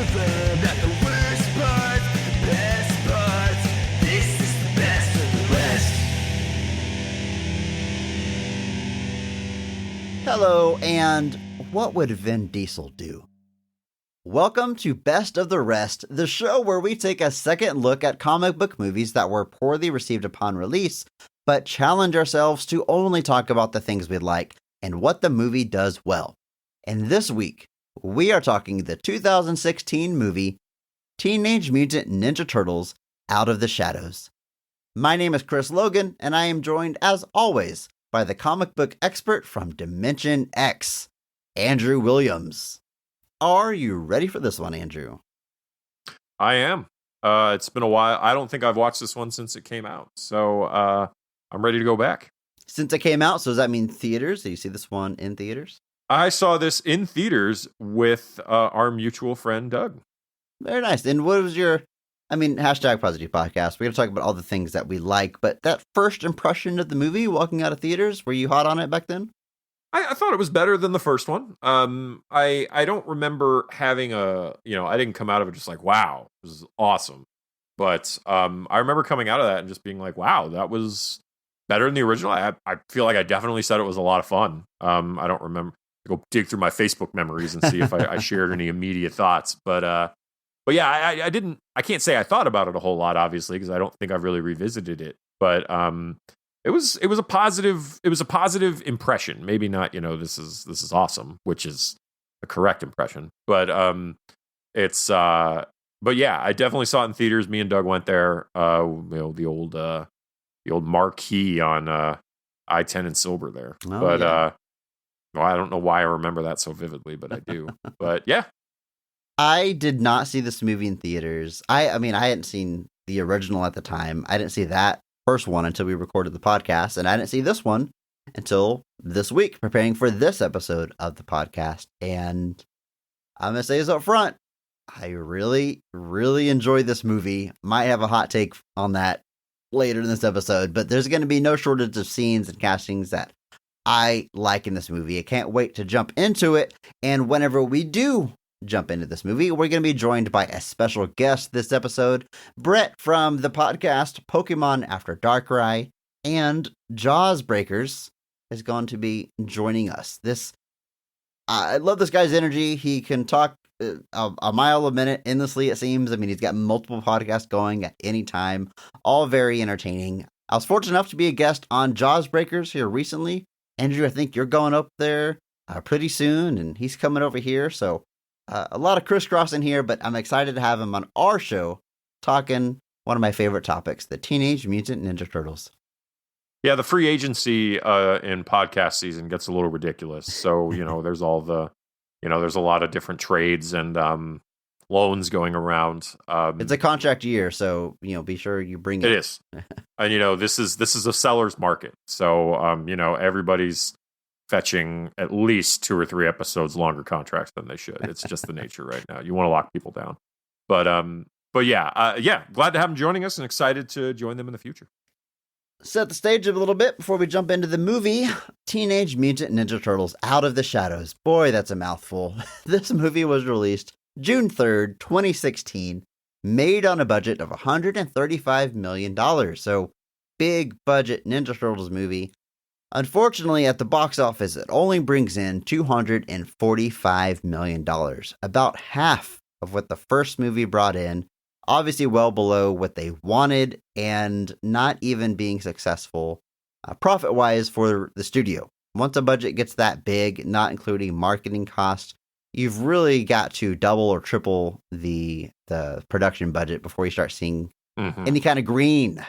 of them, not the worst parts, the best parts. This is the best of the rest. Hello, and what would Vin Diesel do? Welcome to Best of the Rest, the show where we take a second look at comic book movies that were poorly received upon release, but challenge ourselves to only talk about the things we like and what the movie does well. And this week, we are talking the 2016 movie Teenage Mutant Ninja Turtles Out of the Shadows. My name is Chris Logan, and I am joined, as always, by the comic book expert from Dimension X, Andrew Williams. Are you ready for this one, Andrew? I am. It's been a while. I don't think I've watched this one since it came out, so I'm ready to go back. Since it came out, so does that mean theaters? Did you see this one in theaters? I saw this in theaters with our mutual friend, Doug. Very nice. And what was your, hashtag Positive Podcast. We're going to talk about all the things that we like, but that first impression of the movie, walking out of theaters, were you hot on it back then? I thought it was better than the first one. I don't remember having I didn't come out of it just like, wow, this is awesome. But I remember coming out of that and just being like, wow, that was better than the original. I feel like I definitely said it was a lot of fun. I don't remember. Go dig through my Facebook memories and see if I shared any immediate thoughts. But yeah, I can't say I thought about it a whole lot, obviously, because I don't think I've really revisited it. But it was a positive impression. Maybe not, this is awesome, which is the correct impression. But but yeah, I definitely saw it in theaters. Me and Doug went there. The old marquee on I-10 and Silver there. Oh, but yeah. Well, I don't know why I remember that so vividly, but I do. But yeah. I did not see this movie in theaters. I hadn't seen the original at the time. I didn't see that first one until we recorded the podcast, and I didn't see this one until this week, preparing for this episode of the podcast. And I'm going to say this up front. I really, really enjoyed this movie. Might have a hot take on that later in this episode, but there's going to be no shortage of scenes and castings that I like in this movie. I can't wait to jump into it. And whenever we do jump into this movie, we're going to be joined by a special guest this episode, Bret from the podcast Pokemon After Darkrai and Jaws Breakers is going to be joining us. I love this guy's energy. He can talk a mile a minute endlessly, it seems. He's got multiple podcasts going at any time, all very entertaining. I was fortunate enough to be a guest on Jaws Breakers here recently. Andrew, I think you're going up there pretty soon, and he's coming over here, so a lot of crisscrossing here, but I'm excited to have him on our show talking one of my favorite topics, the Teenage Mutant Ninja Turtles. Yeah, the free agency in podcast season gets a little ridiculous. So, there's all there's a lot of different trades and loans going around. It's a contract year, so, be sure you bring it. It is. And, this is a seller's market. So, everybody's fetching at least 2 or 3 episodes longer contracts than they should. It's just the nature right now. You want to lock people down. But yeah, glad to have them joining us and excited to join them in the future. Set the stage a little bit before we jump into the movie. Teenage Mutant Ninja Turtles Out of the Shadows. Boy, that's a mouthful. This movie was released June 3rd, 2016, made on a budget of $135 million. So, big budget Ninja Turtles movie. Unfortunately, at the box office, it only brings in $245 million, about half of what the first movie brought in, obviously well below what they wanted, and not even being successful profit-wise for the studio. Once a budget gets that big, not including marketing costs, you've really got to double or triple the production budget before you start seeing any kind of green.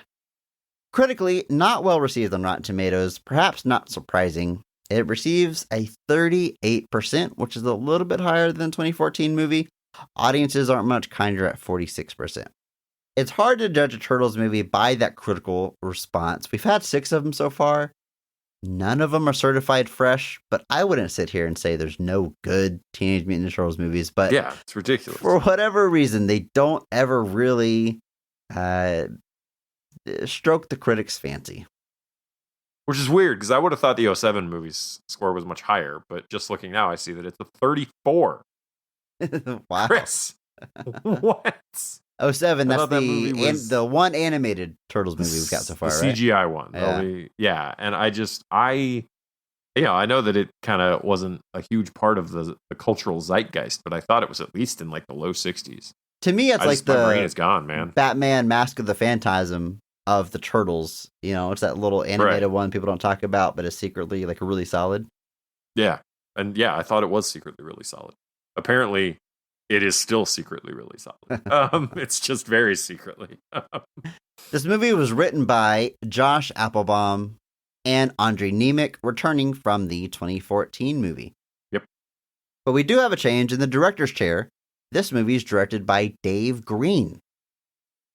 Critically, not well received on Rotten Tomatoes, perhaps not surprising. It receives a 38%, which is a little bit higher than the 2014 movie. Audiences aren't much kinder at 46%. It's hard to judge a Turtles movie by that critical response. We've had 6 of them so far. None of them are certified fresh, but I wouldn't sit here and say there's no good Teenage Mutant Ninja Turtles movies. But yeah, it's ridiculous. For whatever reason, they don't ever really stroke the critics' fancy. Which is weird, because I would have thought the 07 movie's score was much higher, but just looking now, I see that it's a 34. Wow. Chris, What? 07, I that's thought that movie was the one animated Turtles movie we've got so far, the right? CGI one. Yeah. Yeah. And I know that it kind of wasn't a huge part of the cultural zeitgeist, but I thought it was at least in like the low 60s. To me, it's like my brain the is gone, man. Batman Mask of the Phantasm of the Turtles. You know, it's that little animated one people don't talk about, but is secretly like really solid. Yeah. And yeah, I thought it was secretly really solid. Apparently, it is still secretly really solid. It's just very secretly. This movie was written by Josh Applebaum and Andre Nemec, returning from the 2014 movie. Yep. But we do have a change in the director's chair. This movie is directed by Dave Green.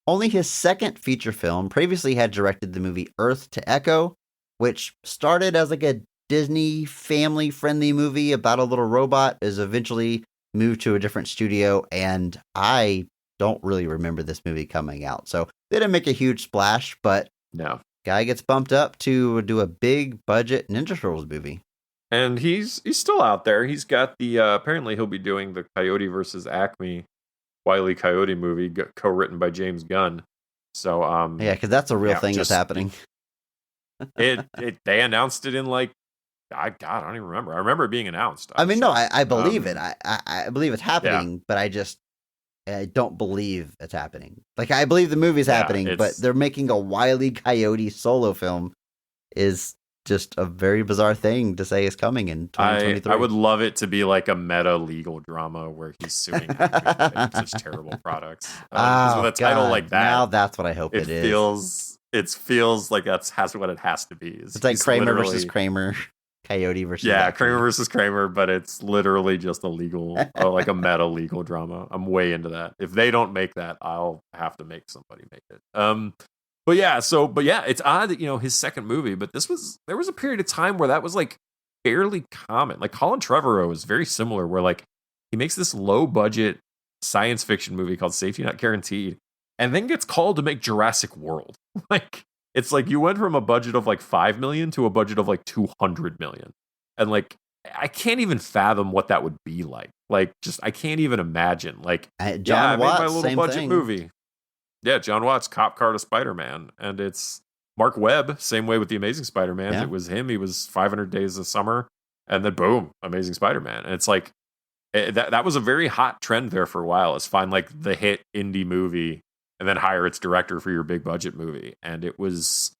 Only his second feature film. Previously had directed the movie Earth to Echo, which started as like a Disney family-friendly movie about a little robot, is eventually moved to a different studio, and I don't really remember this movie coming out. So they didn't make a huge splash, but No. guy gets bumped up to do a big budget Ninja Turtles movie. And he's still out there. He's got the apparently he'll be doing the Coyote versus Acme Wile E. Coyote movie co-written by James Gunn. So Yeah, because that's a real thing that's happening. They announced it in like I don't even remember. I remember it being announced. I believe it. I believe it's happening, but I don't believe it's happening. Like, I believe the movie's happening, but they're making a Wile E. Coyote solo film is just a very bizarre thing to say is coming in 2023. I would love it to be like a meta legal drama where he's suing for making such terrible products. With a title like that, now that's what I hope it is. It feels like that's what it has to be. It's like Kramer versus Kramer. Coyote versus Kramer versus Kramer, but it's literally just a legal, like a meta legal drama. I'm way into that. If they don't make that, I'll have to make somebody make it. But yeah, it's odd that his second movie, but there was a period of time where that was like fairly common. Like Colin Trevorrow is very similar, where like he makes this low budget science fiction movie called Safety Not Guaranteed, and then gets called to make Jurassic World. Like, it's like you went from a budget of like $5 million to a budget of like $200 million. And like, I can't even fathom what that would be like. Like, just, I can't even imagine. Like, I made my little budget movie. Yeah, John Watts, cop car to Spider-Man. And it's Mark Webb, same way with The Amazing Spider-Man. Yeah. It was him. He was 500 Days of Summer. And then boom, Amazing Spider-Man. And it's like, that was a very hot trend there for a while, is find like the hit indie movie and then hire its director for your big budget movie. And it was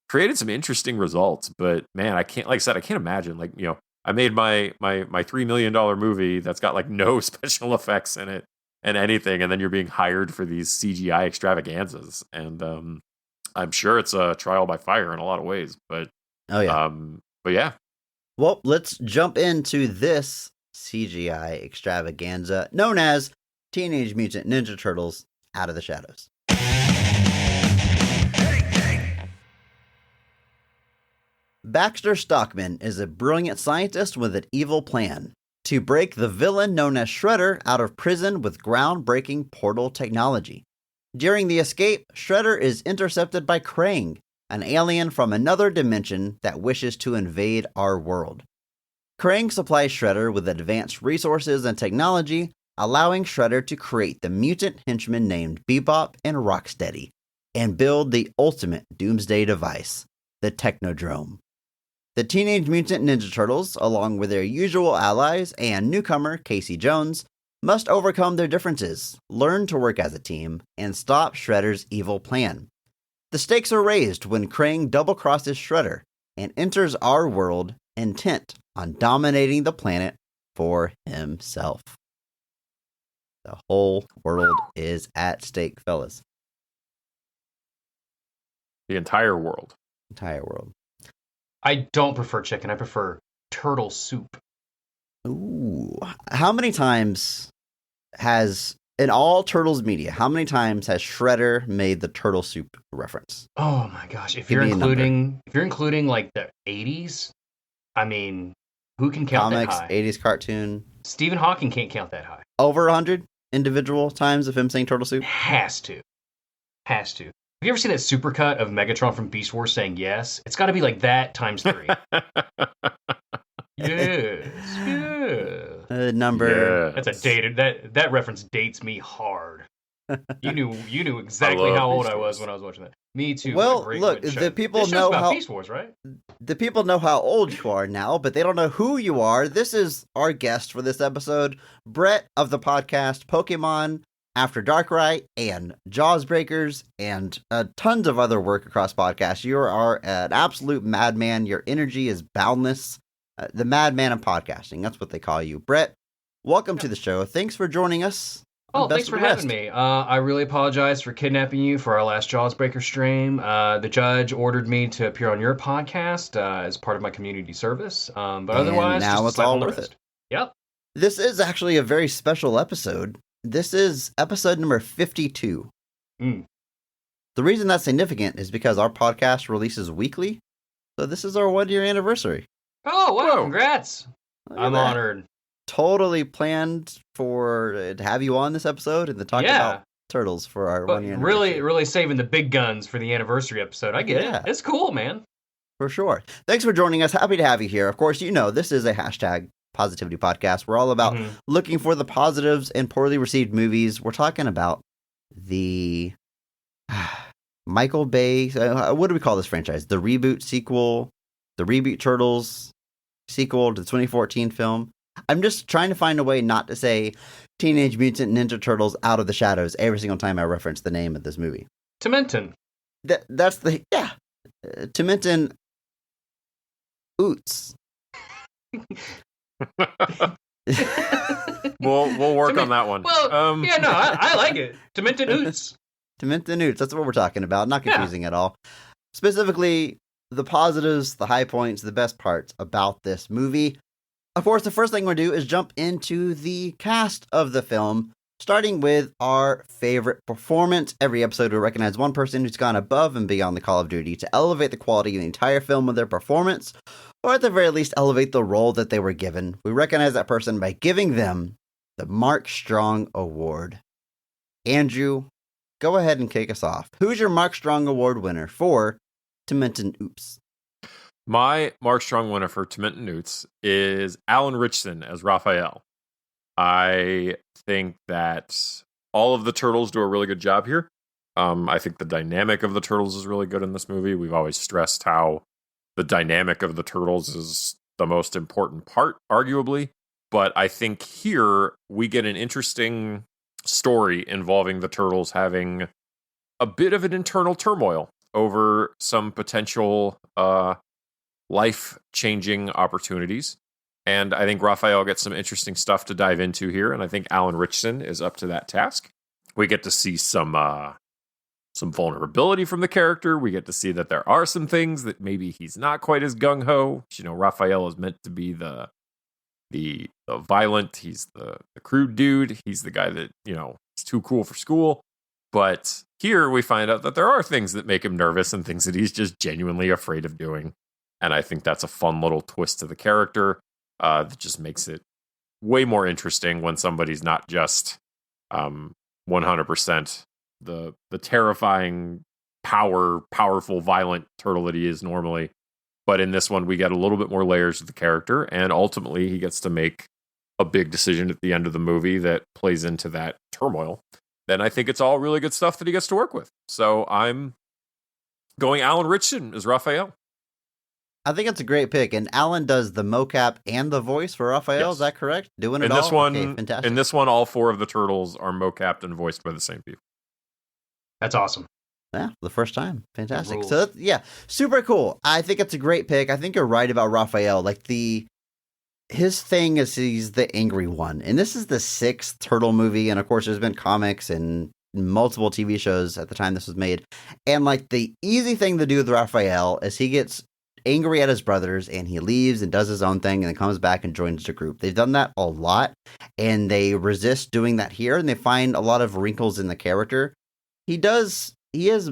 created some interesting results, but man, I can't imagine, like, I made my $3 million movie that's got like no special effects in it and anything. And then you're being hired for these CGI extravaganzas. And, I'm sure it's a trial by fire in a lot of ways, but, but yeah. Well, let's jump into this CGI extravaganza known as Teenage Mutant Ninja Turtles Out of the Shadows. Baxter Stockman is a brilliant scientist with an evil plan to break the villain known as Shredder out of prison with groundbreaking portal technology. During the escape, Shredder is intercepted by Krang, an alien from another dimension that wishes to invade our world. Krang supplies Shredder with advanced resources and technology, allowing Shredder to create the mutant henchman named Bebop and Rocksteady and build the ultimate doomsday device, the Technodrome. The Teenage Mutant Ninja Turtles, along with their usual allies and newcomer Casey Jones, must overcome their differences, learn to work as a team, and stop Shredder's evil plan. The stakes are raised when Krang double-crosses Shredder and enters our world intent on dominating the planet for himself. The whole world is at stake, fellas. The entire world. Entire world. I don't prefer chicken. I prefer turtle soup. Ooh. How many times in all Turtles media, how many times has Shredder made the turtle soup reference? Oh my gosh. If you're including like the 80s, I mean, who can count Comics, that high? 80s cartoon. Stephen Hawking can't count that high. Over 100 individual times of him saying turtle soup? Has to. Have you ever seen that supercut of Megatron from Beast Wars saying yes? It's got to be like that times 3. Yes. Number. Yes. That's a dated that reference dates me hard. You knew exactly love how old Beast I was Wars. when I was watching that. Me too. Well, What a great look, show. the people this show's know about how Beast Wars, right? the people know how old you are now, but they don't know who you are. This is our guest for this episode, Bret of the podcast Pokemon After Dark Right and Jaws Breakers and tons of other work across podcasts. You are an absolute madman. Your energy is boundless. The madman of podcasting. That's what they call you. Bret, welcome to the show. Thanks for joining us. Oh, thanks for having me. I really apologize for kidnapping you for our last Jaws Breaker stream. The judge ordered me to appear on your podcast as part of my community service. But otherwise, now just it's all worth it. Yep. This is actually a very special episode. This is episode number 52. Mm. The reason that's significant is because our podcast releases weekly. So this is our 1-year anniversary. Oh, wow. Whoa. Congrats. Look at I'm that. honored. Totally planned to have you on this episode and to talk about turtles for our But 1-year anniversary. really saving the big guns for the anniversary episode. I get Yeah. it. It's cool, man. For sure. Thanks for joining us. Happy to have you here. Of course, you know, this is a hashtag positivity podcast. We're all about looking for the positives in poorly received movies. We're talking about the Michael Bay. What do we call this franchise? The reboot sequel, the reboot Turtles sequel to the 2014 film. I'm just trying to find a way not to say Teenage Mutant Ninja Turtles Out of the Shadows every single time I reference the name of this movie. TMNT. That's the, TMNT Oots. We'll work on that one. Well, I like it. TMNT Oots. TMNT Oots, that's what we're talking about. Not confusing at all. Specifically, the positives, the high points, the best parts about this movie. Of course, the first thing we'll do is jump into the cast of the film, starting with our favorite performance. Every episode will recognize one person who's gone above and beyond the call of duty to elevate the quality of the entire film with their performance, or at the very least, elevate the role that they were given. We recognize that person by giving them the Mark Strong Award. Andrew, go ahead and kick us off. Who's your Mark Strong Award winner for TMNT Oops? My Mark Strong winner for TMNT Oops is Alan Ritchson as Raphael. I think that all of the turtles do a really good job here. I think the dynamic of the turtles is really good in this movie. We've always stressed how the dynamic of the turtles is the most important part, arguably. But I think here we get an interesting story involving the turtles having a bit of an internal turmoil over some potential life-changing opportunities. And I think Raphael gets some interesting stuff to dive into here, and I think Alan Ritchson is up to that task. We get to see some vulnerability from the character. We get to see that there are some things that maybe he's not quite as gung-ho. You know, Raphael is meant to be the violent, he's the crude dude, he's the guy that, you know, he's too cool for school. But here we find out that there are things that make him nervous and things that he's just genuinely afraid of doing. And I think that's a fun little twist to the character that just makes it way more interesting when somebody's not just 100% the terrifying, powerful, violent turtle that he is normally. But in this one, we get a little bit more layers of the character, and ultimately he gets to make a big decision at the end of the movie that plays into that turmoil. Then I think it's all really good stuff that he gets to work with. So I'm going Alan Ritchson as Raphael. I think it's a great pick, and Alan does the mocap and the voice for Raphael. Yes. Is that correct? Doing it In all? this one, Okay, fantastic. in this one, all four of the turtles are mocapped and voiced by the same people. That's awesome. Yeah, for the first time. Fantastic. Rules. So, super cool. I think it's a great pick. I think you're right about Raphael. Like, his thing is he's the angry one. And this is the 6th Turtle movie. And, of course, there's been comics and multiple TV shows at the time this was made. And, like, the easy thing to do with Raphael is he gets angry at his brothers and he leaves and does his own thing and then comes back and joins the group. They've done that a lot, and they resist doing that here, and they find a lot of wrinkles in the character. He is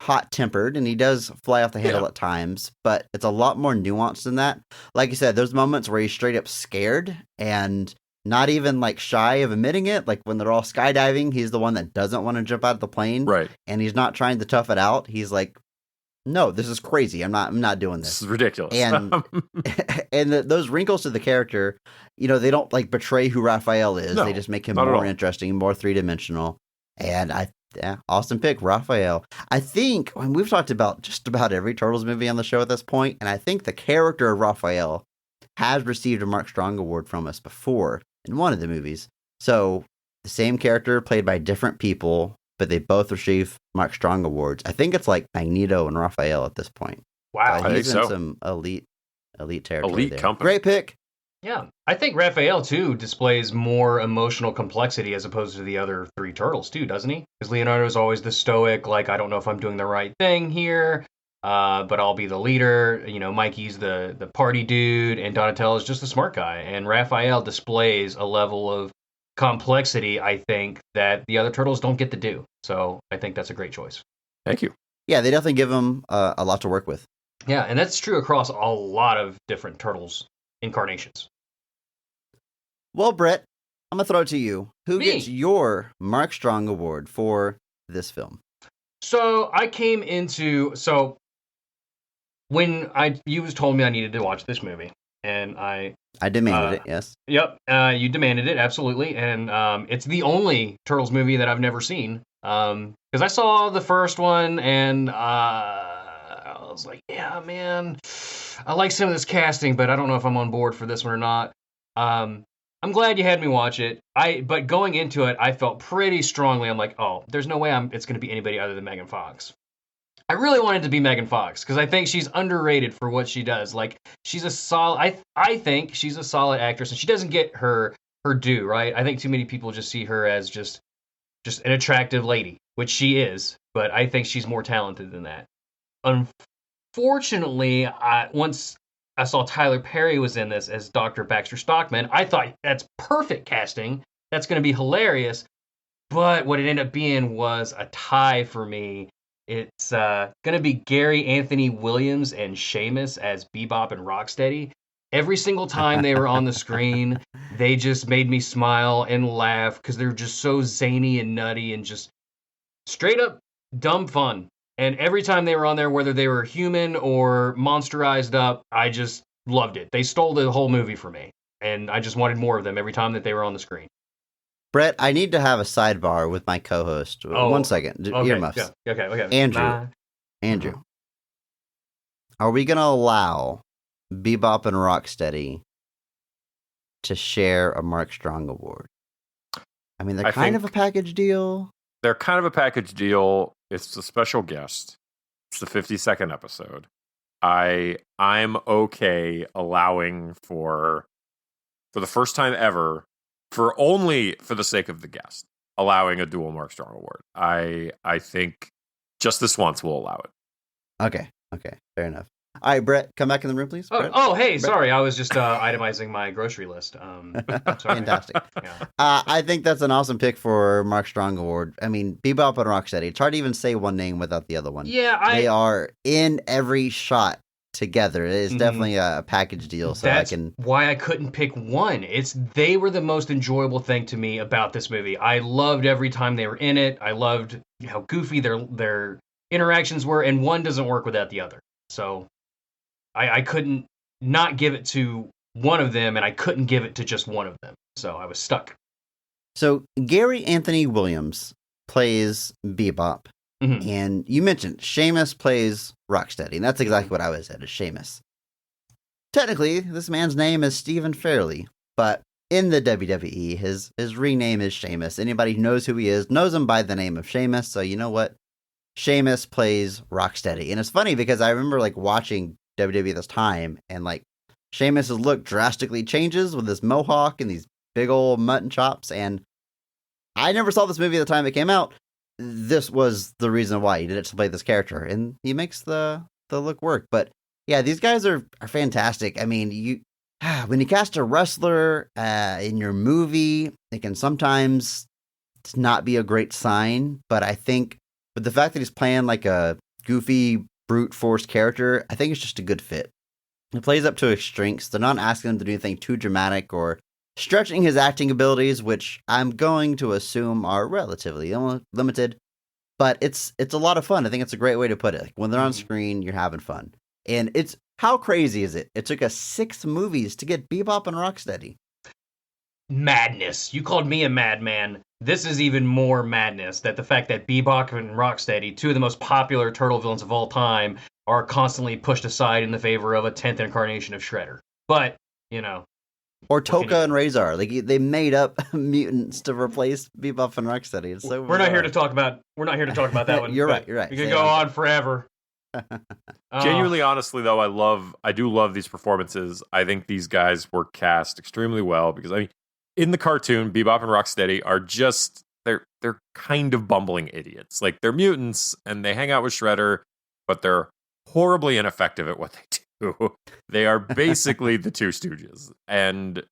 hot-tempered, and he does fly off the handle at times, but it's a lot more nuanced than that. Like you said, there's moments where he's straight up scared and not even like shy of admitting it. Like when they're all skydiving, he's the one that doesn't want to jump out of the plane. Right. And he's not trying to tough it out. He's like no, this is crazy. I'm not doing This this. is ridiculous. And those wrinkles to the character, they don't like betray who Raphael is. No, They just make him not at more all. interesting, more three-dimensional. And awesome pick, Raphael. I think we've talked about just about every Turtles movie on the show at this point, and I think the character of Raphael has received a Mark Strong award from us before in one of the movies. So the same character played by different people, but they both receive Mark Strong awards. I think it's like Magneto and Raphael at this point. Wow. I He's think in so. some elite territory. Elite there. company. Great pick. Yeah, I think Raphael too displays more emotional complexity as opposed to the other three turtles too, doesn't he? Because Leonardo's always the stoic, like I don't know if I'm doing the right thing here, but I'll be the leader. Mikey's the party dude, and Donatello's just the smart guy. And Raphael displays a level of complexity, I think, that the other turtles don't get to do. So I think that's a great choice. Thank you. Yeah, they definitely give him a lot to work with. Yeah, and that's true across a lot of different turtles incarnations. Well, Brett, I'm going to throw it to you. Who Me. gets your Mark Strong award for this film? So I came into when you was told me I needed to watch this movie, and I demanded it, yes. Yep, you demanded it, absolutely, and it's the only Turtles movie that I've never seen. Because I saw the first one, and I was like, yeah, man, I like some of this casting, but I don't know if I'm on board for this one or not. I'm glad you had me watch it. But going into it, I felt pretty strongly. I'm like, oh, there's no way it's going to be anybody other than Megan Fox. I really wanted to be Megan Fox because I think she's underrated for what she does. Like, she's a solid. I think she's a solid actress, and she doesn't get her due. Right? I think too many people just see her as just an attractive lady, which she is. But I think she's more talented than that. Unfortunately, once I saw Tyler Perry was in this as Dr. Baxter Stockman, I thought that's perfect casting. That's going to be hilarious. But what it ended up being was a tie for me. It's going to be Gary Anthony Williams and Seamus as Bebop and Rocksteady. Every single time they were on the screen, they just made me smile and laugh because they're just so zany and nutty and just straight up dumb fun. And every time they were on there, whether they were human or monsterized up, I just loved it. They stole the whole movie for me. And I just wanted more of them every time that they were on the screen. Brett, I need to have a sidebar with my co-host. Oh, 1 second. Okay, Earmuffs. yeah, okay. Andrew. Are we going to allow Bebop and Rocksteady to share a Mark Strong award? I mean, they're kind of a package deal. They're kind of a package deal. It's a special guest. It's the 52nd episode. I'm okay allowing for the first time ever, for the sake of the guest, allowing a dual Mark Strong award. I think just this once we'll allow it. Okay, fair enough. All right, Brett, come back in the room, please. Brett? Hey, Brett? sorry. I was just itemizing my grocery list. Sorry. Fantastic. Yeah. I think that's an awesome pick for Mark Strong award. I mean, Bebop and Rocksteady. It's hard to even say one name without the other one. Yeah, They are in every shot together. It is definitely a package deal. So that's why I couldn't pick one. They were the most enjoyable thing to me about this movie. I loved every time they were in it. I loved how goofy their interactions were, and one doesn't work without the other. So I couldn't not give it to one of them, and I couldn't give it to just one of them. So I was stuck. So Gary Anthony Williams plays Bebop. Mhm. And you mentioned Seamus plays Rocksteady, and that's exactly what I was at, is Seamus. Technically, this man's name is Stephen Fairley, but in the WWE, his rename is Seamus. Anybody who knows who he is knows him by the name of Seamus, so you know what? Seamus plays Rocksteady. And it's funny because I remember watching WWE this time, and Seamus' look drastically changes with this mohawk and these big old mutton chops, and I never saw this movie at the time it came out. This was the reason why he did it, to play this character, and he makes the look work. But yeah, these guys are fantastic. I mean, when you cast a wrestler in your movie, it can sometimes not be a great sign. But I think with the fact that he's playing like a goofy brute force character, I think it's just a good fit. He plays up to his strengths. They're not asking him to do anything too dramatic or stretching his acting abilities, which I'm going to assume are relatively limited. but it's a lot of fun. I think it's a great way to put it. Like, when they're on screen, you're having fun. And it's, how crazy is it? It took us 6 movies to get Bebop and Rocksteady. Madness. You called me a madman. This is even more madness, that the fact that Bebop and Rocksteady, 2 of the most popular turtle villains of all time, are constantly pushed aside in the favor of a 10th incarnation of Shredder. But, you know. Or Toka and Razor. Like, they made up mutants to replace Bebop and Rocksteady. It's so we're not here to talk about that one. You're right. We could go on forever. Genuinely, honestly, though, I do love these performances. I think these guys were cast extremely well because, I mean, in the cartoon, Bebop and Rocksteady are just, they're kind of bumbling idiots. Like, they're mutants and they hang out with Shredder, but they're horribly ineffective at what they do. They are basically the Two Stooges. And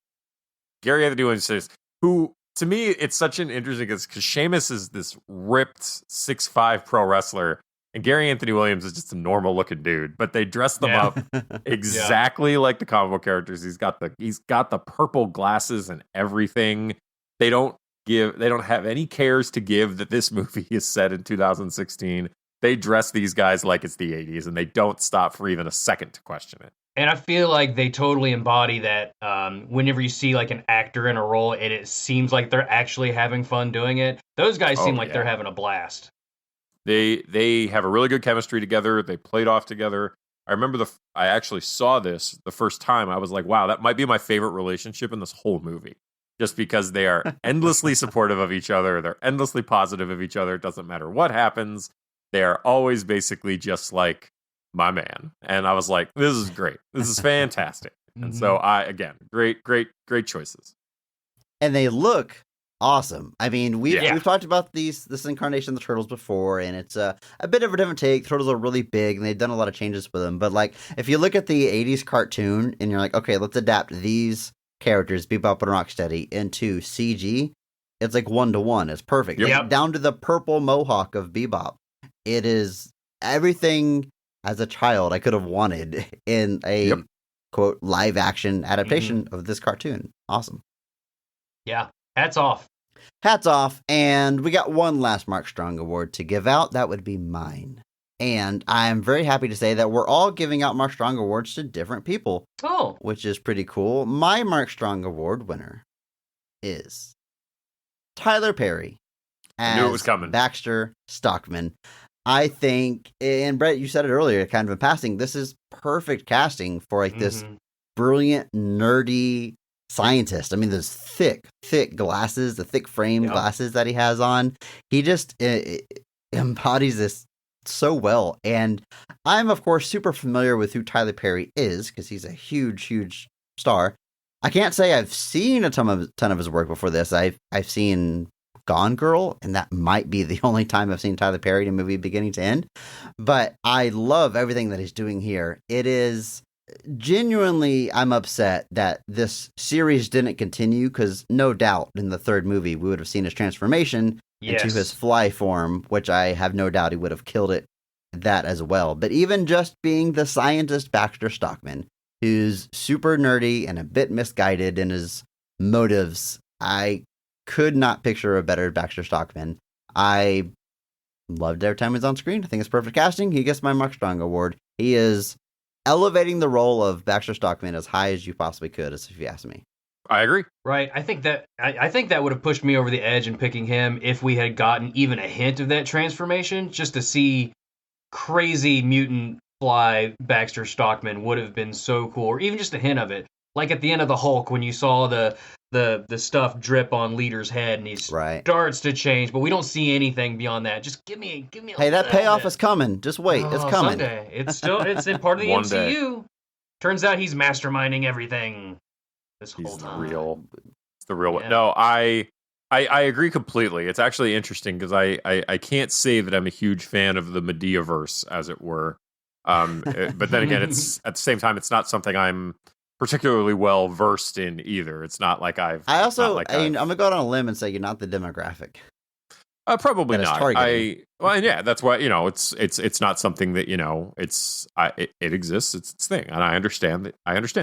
Gary Anthony Williams says, who, to me, it's such an interesting, because Sheamus is this ripped 6'5" pro wrestler, and Gary Anthony Williams is just a normal looking dude, but they dress them up exactly like the comic book characters. He's got the purple glasses and everything. They don't have any cares to give that this movie is set in 2016. They dress these guys like it's the 80s, and they don't stop for even a second to question it. And I feel like they totally embody that. Whenever you see like an actor in a role and it seems like they're actually having fun doing it, those guys seem like they're having a blast. They have a really good chemistry together. They played off together. I remember I actually saw this the first time. I was like, wow, that might be my favorite relationship in this whole movie. Just because they are endlessly supportive of each other. They're endlessly positive of each other. It doesn't matter what happens. They are always basically just like my man. And I was like, this is great. This is fantastic. And so great choices. And they look awesome. I mean, we've talked about this incarnation of the Turtles before, and it's a bit of a different take. Turtles are really big, and they've done a lot of changes with them. But like, if you look at the 80s cartoon, and you're like, okay, let's adapt these characters, Bebop and Rocksteady, into CG, it's like 1-to-1. It's perfect. Yep. Down to the purple mohawk of Bebop. It is everything as a child I could have wanted in a quote live action adaptation of this cartoon. Awesome. Yeah. Hats off. Hats off. And we got one last Mark Strong award to give out. That would be mine. And I'm very happy to say that we're all giving out Mark Strong awards to different people. Oh. Which is pretty cool. My Mark Strong award winner is Tyler Perry as Knew it was coming. Baxter Stockman. I think, and Bret, you said it earlier, kind of in passing, this is perfect casting for like this brilliant, nerdy scientist. I mean, those thick glasses, the thick frame glasses that he has on. He just embodies this so well. And I'm, of course, super familiar with who Tyler Perry is because he's a huge star. I can't say I've seen a ton of his work before this. I've seen Gone Girl, and that might be the only time I've seen Tyler Perry in a movie beginning to end. But I love everything that he's doing here. It is genuinely, I'm upset that this series didn't continue, because no doubt in the 3rd movie we would have seen his transformation into his fly form, which I have no doubt he would have killed it that as well. But even just being the scientist Baxter Stockman, who's super nerdy and a bit misguided in his motives, I could not picture a better Baxter Stockman. I loved every time he was on screen. I think it's perfect casting. He gets my Mark Strong award. He is elevating the role of Baxter Stockman as high as you possibly could, if you ask me. I agree. Right. I think that would have pushed me over the edge in picking him if we had gotten even a hint of that transformation. Just to see crazy mutant fly Baxter Stockman would have been so cool, or even just a hint of it. Like at the end of the Hulk, when you saw the stuff drip on Leader's head and he starts to change, but we don't see anything beyond that. Just give me a Hey, that payoff is coming. Just wait, it's coming. Someday. It's in part of the MCU. Turns out he's masterminding everything this whole time. It's the real one. No, I agree completely. It's actually interesting because I can't say that I'm a huge fan of the Medea-verse, as it were. But then again, it's at the same time, it's not something I'm particularly well versed in either. It's not like I'm gonna go out on a limb and say you're not the demographic. Probably not. That's why, it's not something that, it exists. It's its thing, and I understand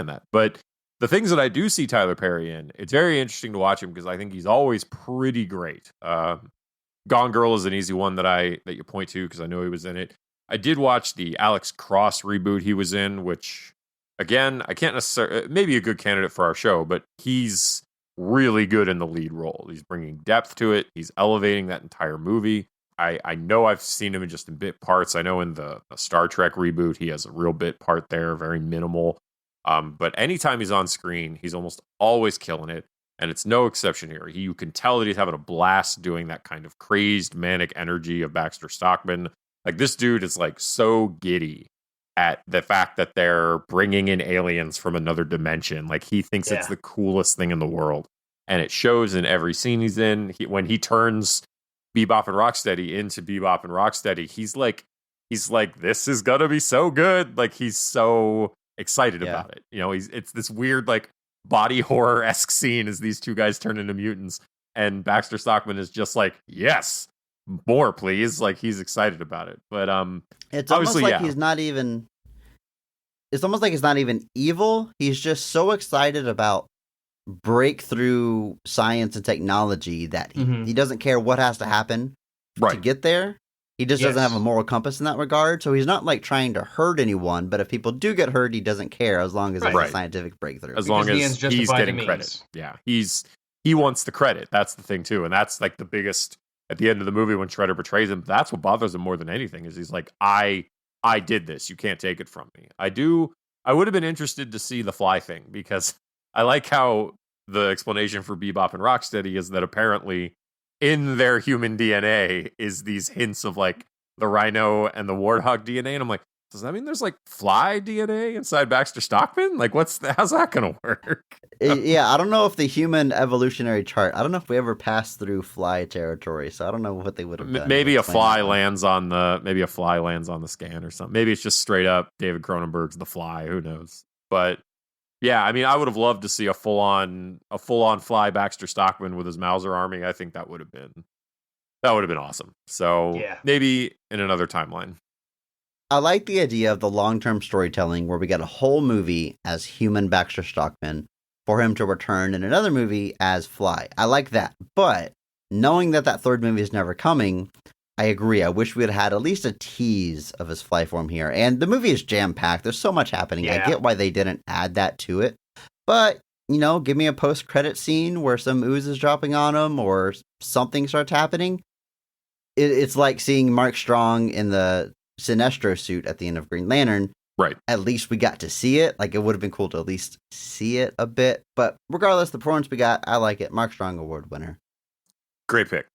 that. But the things that I do see Tyler Perry in, it's very interesting to watch him because I think he's always pretty great. Gone Girl is an easy one that you point to because I know he was in it. I did watch the Alex Cross reboot he was in, which again, I can't necessarily, maybe a good candidate for our show, but he's really good in the lead role. He's bringing depth to it. He's elevating that entire movie. I know I've seen him in bit parts. I know in the Star Trek reboot, he has a real bit part there, very minimal. But anytime he's on screen, he's almost always killing it. And it's no exception here. You can tell that he's having a blast doing that kind of crazed, manic energy of Baxter Stockman. Like, this dude is like so giddy at the fact that they're bringing in aliens from another dimension. Like, he thinks it's the coolest thing in the world. And it shows in every scene he's in. When he turns Bebop and Rocksteady into Bebop and Rocksteady, he's like, this is gonna be so good. Like, he's so excited about it. You know, it's this weird, like, body horror-esque scene as these two guys turn into mutants. And Baxter Stockman is just like, yes, more, please. Like, he's excited about it. But it's almost like he's not even. It's almost like he's not even evil. He's just so excited about breakthrough science and technology that he doesn't care what has to happen to get there. He just doesn't have a moral compass in that regard. So he's not like trying to hurt anyone, but if people do get hurt, he doesn't care as long as it's a scientific breakthrough. As long as he's getting credit. Yeah, he wants the credit. That's the thing too. And that's like the biggest, at the end of the movie when Shredder betrays him, that's what bothers him more than anything, is he's like, I did this. You can't take it from me. I would have been interested to see the fly thing, because I like how the explanation for Bebop and Rocksteady is that apparently in their human DNA is these hints of like the rhino and the warthog DNA. And I'm like, does that mean there's like fly DNA inside Baxter Stockman? Like, how's that going to work? Yeah, I don't know if the human evolutionary chart, I don't know if we ever passed through fly territory, so I don't know what they would have done. Maybe a fly lands on the scan or something. Maybe it's just straight up David Cronenberg's The Fly. Who knows? But yeah, I mean, I would have loved to see a full on fly Baxter Stockman with his Mauser army. I think that would have been awesome. So maybe in another timeline. I like the idea of the long-term storytelling where we get a whole movie as human Baxter Stockman for him to return in another movie as Fly. I like that. But knowing that third movie is never coming, I agree. I wish we had had at least a tease of his fly form here. And the movie is jam-packed. There's so much happening. Yeah. I get why they didn't add that to it. But, give me a post-credit scene where some ooze is dropping on him or something starts happening. It's like seeing Mark Strong in the Sinestro suit at the end of Green Lantern. Right. At least we got to see it. Like, it would have been cool to at least see it a bit. But regardless, the performance we got, I like it. Mark Strong Award winner. Great pick.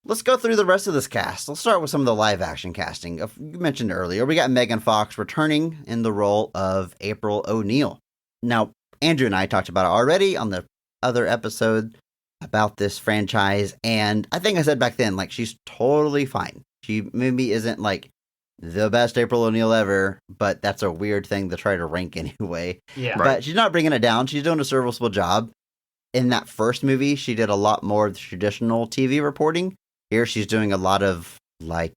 Let's go through the rest of this cast. Let's start with some of the live-action casting. You mentioned earlier, we got Megan Fox returning in the role of April O'Neil. Now, Andrew and I talked about it already on the other episode about this franchise, and I think I said back then, like, she's totally fine. She maybe isn't, like, the best April O'Neil ever, but that's a weird thing to try to rank anyway. Yeah. But she's not bringing it down. She's doing a serviceable job. In that first movie, she did a lot more of the traditional TV reporting. Here, she's doing a lot of, like,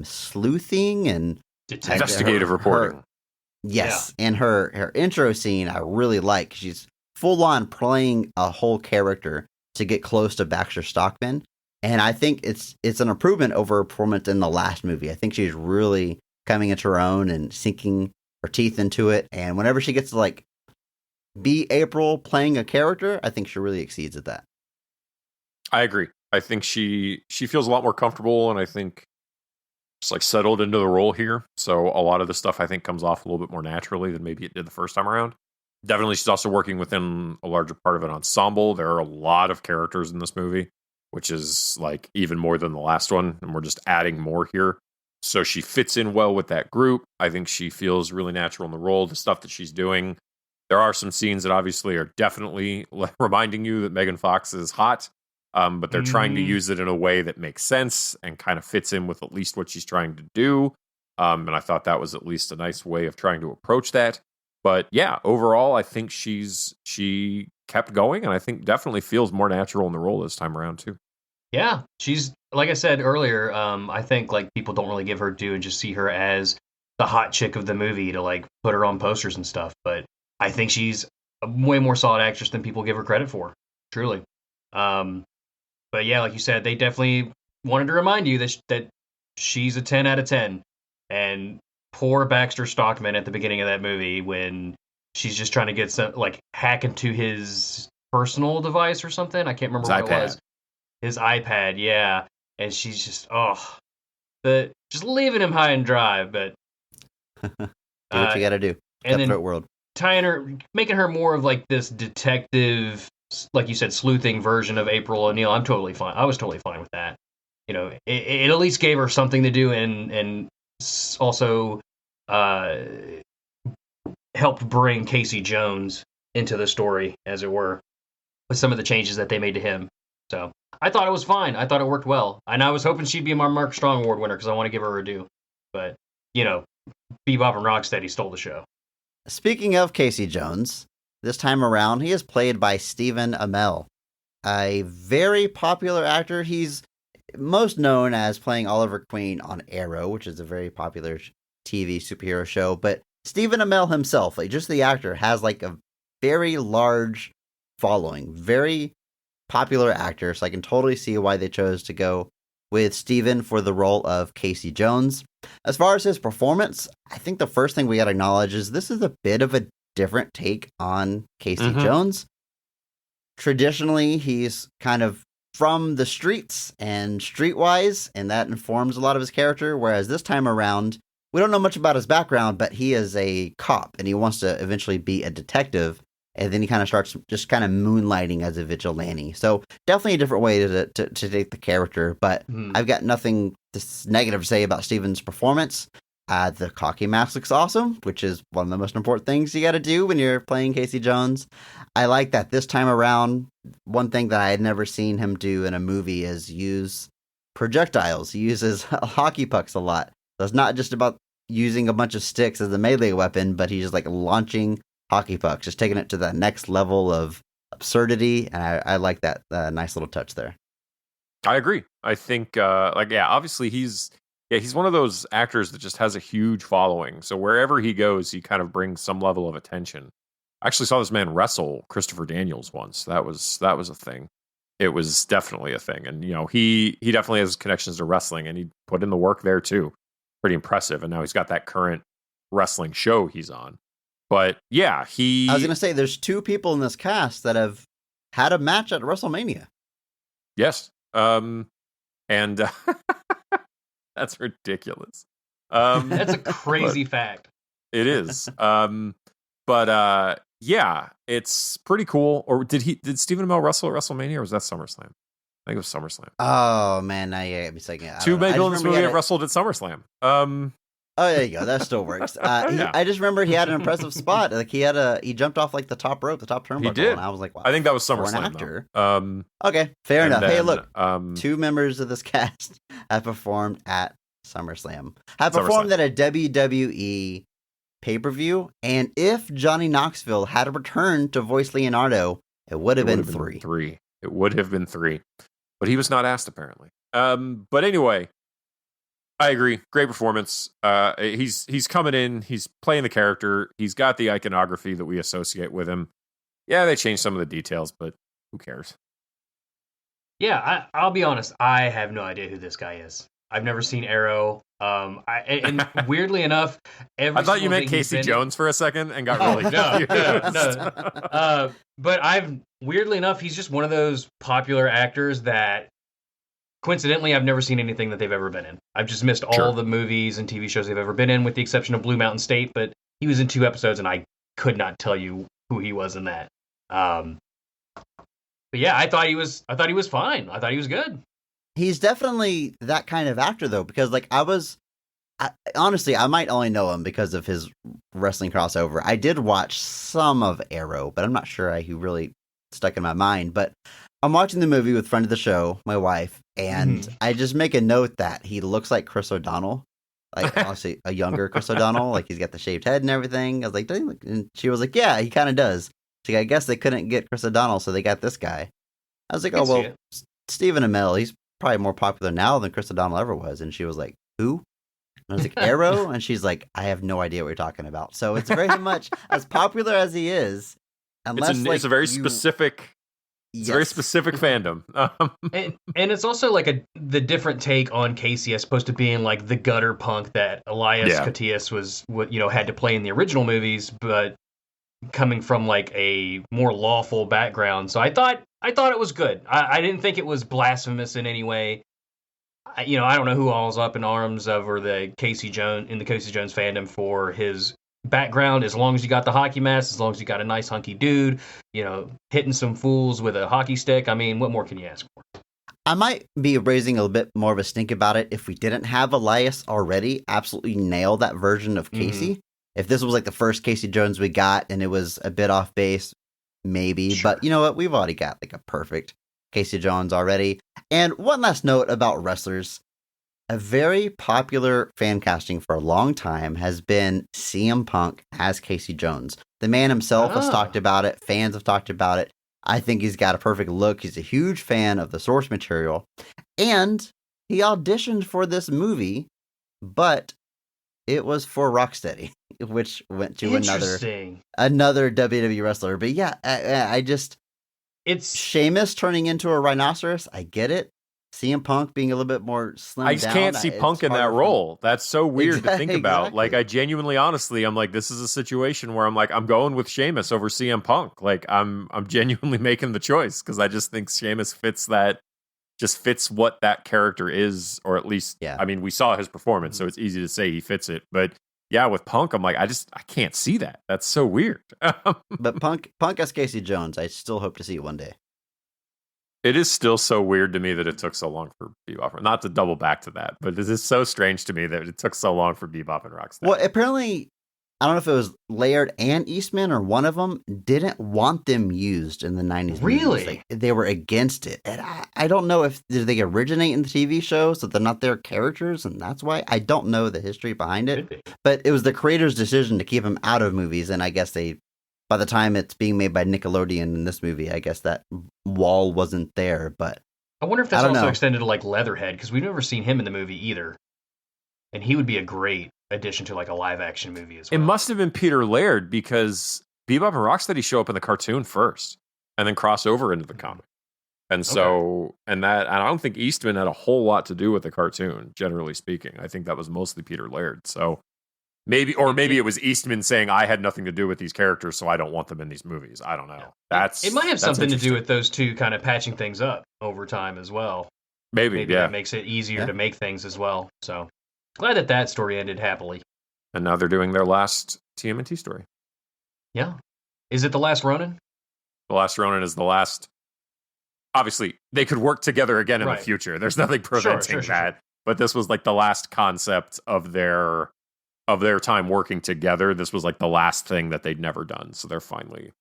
sleuthing and investigative reporting. Yes, and her intro scene, I really like. She's full-on playing a whole character to get close to Baxter Stockman. And I think it's an improvement over her performance in the last movie. I think she's really coming into her own and sinking her teeth into it. And whenever she gets to, like, be April playing a character, I think she really exceeds at that. I agree. I think she feels a lot more comfortable, and I think just like settled into the role here. So a lot of the stuff I think comes off a little bit more naturally than maybe it did the first time around. Definitely, she's also working within a larger part of an ensemble. There are a lot of characters in this movie, which is like even more than the last one, and we're just adding more here. So she fits in well with that group. I think she feels really natural in the role. The stuff that she's doing, there are some scenes that obviously are definitely reminding you that Megan Fox is hot. But they're trying to use it in a way that makes sense and kind of fits in with at least what she's trying to do. And I thought that was at least a nice way of trying to approach that. But yeah, overall, I think she kept going, and I think definitely feels more natural in the role this time around too. Yeah, she's, like I said earlier, I think like people don't really give her due and just see her as the hot chick of the movie to like put her on posters and stuff. But I think she's a way more solid actress than people give her credit for, truly. But yeah, like you said, they definitely wanted to remind you that she's a 10 out of 10. And poor Baxter Stockman at the beginning of that movie when she's just trying to get some, like, hack into his personal device or something. I can't remember what it was. His iPad, yeah. And she's just, just leaving him high and dry. But do what you got to do. And then Cutthroat world. tying her, making her more of like this detective, like you said, sleuthing version of April O'Neil. I'm totally fine. I was totally fine with that. You know, it at least gave her something to do, and also helped bring Casey Jones into the story, as it were, with some of the changes that they made to him. So I thought it was fine. I thought it worked well. And I was hoping she'd be my Mark Strong Award winner because I want to give her a due. But, you know, Bebop and Rocksteady stole the show. Speaking of Casey Jones, this time around, he is played by Stephen Amell, a very popular actor. He's most known as playing Oliver Queen on Arrow, which is a very popular TV superhero show. But Stephen Amell himself, like just the actor, has like a very large following, very popular actor. So I can totally see why they chose to go with Stephen for the role of Casey Jones. As far as his performance, I think the first thing we got to acknowledge is this is a bit of a different take on Casey Jones. Traditionally, he's kind of from the streets and streetwise, and that informs a lot of his character, whereas this time around, we don't know much about his background, but he is a cop, and he wants to eventually be a detective, and then he kind of starts just kind of moonlighting as a vigilante. So definitely a different way to take the character, but I've got nothing negative to say about Steven's performance. The cocky mask looks awesome, which is one of the most important things you got to do when you're playing Casey Jones. I like that this time around, one thing that I had never seen him do in a movie is use projectiles. He uses hockey pucks a lot. So it's not just about using a bunch of sticks as a melee weapon, but he's just like launching hockey pucks, just taking it to the next level of absurdity. And I like that nice little touch there. I agree. I think, obviously he's one of those actors that just has a huge following. So wherever he goes, he kind of brings some level of attention. I actually saw this man wrestle Christopher Daniels once. That was a thing. It was definitely a thing. And, you know, he definitely has connections to wrestling, and he put in the work there too. Pretty impressive. And now he's got that current wrestling show he's on. But yeah, I was going to say, there's two people in this cast that have had a match at WrestleMania. Yes. And that's ridiculous. That's a crazy fact. It is. Yeah, it's pretty cool. Or did Stephen Amell wrestle at WrestleMania, or was that SummerSlam? I think it was SummerSlam. Oh man, now you got me thinking. Two people in this movie have wrestled at SummerSlam. Oh, there you go. That still works. I just remember he had an impressive spot. Like he jumped off like the top rope, the top turnbuckle. He did. And I was like, wow. I think that was SummerSlam. Okay, fair enough. Then, hey, look, two members of this cast have performed at SummerSlam. At a WWE pay-per-view, and if Johnny Knoxville had returned to voice Leonardo, it would have been three. It would have been 3, but he was not asked apparently. But anyway, I agree. Great performance. He's coming in. He's playing the character. He's got the iconography that we associate with him. Yeah, they changed some of the details, but who cares? Yeah, I'll be honest. I have no idea who this guy is. I've never seen Arrow. And weirdly enough, I thought you meant Casey Jones for a second and got really confused. No. But weirdly enough, he's just one of those popular actors that coincidentally I've never seen anything that they've ever been in. I've just missed all the movies and TV shows they've ever been in, with the exception of Blue Mountain State. But he was in 2 episodes, and I could not tell you who he was in that. But yeah, I thought he was fine. I thought he was good. He's definitely that kind of actor, though, because like honestly, I might only know him because of his wrestling crossover. I did watch some of Arrow, but I'm not sure he really stuck in my mind. But I'm watching the movie with friend of the show, my wife, and I just make a note that he looks like Chris O'Donnell, like honestly a younger Chris O'Donnell. Like he's got the shaved head and everything. I was like, does he look? And she was like, yeah, he kind of does. She's like, I guess they couldn't get Chris O'Donnell, so they got this guy. I was like, oh well, Stephen Amell, he's probably more popular now than Chris O'Donnell ever was. And she was like, who? And I was like, Arrow? And she's like, I have no idea what you're talking about. So it's very much as popular as he is. Unless it's a very specific It's a very specific fandom. And it's also like the different take on Casey as opposed to being like the gutter punk that Elias Koteas had to play in the original movies, but coming from like a more lawful background. So I thought it was good. I didn't think it was blasphemous in any way. I don't know who all's up in arms over the Casey Jones fandom for his background. As long as you got the hockey mask, as long as you got a nice hunky dude, hitting some fools with a hockey stick. I mean, what more can you ask for? I might be raising a little bit more of a stink about it if we didn't have Elias already absolutely nail that version of Casey. Mm-hmm. If this was like the first Casey Jones we got and it was a bit off base, maybe. Sure. But you know what? We've already got like a perfect Casey Jones already. And one last note about wrestlers. A very popular fan casting for a long time has been CM Punk as Casey Jones. The man himself has talked about it. Fans have talked about it. I think he's got a perfect look. He's a huge fan of the source material. And he auditioned for this movie, but it was for Rocksteady, which went to another WWE wrestler. But yeah, it's Sheamus turning into a rhinoceros. I get it. CM Punk being a little bit more slimmed down. I just can't see Punk in that role. That's so weird to think about. Like, I genuinely, honestly, I'm like, this is a situation where I'm like, I'm going with Sheamus over CM Punk. Like, I'm genuinely making the choice because I just think Sheamus fits what that character is, or at least, I mean, we saw his performance, so it's easy to say he fits it. But yeah, with Punk, I'm like, I can't see that. That's so weird. But Punk as Casey Jones, I still hope to see one day. It is still so weird to me that it took so long for Bebop. Not to double back to that, but it is so strange to me that it took so long for Bebop and Rocksteady. Well, apparently, I don't know if it was Laird and Eastman or one of them didn't want them used in the 90s. Really? Like, they were against it. And I don't know if did they originate in the TV show, so they're not their characters, and that's why. I don't know the history behind it. But it was the creator's decision to keep them out of movies, and I guess by the time it's being made by Nickelodeon in this movie, I guess that wall wasn't there. But I wonder if that's also extended to like Leatherhead, because we've never seen him in the movie either, and he would be a great addition to like a live action movie as well. It must have been Peter Laird because Bebop and Rocksteady show up in the cartoon first, and then cross over into the comic. And so, and I don't think Eastman had a whole lot to do with the cartoon, generally speaking. I think that was mostly Peter Laird. So. Maybe it was Eastman saying I had nothing to do with these characters, so I don't want them in these movies. I don't know. It might have something to do with those two kind of patching things up over time as well. Maybe that makes it easier to make things as well. So glad that story ended happily. And now they're doing their last TMNT story. Yeah, is it the last Ronin? The last Ronin is the last. Obviously, they could work together again in the future. There's nothing preventing that. Sure. But this was like the last concept of their time working together. This was like the last thing that they'd never done, so they're finally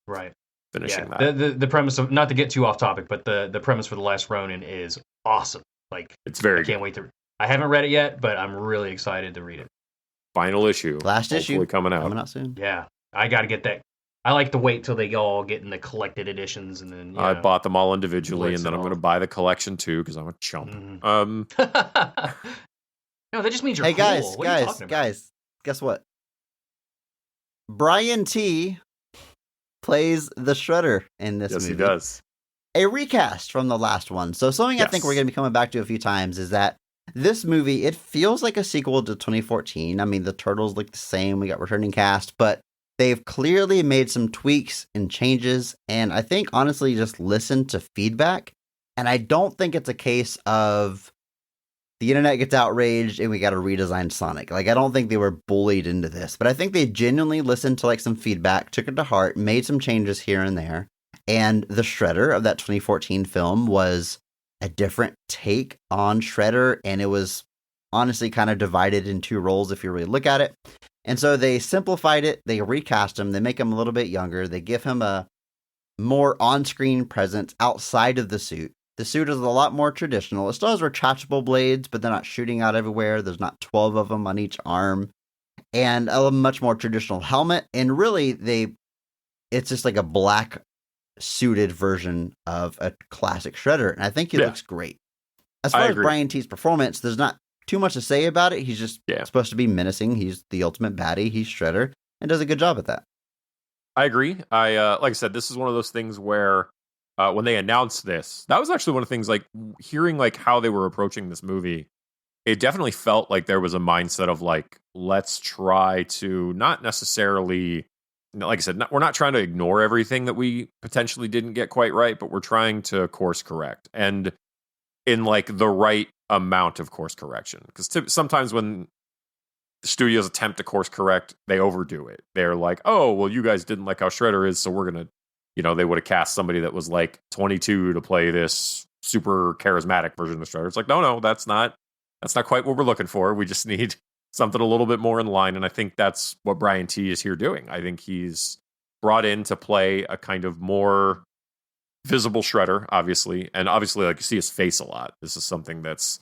finishing that. The premise of, not to get too off topic, but the premise for The Last Ronin is awesome. Like, it's very I can't wait to. I haven't read it yet, but I'm really excited to read it. Final issue, last issue coming out soon. Yeah, I got to get that. I like to wait till they all get in the collected editions, and then I bought them all individually, and then I'm going to buy the collection too because I'm a chump. Mm-hmm. No, that just means you're cool. Guys. Guess what? Brian T plays the Shredder in this movie. Yes, he does. A recast from the last one. So something I think we're going to be coming back to a few times is that this movie, it feels like a sequel to 2014. I mean, the Turtles look the same. We got returning cast, but they've clearly made some tweaks and changes. And I think, honestly, just listen to feedback. And I don't think it's a case of the internet gets outraged and we got to redesign Sonic. Like, I don't think they were bullied into this, but I think they genuinely listened to like some feedback, took it to heart, made some changes here and there. And the Shredder of that 2014 film was a different take on Shredder. And it was honestly kind of divided in two roles if you really look at it. And so they simplified it. They recast him. They make him a little bit younger. They give him a more on-screen presence outside of the suit. The suit is a lot more traditional. It still has retractable blades, but they're not shooting out everywhere. There's not 12 of them on each arm. And a much more traditional helmet. And really, it's just like a black suited version of a classic Shredder. And I think he looks great. As far as Brian T's performance, there's not too much to say about it. He's just supposed to be menacing. He's the ultimate baddie. He's Shredder and does a good job at that. I agree. Like I said, this is one of those things where when they announced this, that was actually one of the things, like hearing like how they were approaching this movie. It definitely felt like there was a mindset of like, let's try to not necessarily, like I said, we're not trying to ignore everything that we potentially didn't get quite right, but we're trying to course correct, and in like the right amount of course correction. Because sometimes when the studios attempt to course correct, they overdo it. They're like, oh, well, you guys didn't like how Shredder is, so we're going to, they would have cast somebody that was like 22 to play this super charismatic version of Shredder. It's like, no, that's not quite what we're looking for. We just need something a little bit more in line. And I think that's what Brian T is here doing. I think he's brought in to play a kind of more visible Shredder, obviously. And obviously, like, you see his face a lot. This is something that's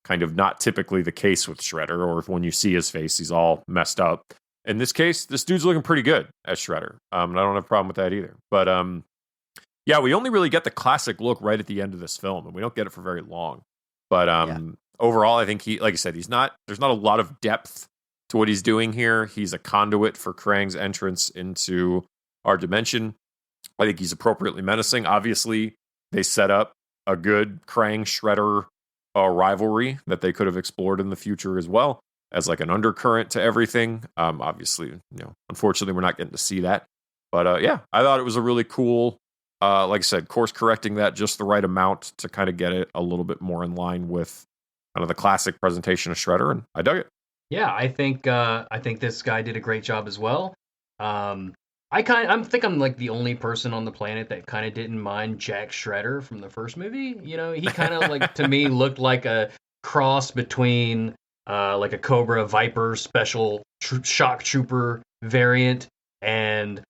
kind of not typically the case with Shredder, or if when you see his face, he's all messed up. In this case, this dude's looking pretty good as Shredder. And I don't have a problem with that either. But yeah, we only really get the classic look right at the end of this film, and we don't get it for very long. But overall, I think he, like I said, there's not a lot of depth to what he's doing here. He's a conduit for Krang's entrance into our dimension. I think he's appropriately menacing. Obviously, they set up a good Krang Shredder rivalry that they could have explored in the future as well, as like an undercurrent to everything. Obviously, unfortunately, we're not getting to see that. But yeah, I thought it was a really cool, like I said, course correcting that just the right amount to kind of get it a little bit more in line with kind of the classic presentation of Shredder, and I dug it. Yeah, I think this guy did a great job as well. I think I'm like the only person on the planet that kind of didn't mind Jack Shredder from the first movie. He kind of like to me looked like a cross between like a Cobra Viper special shock trooper variant and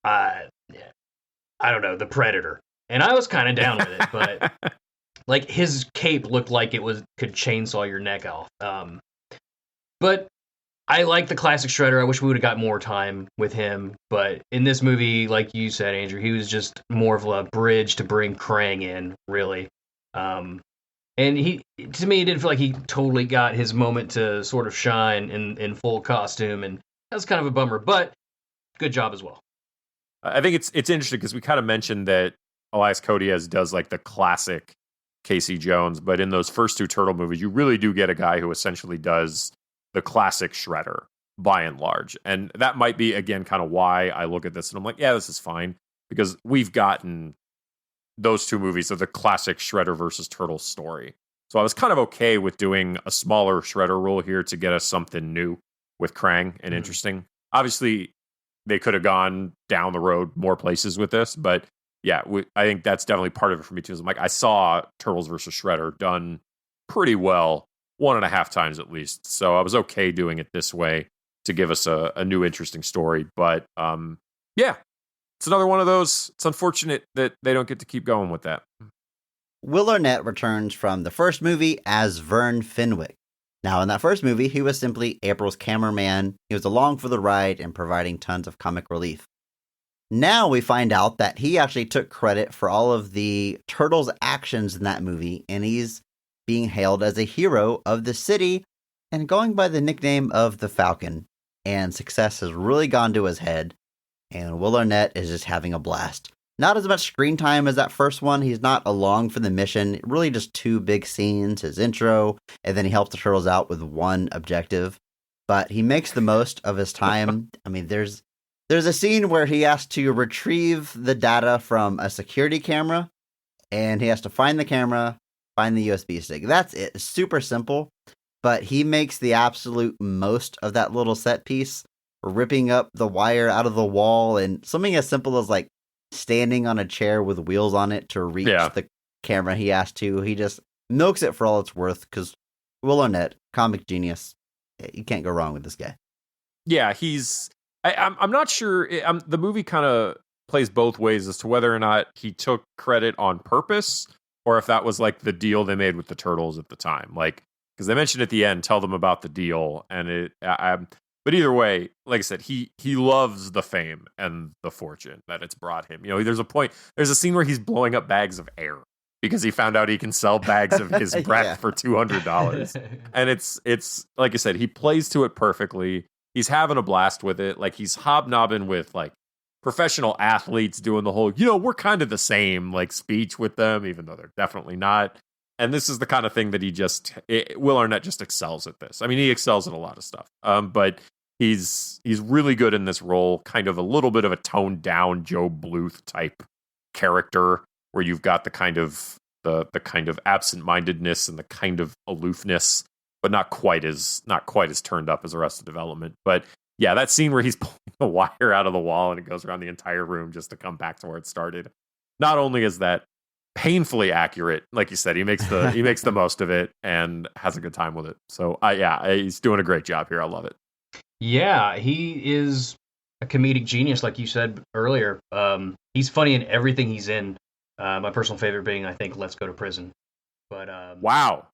I don't know, the Predator. And I was kind of down with it, but like his cape looked like it could chainsaw your neck off. But I like the classic Shredder. I wish we would have got more time with him. But in this movie, like you said, Andrew, he was just more of a bridge to bring Krang in, really. And he, to me, it didn't feel like he totally got his moment to sort of shine in full costume. And that's kind of a bummer, but good job as well. I think it's interesting because we kind of mentioned that Elias Koteas does like the classic Casey Jones, but in those first two Turtle movies, you really do get a guy who essentially does the classic Shredder by and large. And that might be, again, kind of why I look at this and I'm like, yeah, this is fine, because we've gotten those two movies of the classic Shredder versus Turtle story. So I was kind of okay with doing a smaller Shredder role here to get us something new with Krang and interesting. Obviously, they could have gone down the road more places with this, but yeah, I think that's definitely part of it for me too. I'm like, I saw Turtles versus Shredder done pretty well 1.5 times at least, so I was okay doing it this way to give us a new interesting story. But yeah, it's another one of those. It's unfortunate that they don't get to keep going with that. Will Arnett returns from the first movie as Vern Fenwick. Now, in that first movie, he was simply April's cameraman. He was along for the ride and providing tons of comic relief. Now we find out that he actually took credit for all of the Turtles' actions in that movie, and he's being hailed as a hero of the city and going by the nickname of the Falcon. And success has really gone to his head, and Will Arnett is just having a blast. Not as much screen time as that first one. He's not along for the mission. Really just 2 big scenes, his intro, and then he helps the Turtles out with one objective. But he makes the most of his time. I mean, there's a scene where he has to retrieve the data from a security camera, and he has to find the camera, find the USB stick. That's it. It's super simple, but he makes the absolute most of that little set piece, ripping up the wire out of the wall, and something as simple as like standing on a chair with wheels on it to reach the camera he has to. He just milks it for all it's worth, because Will Arnett, comic genius. You can't go wrong with this guy. Yeah, I'm not sure. The movie kind of plays both ways as to whether or not he took credit on purpose or if that was like the deal they made with the Turtles at the time. Like, because they mentioned at the end, tell them about the deal. And but either way, like I said, he loves the fame and the fortune that it's brought him. There's a scene where he's blowing up bags of air because he found out he can sell bags of his breath for $200. And it's like I said, he plays to it perfectly. He's having a blast with it. Like, he's hobnobbing with like professional athletes doing the whole, we're kind of the same like speech with them, even though they're definitely not. And this is the kind of thing that Will Arnett just excels at this. I mean, he excels at a lot of stuff. But he's really good in this role, kind of a little bit of a toned down Joe Bluth type character, where you've got the kind of absent-mindedness and the kind of aloofness, but not quite as turned up as Arrested Development. But yeah, that scene where he's pulling the wire out of the wall and it goes around the entire room just to come back to where it started. Not only is that painfully accurate, like you said, he makes the most of it and has a good time with it. So he's doing a great job here. I love it. Yeah, he is a comedic genius, like you said earlier. He's funny in everything he's in. My personal favorite being, I think, Let's Go to Prison. But wow.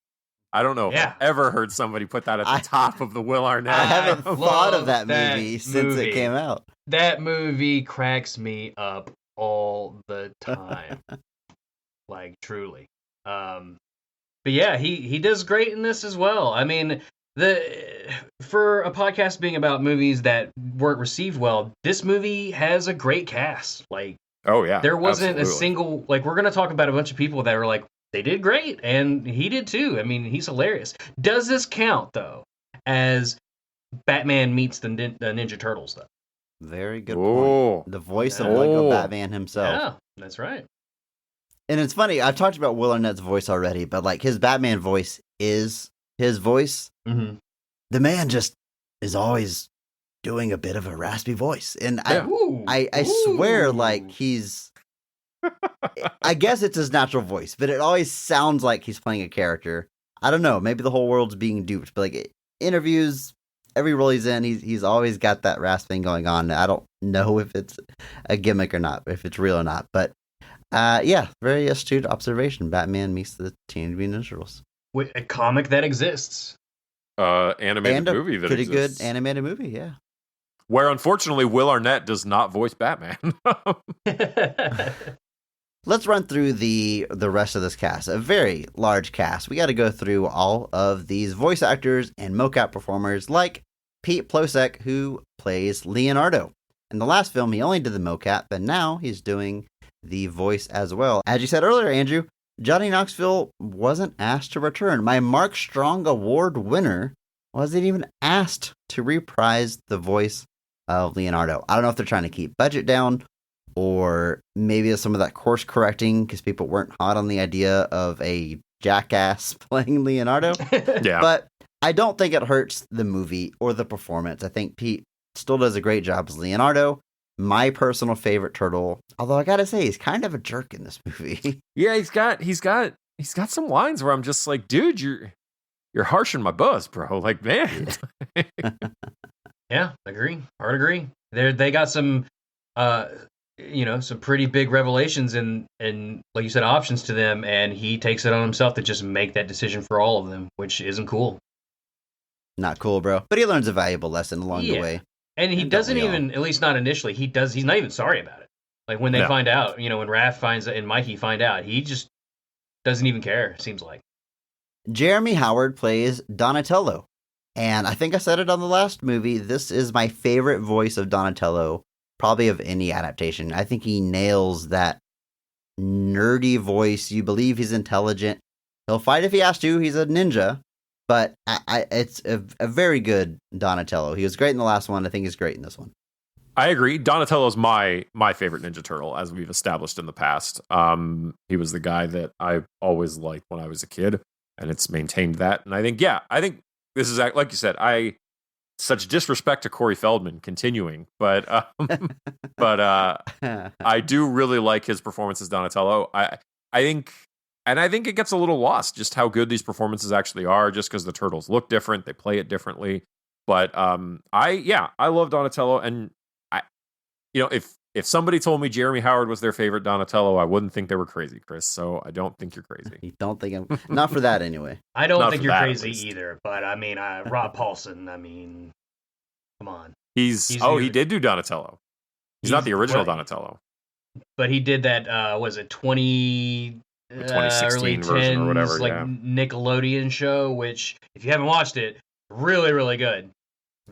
I don't know if I've ever heard somebody put that at the top of the Will Arnett. I haven't thought of that movie since it came out. That movie cracks me up all the time. Like, truly. But yeah, he does great in this as well. I mean, for a podcast being about movies that weren't received well, this movie has a great cast. Like, oh yeah, there wasn't absolutely. a single, like, we're gonna talk about a bunch of people that were like, they did great, and he did too. I mean, he's hilarious. Does this count though as Batman meets the Ninja Turtles though? Very good point. The voice of Lego Batman himself. Yeah, that's right. And it's funny, I've talked about Will Arnett's voice already, but like his Batman voice is his voice. Mm-hmm. The man just is always doing a bit of a raspy voice. And I swear, like, he's... I guess it's his natural voice, but it always sounds like he's playing a character. I don't know, maybe the whole world's being duped, but like interviews, every role he's in, he's always got that rasping going on. I don't know if it's a gimmick or not, if it's real or not, but very astute observation. Batman meets the Teenage Mutant Ninja Turtles. A comic that exists. Animated movie that pretty exists. Good animated movie, yeah. Where unfortunately Will Arnett does not voice Batman. Let's run through the rest of this cast. A very large cast. We got to go through all of these voice actors and mocap performers, like Pete Plosek, who plays Leonardo. In the last film, he only did the mocap, but now he's doing the voice as well. As you said earlier, Andrew, Johnny Knoxville wasn't asked to return. My Mark Strong Award winner wasn't even asked to reprise the voice of Leonardo. I don't know if they're trying to keep budget down, or maybe some of that course correcting because people weren't hot on the idea of a jackass playing Leonardo. Yeah. But I don't think it hurts the movie or the performance. I think Pete still does a great job as Leonardo. My personal favorite turtle, although I gotta say he's kind of a jerk in this movie. Yeah, he's got some lines where I'm just like, dude, you're harshing my buzz, bro. Like, man. Yeah, hard agree. They got some some pretty big revelations and like you said, options to them, and he takes it on himself to just make that decision for all of them, which isn't cool. Not cool, bro. But he learns a valuable lesson along the way. And he doesn't even, at least not initially, he's not even sorry about it. Like when they find out, when Raph finds out and Mikey find out, he just doesn't even care, it seems like. Jeremy Howard plays Donatello. And I think I said it on the last movie, this is my favorite voice of Donatello, probably of any adaptation. I think he nails that nerdy voice. You believe he's intelligent. He'll fight if he has to. He's a ninja. But it's a very good Donatello. He was great in the last one. I think he's great in this one. I agree. Donatello's my favorite Ninja Turtle, as we've established in the past. He was the guy that I always liked when I was a kid, and it's maintained that. And I think this is, like you said, such disrespect to Corey Feldman continuing, but I do really like his performance as Donatello. I think it gets a little lost just how good these performances actually are, just because the turtles look different, they play it differently. But I love Donatello, and if somebody told me Jeremy Howard was their favorite Donatello, I wouldn't think they were crazy, Chris. So I don't think you're crazy. You don't think I'm not for that anyway. I don't think you're crazy either. But I mean, Rob Paulson. I mean, come on. He did do Donatello. He's not the original Donatello, but he did that. Was it 2016 early 10s, version or whatever? Like Nickelodeon show, which if you haven't watched it, really really good.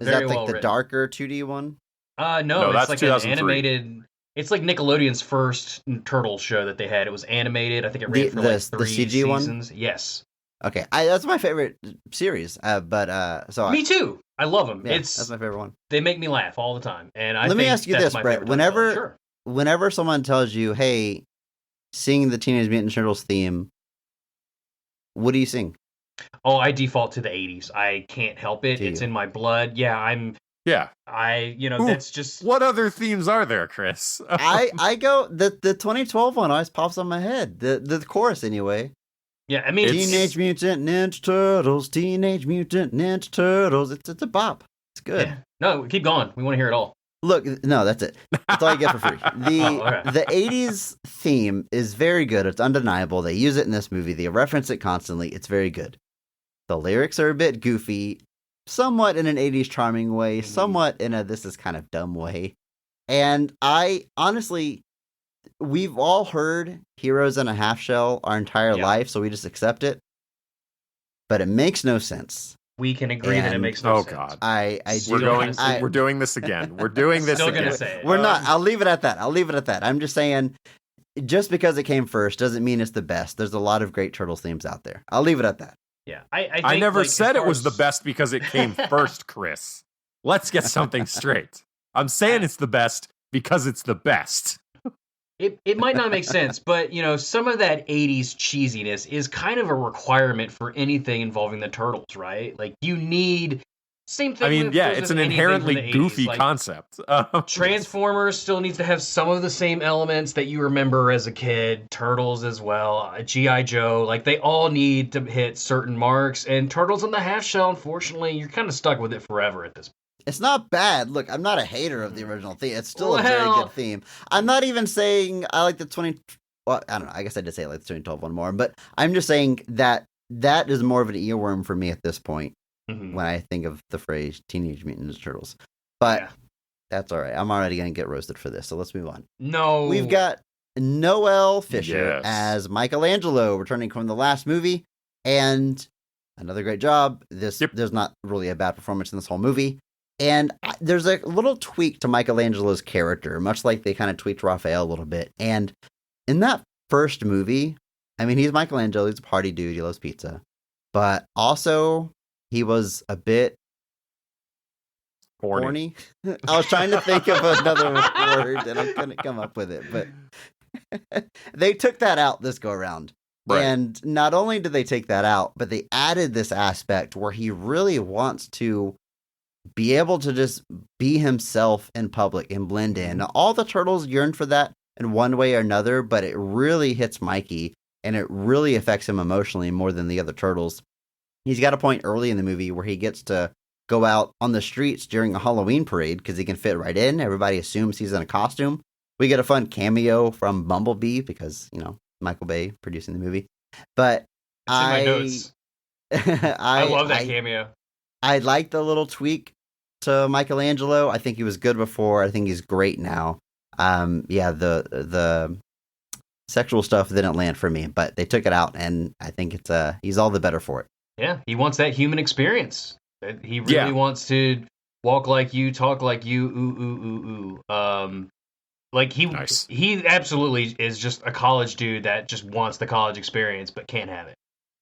Is that like the darker 2D one? No, No, it's that's like an 2003. animated. It's like Nickelodeon's first turtle show that they had. It was animated. I think it ran for like The 3 CG one? seasons. Yes. Okay, that's my favorite series. Me too. I love them. Yeah, that's my favorite one. They make me laugh all the time, and I Let me think ask you that's this, my Brett. favorite turtle. Sure. Whenever someone tells you, "Hey, sing the Teenage Mutant Ninja Turtles theme," what do you sing? Oh, I default to the 80s. I can't help it. Do It's you? in my blood. Yeah, Yeah. Ooh, that's just. What other themes are there, Chris? I go the 2012 one always pops on my head. The chorus anyway. Yeah, I mean, Teenage Mutant Ninja Turtles, Teenage Mutant Ninja Turtles. It's a bop. It's good. Yeah. No, keep going. We want to hear it all. Look, no, that's it. That's all you get for free. Okay. The 80s theme is very good. It's undeniable. They use it in this movie. They reference it constantly. It's very good. The lyrics are a bit goofy, somewhat in an 80s charming way, somewhat in a this is kind of dumb way. And I honestly, we've all heard Heroes in a Half Shell our entire life, so we just accept it. But it makes no sense. We can agree that it makes no sense. God. We're doing this again. We're doing this Still again. gonna say it. We're not. I'll leave it at that. I'm just saying, just because it came first doesn't mean it's the best. There's a lot of great Turtles themes out there. I'll leave it at that. Yeah, I think, I never like, said as it was far the best because it came first, Chris. Let's get something straight. I'm saying it's the best because it's the best. It might not make sense, but some of that 80s cheesiness is kind of a requirement for anything involving the Turtles, right? Like you need same thing. I mean, with, yeah, with it's an anything from inherently the 80s. goofy Like, concept. Transformers still needs to have some of the same elements that you remember as a kid. Turtles as well. G.I. Joe, like they all need to hit certain marks. And Turtles in the Half Shell, unfortunately, you're kind of stuck with it forever at this point. It's not bad. Look, I'm not a hater of the original theme. It's still a very good theme. I'm not even saying I like the 20... Well, I don't know. I guess I did say I like the 2012 one more. But I'm just saying that is more of an earworm for me at this point when I think of the phrase Teenage Mutant Ninja Turtles. But that's all right. I'm already going to get roasted for this. So let's move on. No. We've got Noel Fisher as Michelangelo returning from the last movie. And another great job. There's not really a bad performance in this whole movie. And there's a little tweak to Michelangelo's character, much like they kind of tweaked Raphael a little bit. And in that first movie, I mean, he's Michelangelo. He's a party dude. He loves pizza. But also, he was a bit horny. I was trying to think of another word, and I couldn't come up with it. But they took that out this go-around. Right. And not only did they take that out, but they added this aspect where he really wants to be able to just be himself in public and blend in. All the Turtles yearn for that in one way or another, but it really hits Mikey and it really affects him emotionally more than the other Turtles. He's got a point early in the movie where he gets to go out on the streets during a Halloween parade because he can fit right in. Everybody assumes he's in a costume. We get a fun cameo from Bumblebee because, Michael Bay producing the movie. But my notes. I love that cameo. I like the little tweak to Michelangelo. I think he was good before. I think he's great now. The sexual stuff didn't land for me, but they took it out, and I think he's all the better for it. Yeah, he wants that human experience. He really wants to walk like you, talk like you, ooh. Like he absolutely is just a college dude that just wants the college experience, but can't have it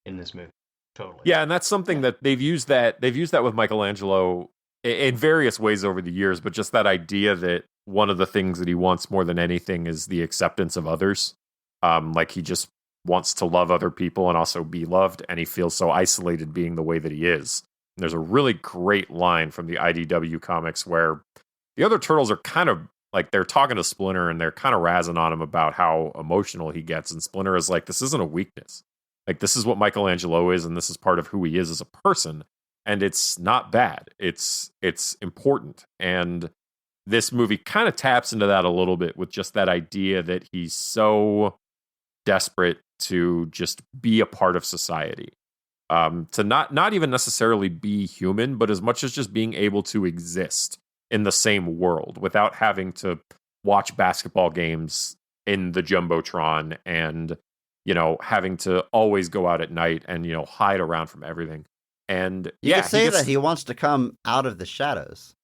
in this movie. Totally. Yeah, and that's something that they've used that with Michelangelo in various ways over the years, but just that idea that one of the things that he wants more than anything is the acceptance of others. Like he just wants to love other people and also be loved, and he feels so isolated being the way that he is. And there's a really great line from the IDW comics where the other Turtles are kind of like they're talking to Splinter and they're kind of razzing on him about how emotional he gets, and Splinter is like, this isn't a weakness. Like, this is what Michelangelo is, and this is part of who he is as a person. And it's not bad. It's important. And this movie kind of taps into that a little bit with just that idea that he's so desperate to just be a part of society. To not even necessarily be human, but as much as just being able to exist in the same world without having to watch basketball games in the Jumbotron and having to always go out at night and, hide around from everything. And you could say that he wants to come out of the shadows.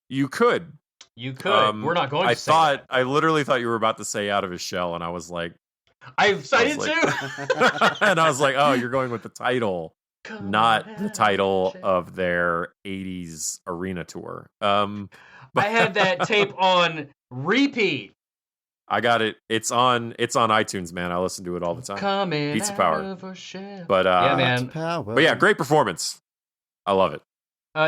You could. You could. We're not going to say that. I literally thought you were about to say out of his shell, and I was like, I did too. and I was like, oh, you're going with the title, not the title of their 80s arena tour. I had that tape on repeat. I got it. It's on iTunes, man. I listen to it all the time. Coming Pizza Power. But yeah, man. But yeah, great performance. I love it.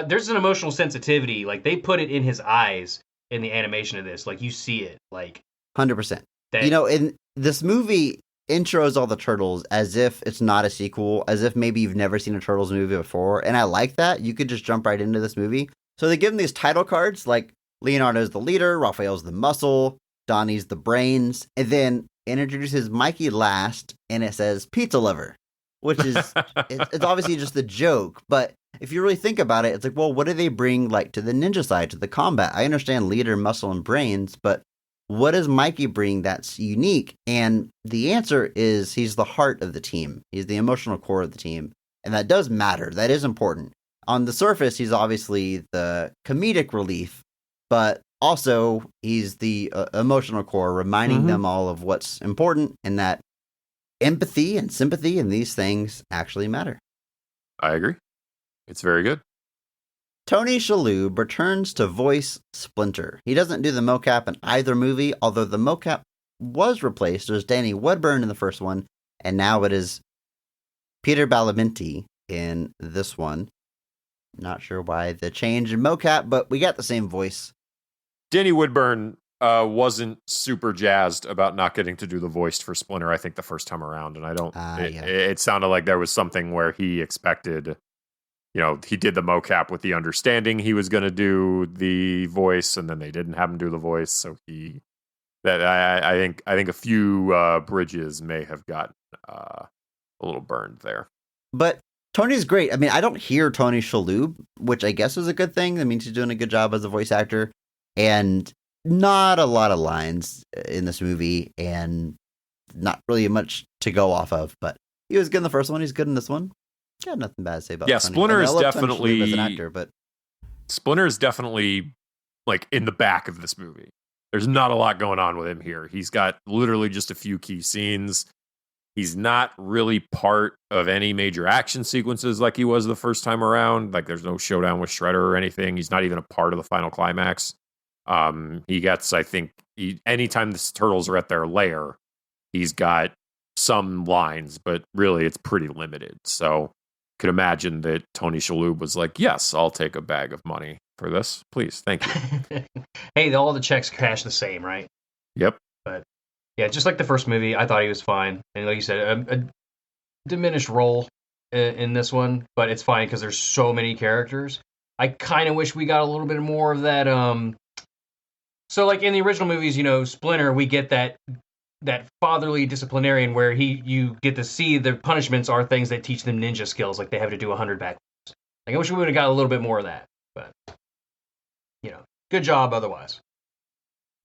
There's an emotional sensitivity. Like, they put it in his eyes in the animation of this. Like, you see it. Like 100%. In this movie intros all the Turtles as if it's not a sequel, as if maybe you've never seen a Turtles movie before. And I like that. You could just jump right into this movie. So they give him these title cards, like Leonardo's the leader, Raphael's the muscle, Donnie's the brains, and then it introduces Mikey last, and it says pizza lover, which is it's obviously just a joke. But if you really think about it, it's like, well, what do they bring like to the ninja side, to the combat? I understand leader, muscle, and brains, but what does Mikey bring that's unique? And the answer is he's the heart of the team. He's the emotional core of the team, and that does matter. That is important. On the surface, he's obviously the comedic relief, but also, he's the emotional core, reminding them all of what's important and that empathy and sympathy and these things actually matter. I agree. It's very good. Tony Shalhoub returns to voice Splinter. He doesn't do the mocap in either movie, although the mocap was replaced. There's Danny Woodburn in the first one, and now it is Peter Badalamenti in this one. Not sure why the change in mocap, but we got the same voice. Danny Woodburn wasn't super jazzed about not getting to do the voice for Splinter, I think, the first time around. And I don't... It sounded like there was something where he expected... he did the mocap with the understanding he was going to do the voice, and then they didn't have him do the voice. So I think a few bridges may have gotten a little burned there. But Tony's great. I mean, I don't hear Tony Shalhoub, which I guess is a good thing. That means he's doing a good job as a voice actor. And not a lot of lines in this movie, and not really much to go off of. But he was good in the first one. He's good in this one. Got nothing bad to say about. Yeah, Tony. Splinter is I love Tony definitely Shalhoub as an actor, but Splinter is definitely like in the back of this movie. There's not a lot going on with him here. He's got literally just a few key scenes. He's not really part of any major action sequences like he was the first time around. Like, there's no showdown with Shredder or anything. He's not even a part of the final climax. He gets, I think, anytime the Turtles are at their lair, he's got some lines, but really it's pretty limited. So could imagine that Tony Shalhoub was like, yes, I'll take a bag of money for this. Please. Thank you. Hey, all the checks cash the same, right? Yep. But yeah, just like the first movie, I thought he was fine. And like you said, a diminished role in this one, but it's fine because there's so many characters. I kind of wish we got a little bit more of that, so, like, in the original movies, Splinter, we get that fatherly disciplinarian where you get to see the punishments are things that teach them ninja skills, like they have to do 100 backflips. Like, I wish we would have got a little bit more of that, but, good job otherwise.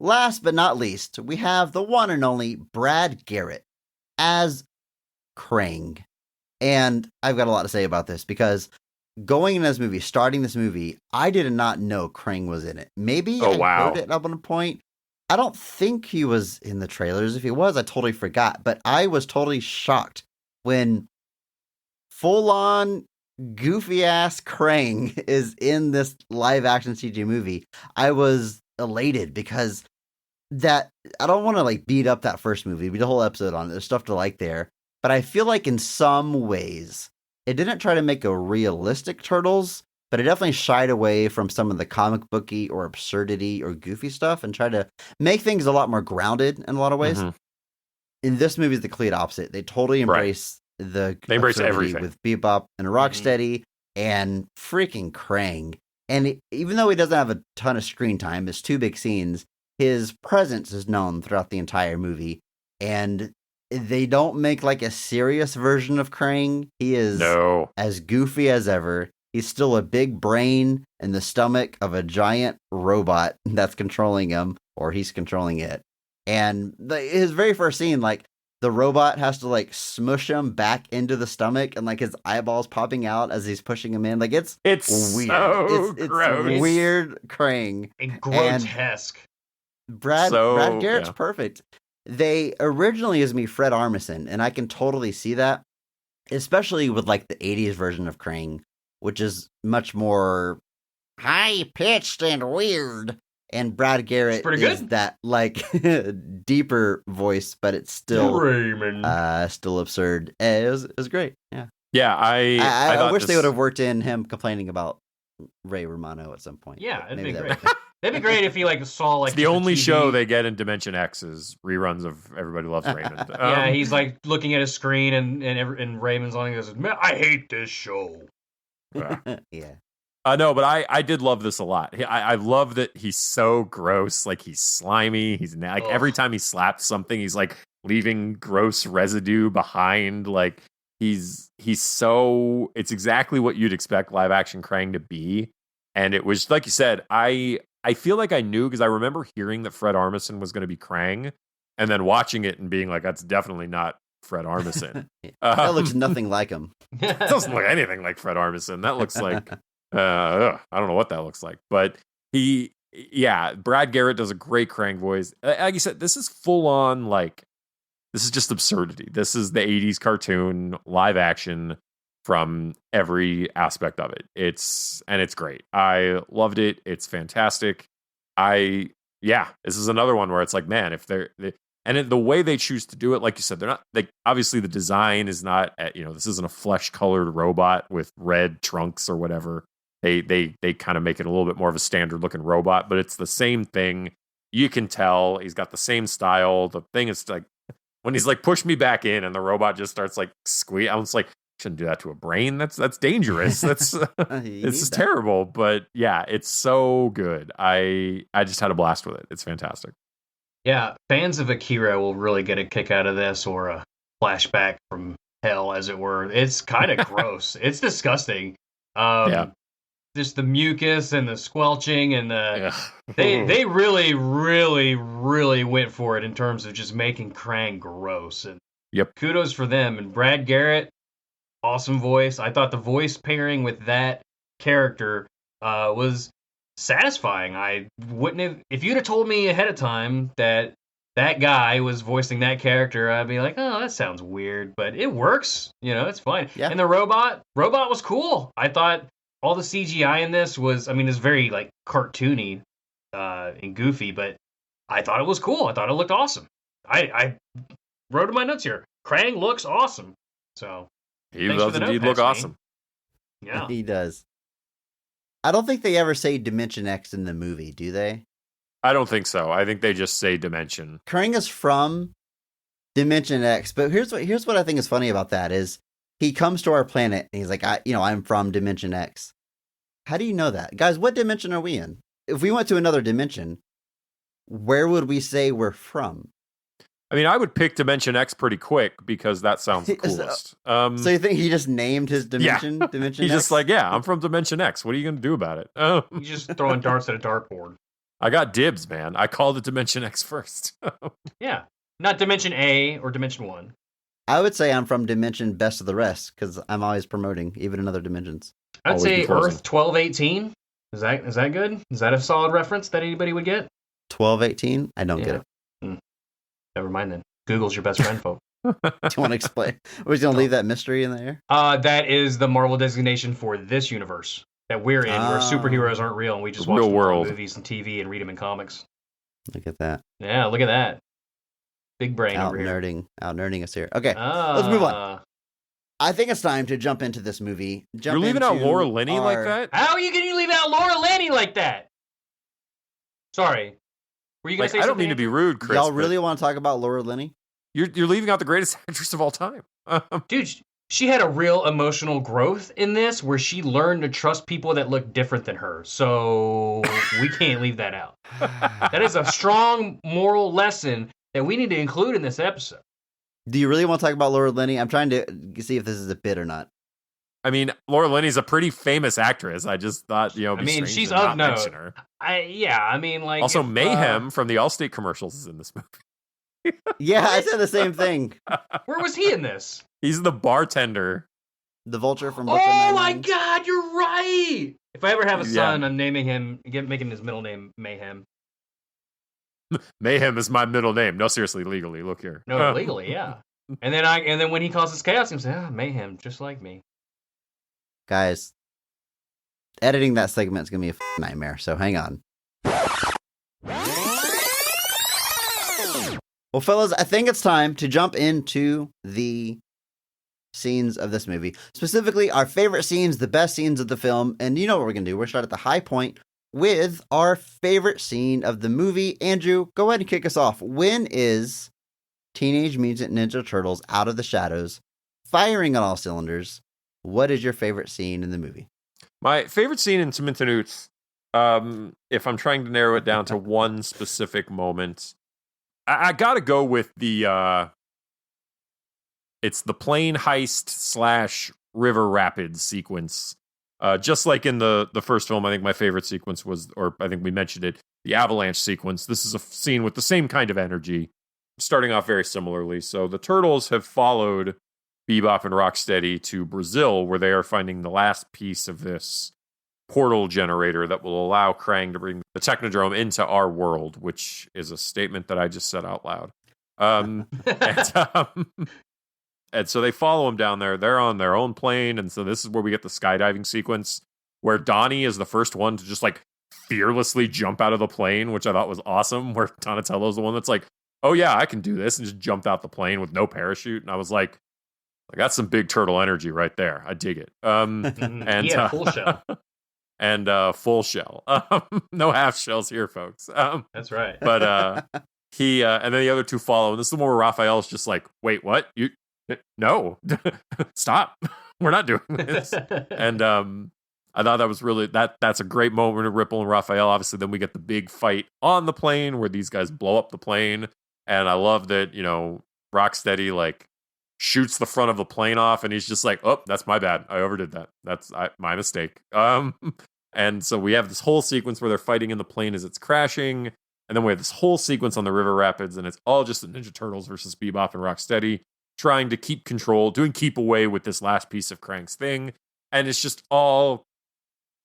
Last but not least, we have the one and only Brad Garrett as Krang. And I've got a lot to say about this because going in this movie, starting this movie, I did not know Krang was in it. Maybe I heard it up on a point. I don't think he was in the trailers. If he was, I totally forgot. But I was totally shocked when full-on goofy-ass Krang is in this live-action CG movie. I was elated because I don't want to like beat up that first movie. We did a whole episode on it. There's stuff to like there. But I feel like in some ways, it didn't try to make a realistic Turtles, but it definitely shied away from some of the comic booky or absurdity or goofy stuff and tried to make things a lot more grounded in a lot of ways. Mm-hmm. In this movie, it's the complete opposite. They totally embrace they embrace everything with Bebop and Rocksteady and freaking Krang. And even though he doesn't have a ton of screen time, it's 2 big scenes, his presence is known throughout the entire movie. And they don't make like a serious version of Krang. He is as goofy as ever. He's still a big brain in the stomach of a giant robot that's controlling him, or he's controlling it. And his very first scene, like, the robot has to like smush him back into the stomach and like his eyeballs popping out as he's pushing him in. Like it's weird. So It's gross. weird Krang. And grotesque. Brad Garrett's yeah. perfect. They originally is me Fred Armisen, and I can totally see that, especially with like the 80s version of Krang, which is much more high pitched and weird. And Brad Garrett is good. that like deeper voice, but it's still Raymond. still absurd. It was great. Yeah. Yeah, I I wish they would have worked in him complaining about Ray Romano at some point. Yeah, but it'd maybe be that great. would- That'd be great if he like saw like It's the just a only TV. show they get in Dimension X is reruns of Everybody Loves Raymond. Yeah, he's like looking at his screen and Raymond's on. He goes, "Man, I hate this show." yeah. No, but I did love this a lot. I love that he's so gross. Like he's slimy. He's like every time he slaps something, he's like leaving gross residue behind. Like he's so. It's exactly what you'd expect live action Krang to be. And it was like you said. I feel like I knew because I remember hearing that Fred Armisen was going to be Krang, and then watching it and being like, "That's definitely not Fred Armisen." That looks nothing like him. It doesn't look anything like Fred Armisen. That looks like I don't know what that looks like, but Brad Garrett does a great Krang voice. Like you said, this is full on like this is just absurdity. This is the 80s cartoon live action from every aspect of it. It's great. I loved it. It's fantastic. This is another one where it's like, man, if the way they choose to do it, like you said, they're not like obviously the design is not this isn't a flesh colored robot with red trunks or whatever. They kind of make it a little bit more of a standard looking robot, but it's the same thing. You can tell he's got the same style. The thing is like when he's like, push me back in, and the robot just starts like squeeze. I was like, shouldn't do that to a brain. That's dangerous. That's it's terrible. But yeah, it's so good. I just had a blast with it. It's fantastic. Yeah, fans of Akira will really get a kick out of this, or a flashback from hell, as it were. It's kind of gross. It's disgusting. Just the mucus and the squelching and they really, really, really went for it in terms of just making Krang gross. And kudos for them. And Brad Garrett, awesome voice. I thought the voice pairing with that character was satisfying. I wouldn't have, if you'd have told me ahead of time that guy was voicing that character, I'd be like, oh, that sounds weird, but it works. It's fine. Yeah. And the robot was cool. I thought all the CGI in this was, it's very like cartoony and goofy, but I thought it was cool. I thought it looked awesome. I wrote in my notes here, Krang looks awesome. So he does indeed look awesome. Yeah, he does. I don't think they ever say Dimension X in the movie, do they? I don't think so. I think they just say Dimension. Krang is from Dimension X, but here's what I think is funny about that is he comes to our planet and he's like, I'm from Dimension X. How do you know that? Guys, what dimension are we in? If we went to another dimension, where would we say we're from? I would pick Dimension X pretty quick because that sounds the coolest. So you think he just named his dimension? Yeah. Dimension He's X? just like, I'm from Dimension X. What are you going to do about it? He's just throwing darts at a dartboard. I got dibs, man. I called it Dimension X first. Yeah. Not Dimension A or Dimension 1. I would say I'm from Dimension Best of the Rest because I'm always promoting, even in other dimensions. I'd say Earth 1218. Is that good? Is that a solid reference that anybody would get? 1218? I don't get it. Never mind then. Google's your best friend, folks. Do you want to explain? We're just going to leave that mystery in the air? That is the Marvel designation for this universe that we're in, where superheroes aren't real and we just watch them on movies and TV and read them in comics. Look at that. Yeah, look at that. Big brain over here. Out nerding us here. Okay, let's move on. I think it's time to jump into this movie. You're leaving out Laura Linney like that? How are you going to leave out Laura Linney like that? Sorry. Were you going to say I don't something? mean to be rude, Chris. Y'all really want to talk about Laura Linney? You're leaving out the greatest actress of all time. Dude, she had a real emotional growth in this where she learned to trust people that look different than her. So we can't leave that out. That is a strong moral lesson that we need to include in this episode. Do you really want to talk about Laura Linney? I'm trying to see if this is a bit or not. Laura Linney's a pretty famous actress. I just thought, she's of note. Her. Also, Mayhem from the Allstate commercials is in this movie. Yeah, I said the same thing. Where was he in this? He's the bartender. The vulture from Brooklyn Oh my Nine-Nine. God, you're right. If I ever have a Yeah. son, I'm naming him, making his middle name Mayhem. Mayhem is my middle name. No, seriously, legally. Look here. No, legally, yeah. And then when he causes chaos, he say, Mayhem, just like me. Guys, editing that segment is going to be a nightmare, so hang on. Well, fellas, I think it's time to jump into the scenes of this movie. Specifically, our favorite scenes, the best scenes of the film. And you know what we're going to do. We're start at the high point with our favorite scene of the movie. Andrew, go ahead and kick us off. When is Teenage Mutant Ninja Turtles out of the shadows, firing on all cylinders? What is your favorite scene in the movie? My favorite scene in Samantha Newts, if I'm trying to narrow it down to one specific moment, I gotta go with it's the plane heist / river rapids sequence. Just like in the first film, I think my favorite sequence was, or I think we mentioned it, the avalanche sequence. This is a scene with the same kind of energy, starting off very similarly. So the Turtles have followed Bebop and Rocksteady to Brazil, where they are finding the last piece of this portal generator that will allow Krang to bring the Technodrome into our world, which is a statement that I just said out loud. And so they follow him down there. They're on their own plane. And so this is where we get the skydiving sequence where Donnie is the first one to just like fearlessly jump out of the plane, which I thought was awesome. Where Donatello's the one that's like, oh yeah, I can do this, and just jumped out the plane with no parachute. And I was like that's some big turtle energy right there. I dig it. And yeah, full shell. And full shell. No half shells here, folks. That's right. But he and then the other two follow. And this is the one where Raphael's just like, wait, what? No, stop. We're not doing this. And I thought that was really that's a great moment of Ripple and Raphael. Obviously, then we get the big fight on the plane where these guys blow up the plane. And I love that, Rocksteady like shoots the front of the plane off, and he's just like, oh, that's my bad. I overdid that. That's my mistake. And so we have this whole sequence where they're fighting in the plane as it's crashing. And then we have this whole sequence on the river rapids, and it's all just the Ninja Turtles versus Bebop and Rocksteady trying to keep control, doing keep away with this last piece of Krang's thing. And it's just all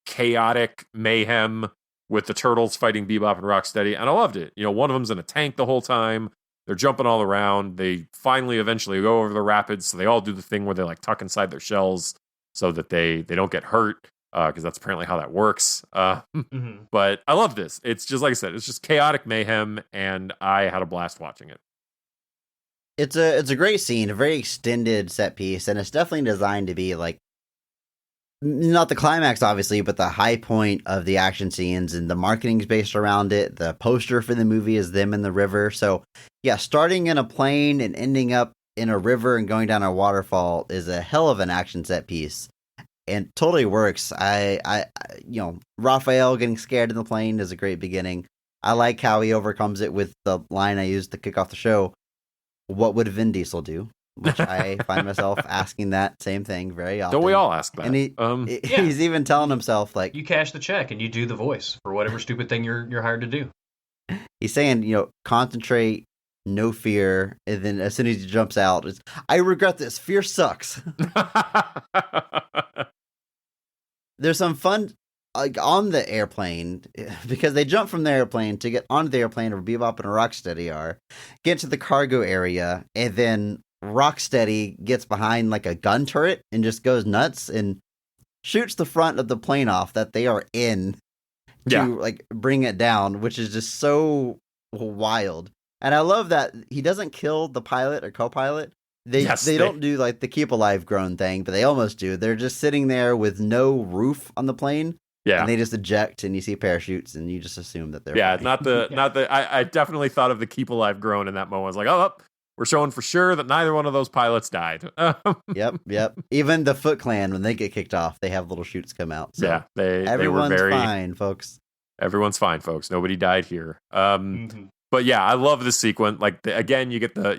chaotic mayhem with the Turtles fighting Bebop and Rocksteady. And I loved it. One of them's in a tank the whole time. They're jumping all around. They finally eventually go over the rapids. So they all do the thing where they like tuck inside their shells so that they don't get hurt. Because that's apparently how that works. But I love this. It's just, like I said, it's just chaotic mayhem. And I had a blast watching it. It's a great scene, a very extended set piece, and it's definitely designed to be like not the climax, obviously, but the high point of the action scenes, and the marketing's based around it. The poster for the movie is them in the river. So yeah, starting in a plane and ending up in a river and going down a waterfall is a hell of an action set piece, and totally works. Raphael getting scared in the plane is a great beginning. I like how he overcomes it with the line I used to kick off the show. What would Vin Diesel do? Which I find myself asking that same thing very often. Don't we all ask that? And he's even telling himself, like... You cash the check and you do the voice for whatever stupid thing you're hired to do. He's saying, concentrate, no fear, and then as soon as he jumps out, it's, I regret this. Fear sucks. There's some fun... like on the airplane, because they jump from the airplane to get onto the airplane where Bebop and Rocksteady are, get to the cargo area, and then Rocksteady gets behind like a gun turret and just goes nuts and shoots the front of the plane off that they are in to like bring it down, which is just so wild. And I love that he doesn't kill the pilot or co-pilot. They don't do like the keep alive groan thing, but they almost do. They're just sitting there with no roof on the plane. Yeah, and they just eject, and you see parachutes, and you just assume that they're fine. I definitely thought of the keep alive groan in that moment. I was like, oh, we're showing for sure that neither one of those pilots died. Yep. Even the Foot Clan, when they get kicked off, they have little shoots come out. So yeah, everyone's they were fine, folks. Everyone's fine, folks. Nobody died here. But yeah, I love this sequence. Like again, you get the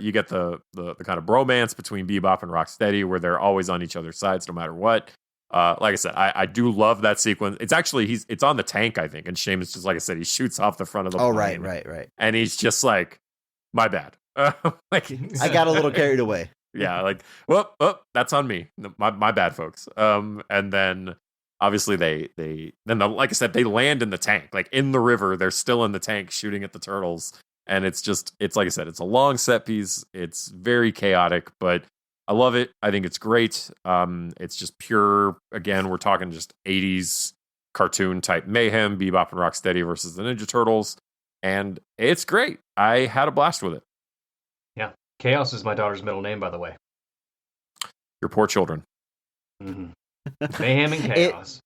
kind of bromance between Bebop and Rocksteady, where they're always on each other's sides, no matter what. Like I said, I do love that sequence. It's actually it's on the tank, I think, and Seamus just, like I said, he shoots off the front of the plane. Right. And he's just like, my bad. Like, I got a little carried away. yeah, like, well, oh, that's on me. My bad, folks. And then obviously like I said, they land in the tank, like in the river. They're still in the tank shooting at the turtles. And it's like I said, it's a long set piece. It's very chaotic, but I love it. I think it's great. It's just pure, again, we're talking just 80s cartoon type mayhem, Bebop and Rocksteady versus the Ninja Turtles. And it's great. I had a blast with it. Yeah. Chaos is my daughter's middle name, by the way. Your poor children. Mm-hmm. Mayhem and chaos.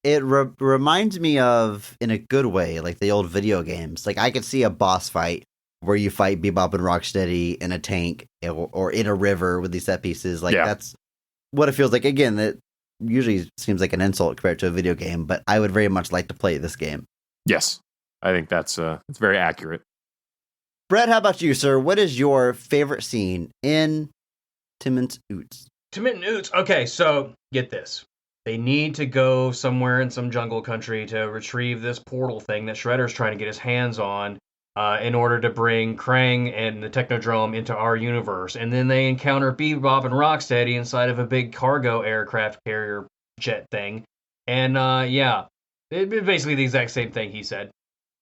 It reminds me of, in a good way, like the old video games. Like I could see a boss fight where you fight Bebop and Rocksteady in a tank or in a river with these set pieces. Like that's what it feels like. Again, that usually seems like an insult compared to a video game, but I would very much like to play this game. Yes. I think it's very accurate. Bret, how about you, sir? What is your favorite scene in TMNT? TMNT. Okay, so get this. They need to go somewhere in some jungle country to retrieve this portal thing that Shredder's trying to get his hands on in order to bring Krang and the Technodrome into our universe. And then they encounter Bebop and Rocksteady inside of a big cargo aircraft carrier jet thing. And it's basically the exact same thing he said.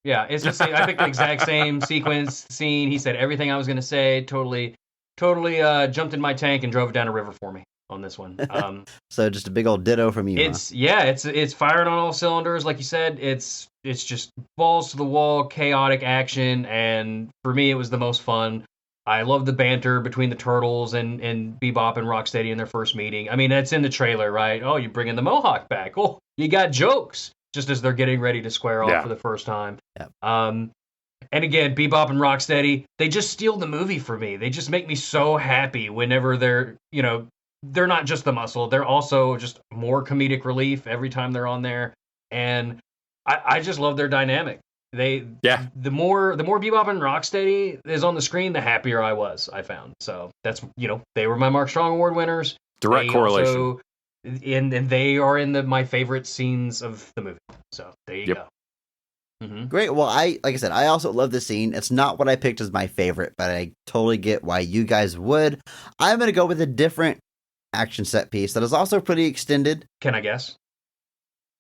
Yeah, it's just I picked the exact same sequence, scene. He said everything I was going to say, totally jumped in my tank and drove it down a river for me on this one. So just a big old ditto from you. It's firing on all cylinders, like you said. It's just balls to the wall, chaotic action, and for me, it was the most fun. I love the banter between the Turtles and Bebop and Rocksteady in their first meeting. I mean, that's in the trailer, right? Oh, you're bringing the Mohawk back. Oh, you got jokes just as they're getting ready to square off for the first time. Yep. And again, Bebop and Rocksteady, they just steal the movie for me. They just make me so happy whenever they're not just the muscle. They're also just more comedic relief every time they're on there. And I just love their dynamic. The more Bebop and Rocksteady is on the screen, the happier I was, I found. So that's, they were my Mark Strong Award winners. Direct correlation. And they are in my favorite scenes of the movie. So there you go. Mm-hmm. Great. Well, like I said, I also love this scene. It's not what I picked as my favorite, but I totally get why you guys would. I'm going to go with a different action set piece that is also pretty extended. Can I guess?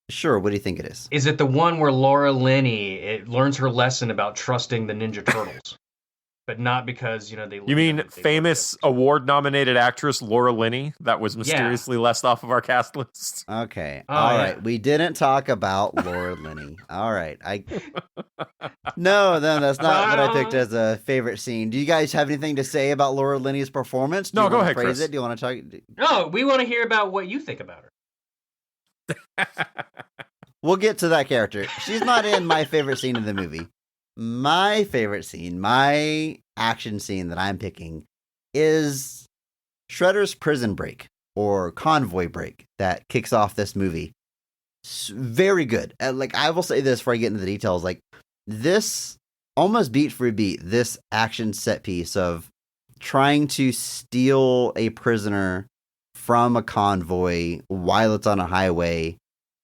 Sure. What do you think it is? Is it the one where Laura Linney learns her lesson about trusting the Ninja Turtles? But not because, they... You mean famous award-nominated actress Laura Linney that was mysteriously left off of our cast list? Okay. All right. We didn't talk about Laura Linney. All right. No, that's not what I picked as a favorite scene. Do you guys have anything to say about Laura Linney's performance? No, go ahead, praise Chris. it? Do you want to talk? No, we want to hear about what you think about her. We'll get to that character. She's not in my favorite scene of the movie. My favorite scene, my action scene that I'm picking is Shredder's prison break or convoy break that kicks off this movie. Very good. I will say this before I get into the details. This almost beat for beat, this action set piece of trying to steal a prisoner from a convoy while it's on a highway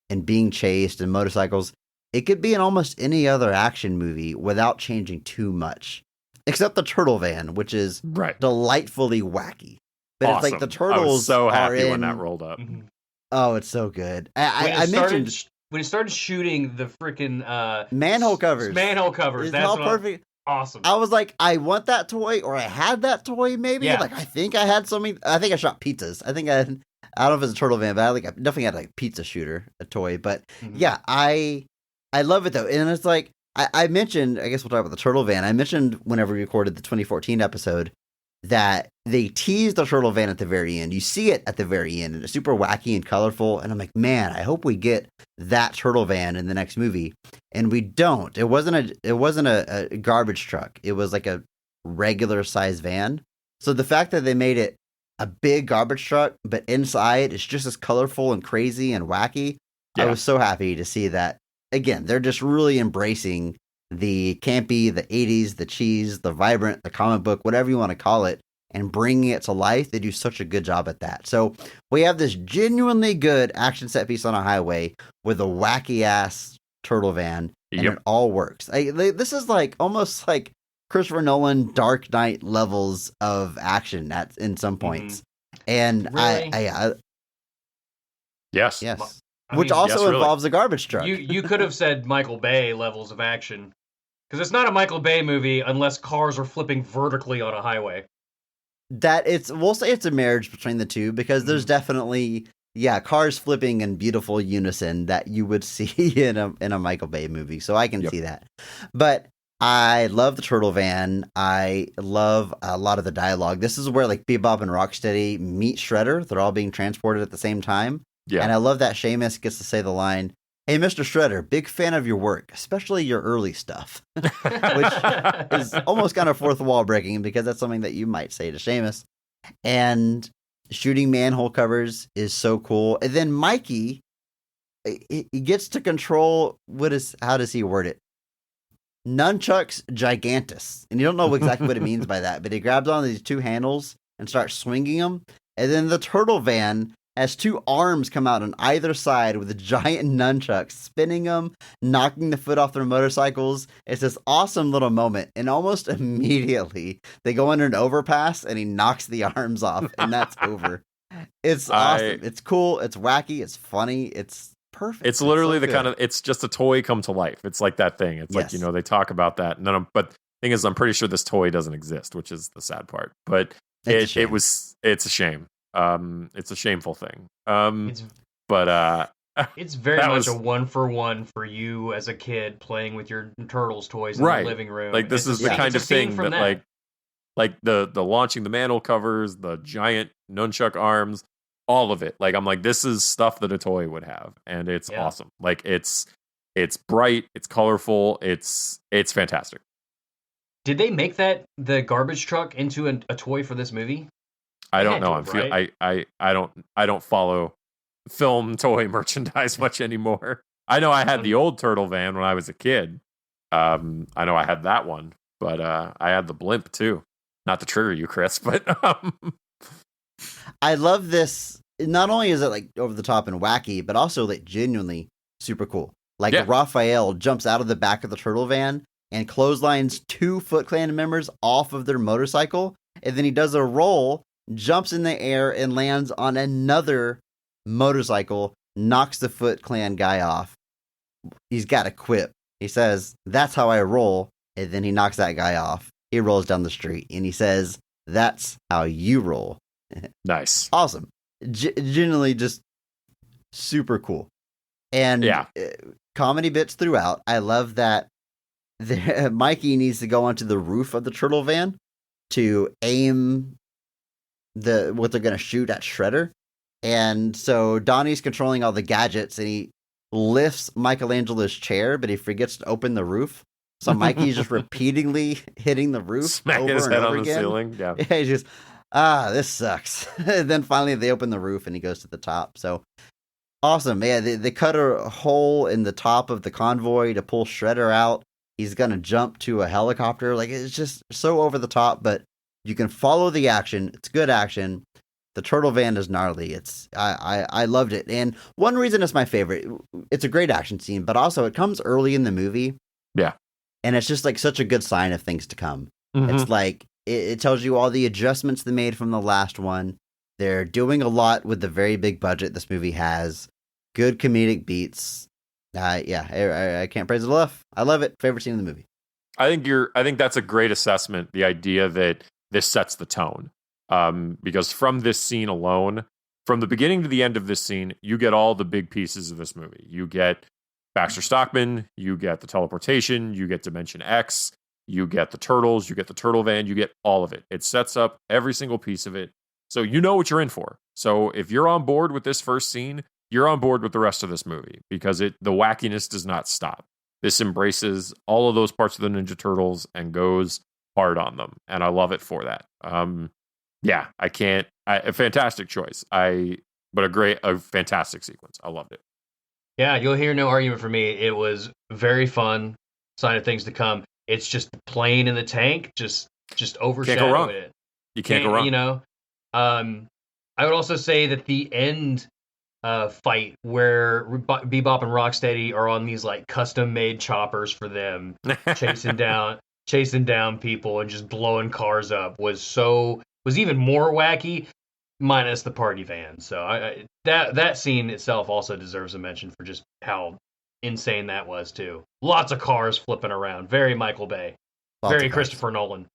and being chased and motorcycles. It could be in almost any other action movie without changing too much, except the Turtle Van, which is delightfully wacky. But awesome. It's like the Turtles. I was so happy when when that rolled up. Oh, it's so good. I mentioned when it started shooting the freaking manhole covers. It's all perfect. Awesome. I was like, I want that toy, or I had that toy. Maybe I think I had something. I think I shot pizzas. I think I don't know if it's a Turtle Van, but I definitely had a pizza shooter, a toy. But I love it, though. And it's like, I mentioned, I guess we'll talk about the Turtle Van. I mentioned whenever we recorded the 2014 episode that they teased the Turtle Van at the very end. You see it at the very end, and it's super wacky and colorful. And I'm like, man, I hope we get that Turtle Van in the next movie. And we don't. It wasn't a garbage truck. It was like a regular size van. So the fact that they made it a big garbage truck, but inside it's just as colorful and crazy and wacky. I was so happy to see that. Again, they're just really embracing the campy, the 80s, the cheese, the vibrant, the comic book, whatever you want to call it, and bringing it to life. They do such a good job at that. So we have this genuinely good action set piece on a highway with a wacky ass turtle van, and it all works. This is almost like Christopher Nolan Dark Knight levels of action in some points. And Really? Yes. yes. I Which mean, also yes, really. involves a garbage truck. you could have said Michael Bay levels of action. Because it's not a Michael Bay movie unless cars are flipping vertically on a highway. We'll say it's a marriage between the two, because there's definitely cars flipping in beautiful unison that you would see in a Michael Bay movie. So I can see that. But I love the turtle van. I love a lot of the dialogue. This is where like Bebop and Rocksteady meet Shredder. They're all being transported at the same time. Yeah. And I love that Seamus gets to say the line, "Hey, Mr. Shredder, big fan of your work, especially your early stuff," which is almost kind of fourth wall breaking, because that's something that you might say to Seamus. And shooting manhole covers is so cool. And then Mikey, he gets to control, how does he word it? Nunchucks gigantus. And you don't know exactly what it means by that, but he grabs on these two handles and starts swinging them. And then the turtle van has two arms come out on either side with giant nunchucks, spinning them, knocking the foot off their motorcycles. It's this awesome little moment. And almost immediately, they go under an overpass and he knocks the arms off, and that's over. It's awesome. It's cool. It's wacky. It's funny. It's perfect. It's literally it's just a toy come to life. It's like that thing. It's like, they talk about that. But the thing is, I'm pretty sure this toy doesn't exist, which is the sad part. But it's a shame. It's a shameful thing. It's very much a 1-for-1 for you as a kid playing with your Turtles toys in the living room. Like, this is the kind of thing that like the launching the manhole covers, the giant nunchuck arms, all of it. Like, I'm like, this is stuff that a toy would have, and it's awesome. Like, it's bright, it's colorful, it's fantastic. Did they make the garbage truck into a toy for this movie? I don't know. I don't follow film toy merchandise much anymore. I know I had the old turtle van when I was a kid. I know I had that one, but I had the blimp too. Not to trigger you, Chris, but I love this. Not only is it like over the top and wacky, but also like genuinely super cool. Like Raphael jumps out of the back of the turtle van and clotheslines 2 Foot Clan members off of their motorcycle, and then he does a roll, jumps in the air, and lands on another motorcycle, knocks the Foot Clan guy off. He's got a quip. He says, "That's how I roll," and then he knocks that guy off. He rolls down the street, and he says, "That's how you roll." Nice. Awesome. Genuinely just super cool. And comedy bits throughout. I love that Mikey needs to go onto the roof of the turtle van to aim what they're going to shoot at Shredder. And so Donnie's controlling all the gadgets, and he lifts Michelangelo's chair, but he forgets to open the roof. So Mikey's just repeatedly hitting the roof, smacking his head on the ceiling. Yeah, he's just, this sucks. And then finally they open the roof and he goes to the top. So awesome. Yeah, they cut a hole in the top of the convoy to pull Shredder out. He's going to jump to a helicopter. Like, it's just so over the top, but you can follow the action. It's good action. The turtle van is gnarly. I loved it. And one reason it's my favorite, it's a great action scene, but also it comes early in the movie. Yeah. And it's just like such a good sign of things to come. Mm-hmm. It's like, it tells you all the adjustments they made from the last one. They're doing a lot with the very big budget this movie has. Good comedic beats. I can't praise it enough. I love it. Favorite scene in the movie. I think that's a great assessment. The idea that this sets the tone. Because from this scene alone, from the beginning to the end of this scene, you get all the big pieces of this movie. You get Baxter Stockman, you get the teleportation, you get Dimension X, you get the turtles, you get the turtle van, you get all of it. It sets up every single piece of it. So you know what you're in for. So if you're on board with this first scene, you're on board with the rest of this movie, because the wackiness does not stop. This embraces all of those parts of the Ninja Turtles and goes hard on them. And I love it for that. A fantastic choice. But a fantastic sequence. I loved it. Yeah, you'll hear no argument from me. It was very fun. Sign of things to come. It's just the plane in the tank just overshadowed it. You can't go wrong. You know, I would also say that the end fight where Bebop and Rocksteady are on these like custom made choppers for them, chasing down chasing down people and just blowing cars up was even more wacky, minus the party van. So that scene itself also deserves a mention for just how insane that was too. Lots of cars flipping around. Very Michael Bay. Lots Very of cars. Christopher Nolan.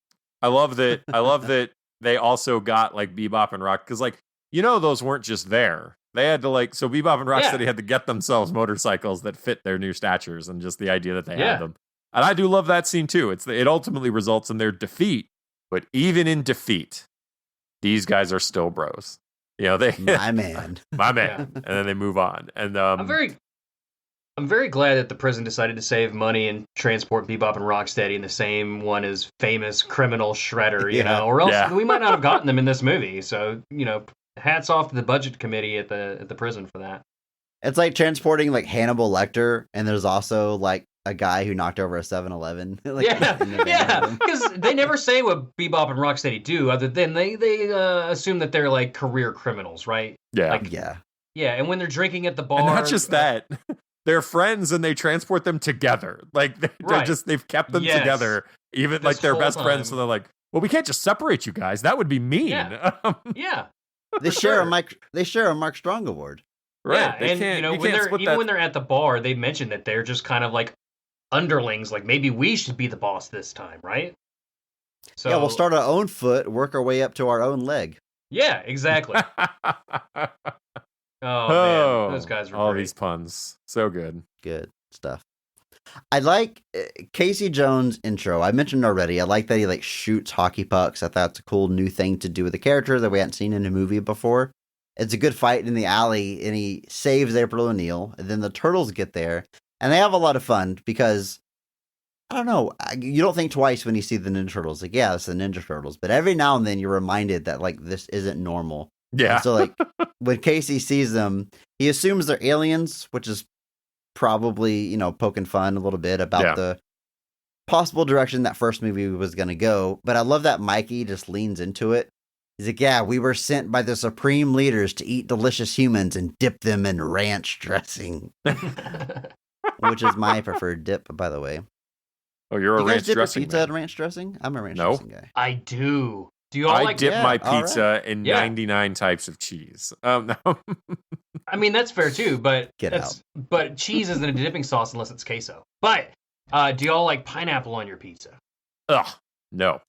I love that. I love that they also got like Bebop and Rock because like those weren't just there. They had to so Bebop and Rocksteady had to get themselves motorcycles that fit their new statures and just the idea that they had them. And I do love that scene too. It ultimately results in their defeat, but even in defeat, these guys are still bros. They My man. my man, and then they move on. And I'm very glad that the prison decided to save money and transport Bebop and Rocksteady in the same one as famous criminal Shredder, you know, or else we might not have gotten them in this movie. So, hats off to the budget committee at the prison for that. It's like transporting like Hannibal Lecter, and there's also like a guy who knocked over a 7-Eleven. Because they never say what Bebop and Rocksteady do, other than they assume that they're like career criminals, right? Yeah, yeah. And when they're drinking at the bar, and not just that. They're friends and they transport them together. Like they've kept them together, even like they're best friends. So they're like, well, we can't just separate you guys. That would be mean. Yeah. They share a Mark Strong award. Right. Yeah. And when they're at the bar, they mention that they're just kind of like underlings. Like maybe we should be the boss this time, right? So we'll start our own foot, work our way up to our own leg. Yeah, exactly. Oh, man, those guys were all great. These puns. So good. Good stuff. I like Casey Jones' intro. I mentioned already. I like that he shoots hockey pucks. I thought it's a cool new thing to do with a character that we hadn't seen in a movie before. It's a good fight in the alley, and he saves April O'Neil. And then the Turtles get there, and they have a lot of fun because, I don't know, you don't think twice when you see the Ninja Turtles. Like, yeah, it's the Ninja Turtles. But every now and then you're reminded that this isn't normal. Yeah. And so when Casey sees them, he assumes they're aliens, which is probably, poking fun a little bit about the possible direction that first movie was going to go. But I love that Mikey just leans into it. He's like, yeah, we were sent by the supreme leaders to eat delicious humans and dip them in ranch dressing, which is my preferred dip, by the way. Oh, you're a ranch dressing pizza man. in ranch dressing? I'm a ranch dressing guy. I do. Do you all dip my pizza in 99 types of cheese. No. I mean, that's fair too, but out. But cheese isn't a dipping sauce unless it's queso. But do y'all like pineapple on your pizza? Ugh, no.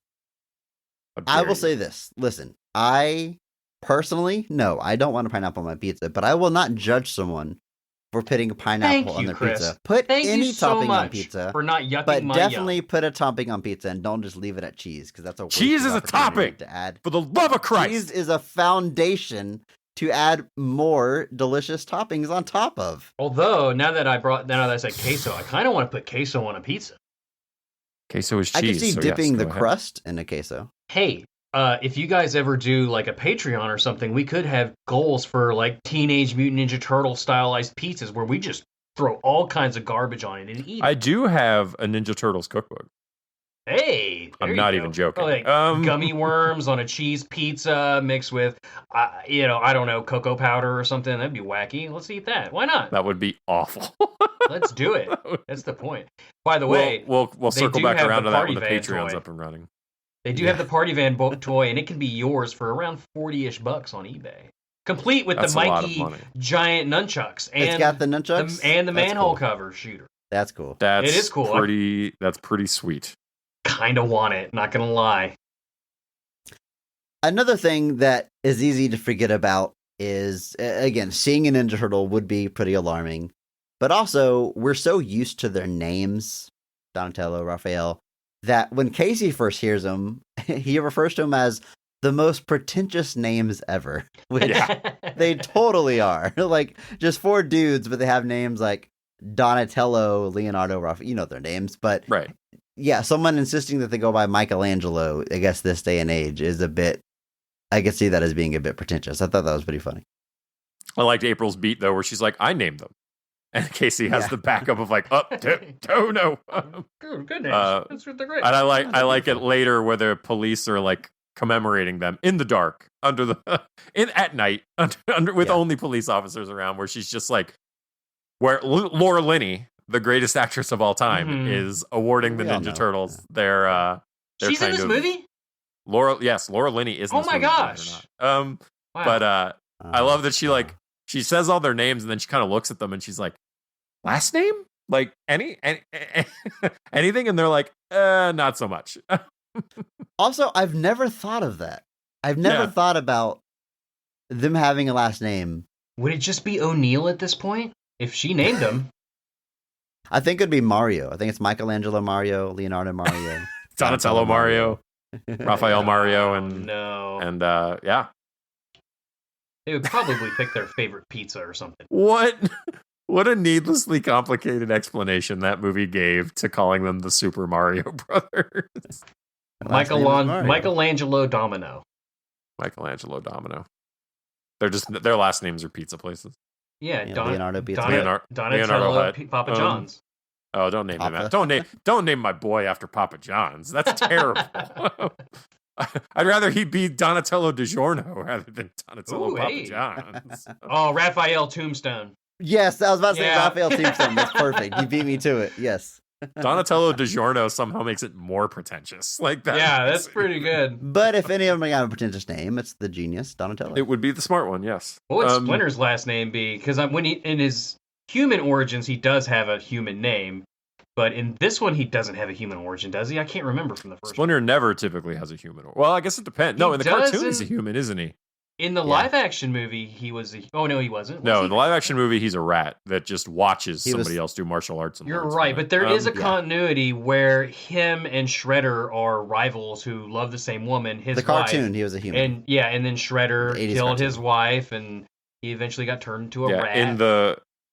I will say this. Listen, I personally, no, I don't want a pineapple on my pizza, but I will not judge someone for putting a pineapple on their pizza. Put any topping on pizza. For not yucking but my definitely put a topping on pizza and don't just leave it at cheese because that's a cheese is a topping to add. For the love of Christ, cheese is a foundation to add more delicious toppings on top of. Although now that I said queso, I kind of want to put queso on a pizza. Queso is cheese. I can see dipping the crust in a queso. Hey. If you guys ever do like a Patreon or something, we could have goals for like Teenage Mutant Ninja Turtle stylized pizzas where we just throw all kinds of garbage on it and eat it. I do have a Ninja Turtles cookbook. Hey, I'm not even joking. Like gummy worms on a cheese pizza mixed with, I don't know, cocoa powder or something. That'd be wacky. Let's eat that. Why not? That would be awful. Let's do it. That's the point. By the way, we'll circle back around to that when the Patreon's toy. up and running. They do have the Party Van toy, and it can be yours for around $40-ish on eBay. Complete with the Mikey giant nunchucks. And it's got the nunchucks? And the manhole cover shooter. That's cool. It is cool. That's pretty sweet. Kind of want it, not going to lie. Another thing that is easy to forget about is, again, seeing a Ninja Turtle would be pretty alarming. But also, we're so used to their names, Donatello, Raphael, that when Casey first hears them, he refers to them as the most pretentious names ever. Which they totally are. Like, just 4 dudes, but they have names like Donatello, Leonardo, Raphael. You know their names, but right. Yeah, someone insisting that they go by Michelangelo, I guess this day and age, is a bit... I could see that as being a bit pretentious. I thought that was pretty funny. I liked April's beat, though, where she's like, I named them. And Casey has the backup of like, no. Good names. That's what they're great. And I like it later where the police are like commemorating them in the dark at night with only police officers around, where she's just like, where Laura Linney, the greatest actress of all time, Mhm. is awarding the We all Ninja know. Turtles their She's in kind this of movie? Laura Linney is in Oh this my movie, believe it or gosh. not. Wow. But I love that she says all their names and then she kind of looks at them and she's like, last name? Like anything? And they're like, not so much. Also, I've never thought of that. I've never Yeah. thought about them having a last name. Would it just be O'Neill at this point? If she named him. I think it'd be Mario. I think it's Michelangelo Mario, Leonardo Mario, Donatello Mario, Raphael Mario, Oh, and no. yeah. They would probably pick their favorite pizza or something. What a needlessly complicated explanation that movie gave to calling them the Super Mario Brothers. Last name is Mario. Michelangelo Domino. Michelangelo Domino. Their last names are pizza places. Yeah, Yeah, Leonardo Pizza. Leonardo Donatello Hut. Papa John's. Oh, don't name him Papa. that. Don't name my boy after Papa John's. That's terrible. I'd rather he be Donatello DiGiorno rather than Donatello Ooh, Papa hey. John's. Oh, Raphael Tombstone. Yes, I was about to say Yeah. Raphael Tombstone. That's perfect. You beat me to it. Yes. Donatello DiGiorno somehow makes it more pretentious. Like that. Yeah, that's pretty good. But if any of them got a pretentious name, it's the genius Donatello. It would be the smart one, yes. What would Splinter's last name be? Because when he in his human origins, he does have a human name, but in this one, he doesn't have a human origin, does he? I can't remember from the first one. Splinter never typically has a human. Well, I guess it depends. No, He in the cartoon, doesn't- he's a human, isn't he? In the live-action movie, he was. Oh no, he wasn't. Was No, he? in the live-action movie, he's a rat that just watches He was- somebody else do martial arts. And You're learns right, from but it. there is a yeah. continuity where him and Shredder are rivals who love the same woman, his the wife. cartoon, he was a human. And and then Shredder The 80s killed cartoon. his wife, and he eventually got turned into a yeah, rat.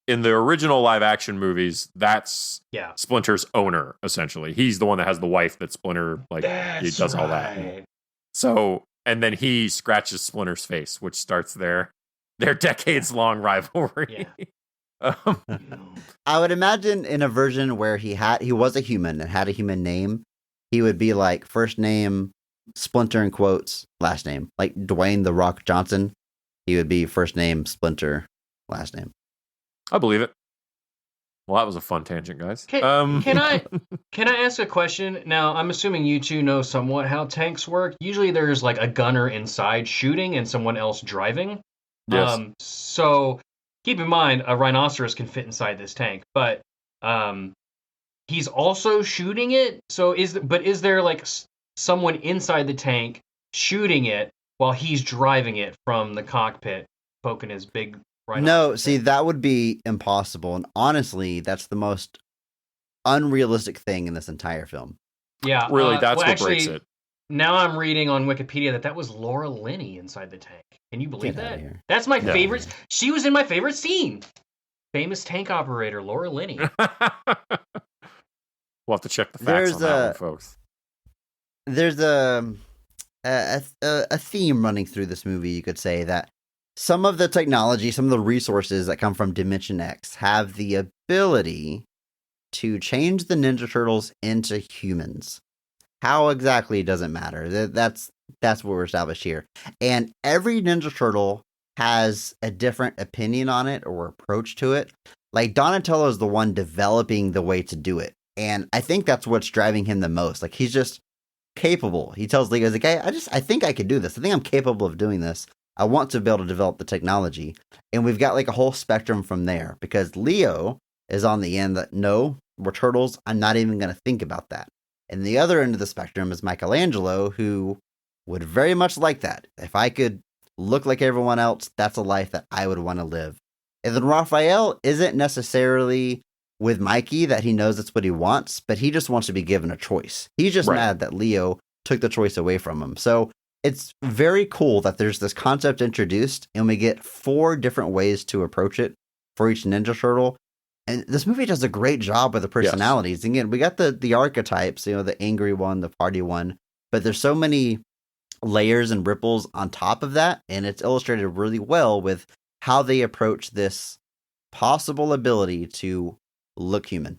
in the original live-action movies, that's yeah, Splinter's owner essentially. He's the one that has the wife that Splinter he does all that. right. So, and then he scratches Splinter's face, which starts their decades-long rivalry. Um, I would imagine in a version where he was a human and had a human name, he would be like first name Splinter in quotes, last name like Dwayne the Rock Johnson. He would be first name Splinter, last name. I believe it. Well, that was a fun tangent, guys. Can I ask a question? Now, I'm assuming you two know somewhat how tanks work. Usually there's like a gunner inside shooting and someone else driving. Yes. So keep in mind, a rhinoceros can fit inside this tank, but he's also shooting it. So is there like someone inside the tank shooting it while he's driving it from the cockpit, poking his big rhinoceros? No, see, that would be impossible. And honestly, that's the most unrealistic thing in this entire film. Yeah, Really, that's well, what breaks actually, it. Now I'm reading on Wikipedia that was Laura Linney inside the tank. Can you believe Get outta that? here. That's my No. favorite. She was in my favorite scene. Famous tank operator Laura Linney. We'll have to check the facts on that one, folks. There's a theme running through this movie, you could say, that some of the technology, some of the resources that come from Dimension X have the ability to change the Ninja Turtles into humans. How exactly doesn't matter. That's what we're established here. And every Ninja Turtle has a different opinion on it or approach to it. Like Donatello is the one developing the way to do it. And I think that's what's driving him the most. Like he's just capable. He tells Leo, he's like, hey, I think I could do this. I think I'm capable of doing this. I want to be able to develop the technology. And we've got like a whole spectrum from there because Leo is on the end that, no, we're turtles. I'm not even going to think about that. And the other end of the spectrum is Michelangelo, who would very much like that. If I could look like everyone else, that's a life that I would want to live. And then Raphael isn't necessarily with Mikey that he knows that's what he wants, but he just wants to be given a choice. He's just mad that Leo took the choice away from him. So it's very cool that there's this concept introduced and we get 4 different ways to approach it for each Ninja Turtle. And this movie does a great job with the personalities. Yes. Again, we got the archetypes, the angry one, the party one, but there's so many layers and ripples on top of that. And it's illustrated really well with how they approach this possible ability to look human.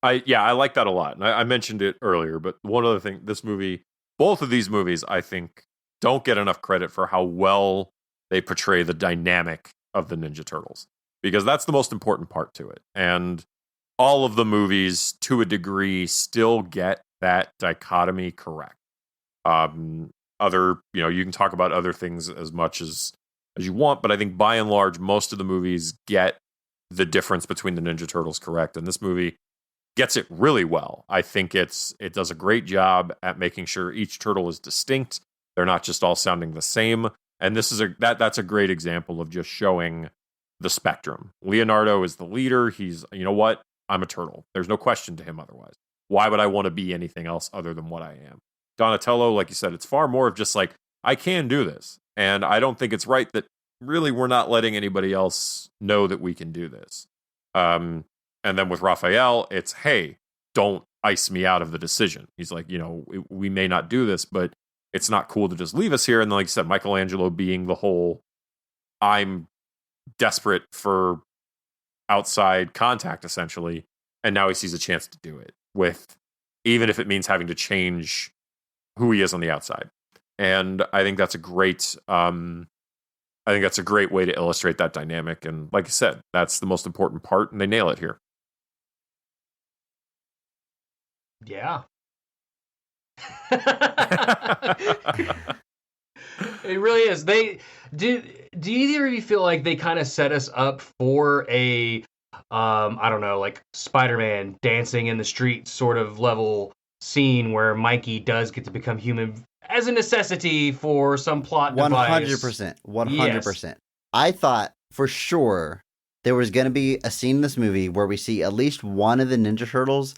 I like that a lot. And I mentioned it earlier, but one other thing, both of these movies, I think, don't get enough credit for how well they portray the dynamic of the Ninja Turtles, because that's the most important part to it. And all of the movies, to a degree, still get that dichotomy correct. You can talk about other things as much as you want, but I think by and large, most of the movies get the difference between the Ninja Turtles correct, and this movie gets it really well. I think it does a great job at making sure each turtle is distinct. They're not just all sounding the same. And this is that's a great example of just showing the spectrum. Leonardo is the leader. He's, you know what? I'm a turtle. There's no question to him otherwise. Why would I want to be anything else other than what I am? Donatello, like you said, it's far more of just like, I can do this. And I don't think it's right that really we're not letting anybody else know that we can do this. And then with Raphael, it's, hey, don't ice me out of the decision. He's like, we may not do this, but it's not cool to just leave us here. And then, like you said, Michelangelo being the whole, I'm desperate for outside contact, essentially. And now he sees a chance to do it even if it means having to change who he is on the outside. And I think that's a great way to illustrate that dynamic. And like I said, that's the most important part, and they nail it here. Yeah. It really is. Do either of you feel like they kind of set us up for a I don't know, like Spider-Man dancing in the street sort of level scene where Mikey does get to become human as a necessity for some plot device? 100%. Yes. I thought for sure there was going to be a scene in this movie where we see at least one of the Ninja Turtles